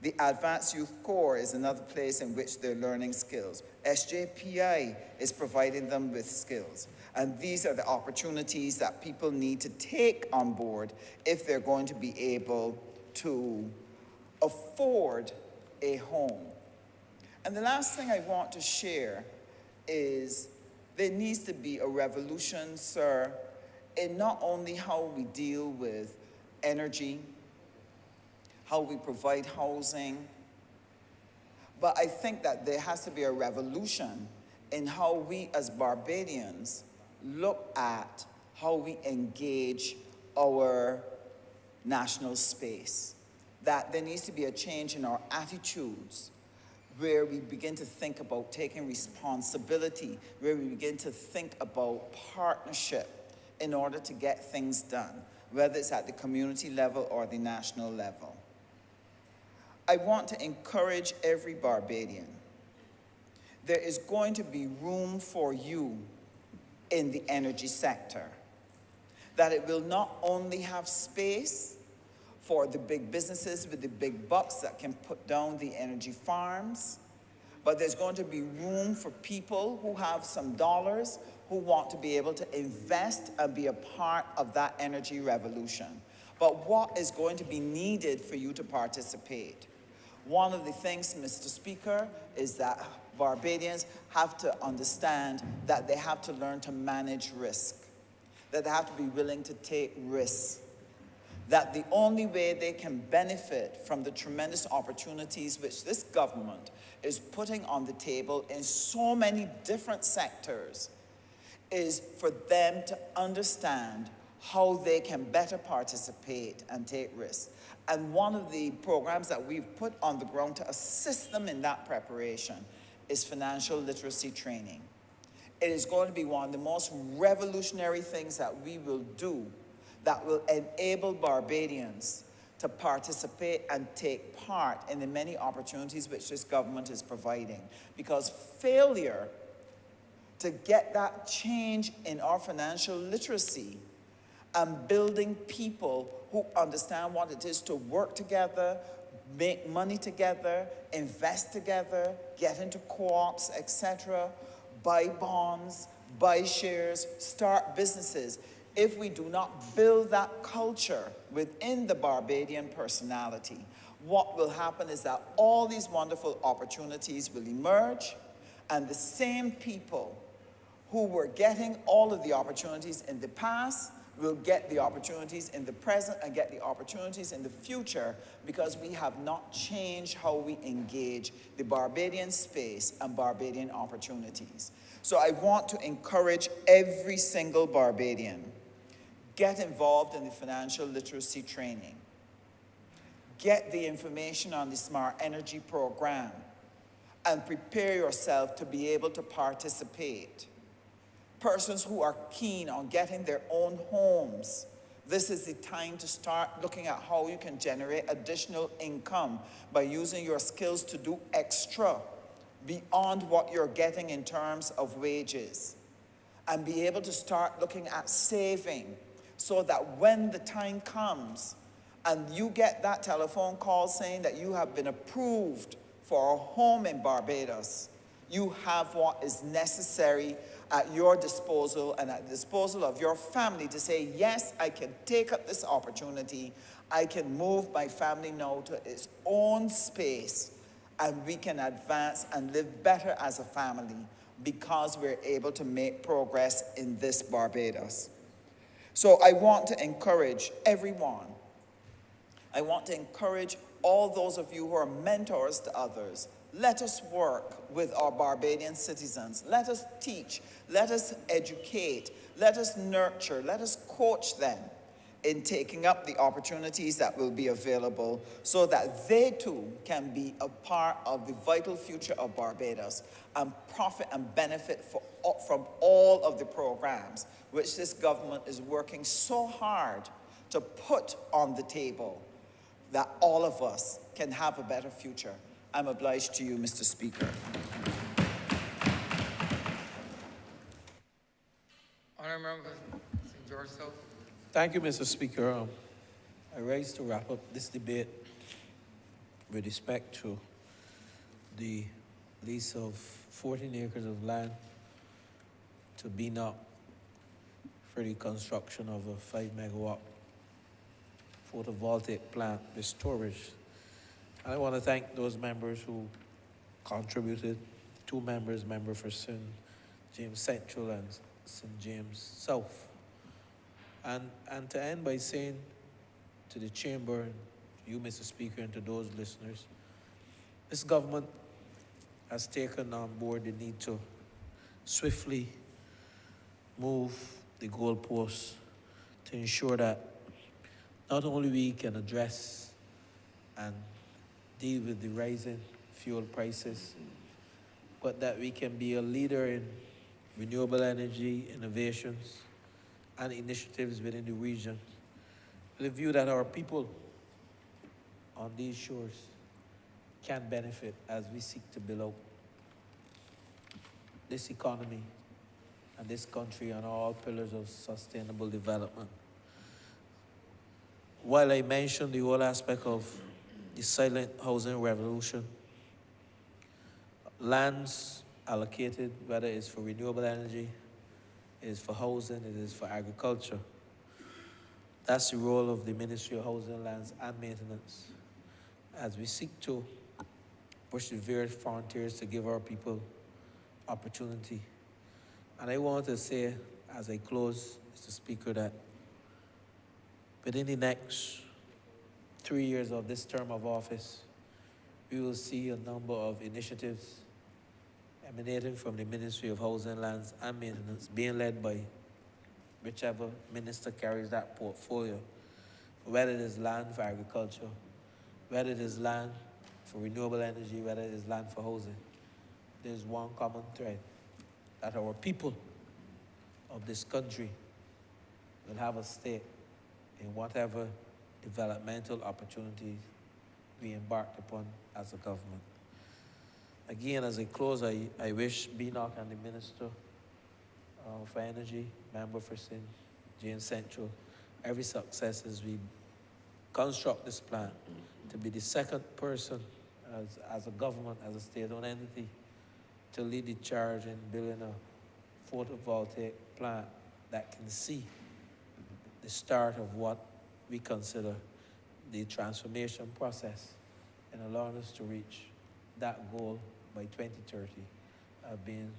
E: The Advanced Youth Corps is another place in which they're learning skills. SJPI is providing them with skills. And these are the opportunities that people need to take on board if they're going to be able to afford a home. And the last thing I want to share is there needs to be a revolution, sir, in not only how we deal with energy, how we provide housing, but I think that there has to be a revolution in how we as Barbadians look at how we engage our national space. That there needs to be a change in our attitudes, where we begin to think about taking responsibility, where we begin to think about partnership in order to get things done, whether it's at the community level or the national level. I want to encourage every Barbadian. There is going to be room for you in the energy sector. That it will not only have space for the big businesses with the big bucks that can put down the energy farms, but there's going to be room for people who have some dollars who want to be able to invest and be a part of that energy revolution. But what is going to be needed for you to participate? One of the things, Mr. Speaker, is that Barbadians have to understand that they have to learn to manage risk, that they have to be willing to take risks, that the only way they can benefit from the tremendous opportunities which this government is putting on the table in so many different sectors is for them to understand how they can better participate and take risks. And one of the programs that we've put on the ground to assist them in that preparation is financial literacy training. It is going to be one of the most revolutionary things that we will do that will enable Barbadians to participate and take part in the many opportunities which this government is providing. Because failure to get that change in our financial literacy and building people who understand what it is to work together, make money together, invest together, get into co-ops, etc., buy bonds, buy shares, start businesses. If we do not build that culture within the Barbadian personality, what will happen is that all these wonderful opportunities will emerge, and the same people who were getting all of the opportunities in the past will get the opportunities in the present and get the opportunities in the future, because we have not changed how we engage the Barbadian space and Barbadian opportunities. So I want to encourage every single Barbadian, get involved in the financial literacy training. Get the information on the Smart Energy program and prepare yourself to be able to participate. Persons who are keen on getting their own homes, this is the time to start looking at how you can generate additional income by using your skills to do extra beyond what you're getting in terms of wages, and be able to start looking at saving so that when the time comes and you get that telephone call saying that you have been approved for a home in Barbados, you have what is necessary at your disposal and at the disposal of your family to say, yes, I can take up this opportunity. I can move my family now to its own space, and we can advance and live better as a family because we're able to make progress in this Barbados. So I want to encourage everyone. I want to encourage all those of you who are mentors to others. Let us work with our Barbadian citizens. Let us teach. Let us educate. Let us nurture. Let us coach them in taking up the opportunities that will be available so that they too can be a part of the vital future of Barbados and profit and benefit from all of the programs which this government is working so hard to put on the table, that all of us can have a better future. I'm obliged to you, Mr. Speaker.
A: Honourable St. George South.
C: Thank you, Mr. Speaker. I rise to wrap up this debate with respect to the lease of 14 acres of land to BNOC for the construction of a 5 megawatt photovoltaic plant with storage. And I want to thank those members who contributed. 2 members, member for St. James Central and St. James South. And to end by saying to the chamber, and you, Mr. Speaker, and to those listeners, this government has taken on board the need to swiftly move the goalposts to ensure that not only we can address and deal with the rising fuel prices, but that we can be a leader in renewable energy innovations and initiatives within the region, with a view that our people on these shores can benefit as we seek to build out this economy and this country on all pillars of sustainable development. While I mentioned the whole aspect of the silent housing revolution, lands allocated, whether it's for renewable energy, it is for housing, it is for agriculture. That's the role of the Ministry of Housing, Lands and Maintenance as we seek to push the various frontiers to give our people opportunity. And I want to say, as I close, Mr. Speaker, that within the next 3 years of this term of office, we will see a number of initiatives emanating from the Ministry of Housing, Lands and Maintenance, being led by whichever minister carries that portfolio, whether it is land for agriculture, whether it is land for renewable energy, whether it is land for housing. There's one common thread, that our people of this country will have a stake in whatever developmental opportunities we embarked upon as a government. Again, as I close, I wish BNOC and the Minister for Energy, Member for St. James Central, every success as we construct this plan to be the second person as a government, as a state-owned entity, to lead the charge in building a photovoltaic plant that can see the start of what we consider the transformation process and allowing us to reach that goal by 2030 of being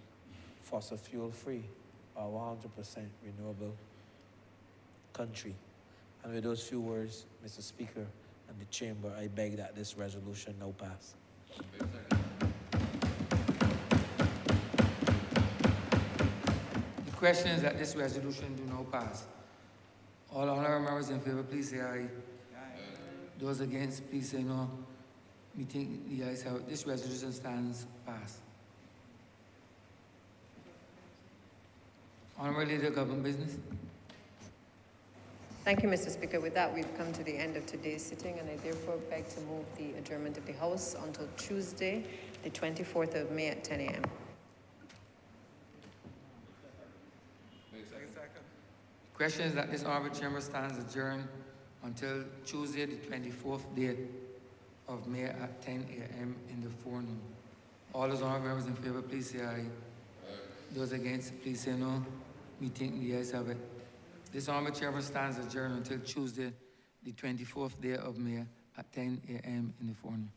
C: fossil fuel free or 100% renewable country. And with those few words, Mr. Speaker and the Chamber, I beg that this resolution now pass.
A: The question is that this resolution do not pass. All honorable members in favor, please say aye. Those against, please say no. Meeting the ayes have it. This resolution stands passed. Honorable Leader of Government Business.
F: Thank you, Mr. Speaker. With that, we've come to the end of today's sitting, and I therefore beg to move the adjournment of the House until Tuesday, the 24th of May at 10 a.m.
A: Question is that this honorable chamber stands adjourned until Tuesday, the 24th day of May at 10 a.m. in the forenoon. All those honorable members in favor, please say aye. Those against, please say no. Meeting the ayes have it. This honorable chamber stands adjourned until Tuesday, the 24th day of May at 10 a.m. in the forenoon.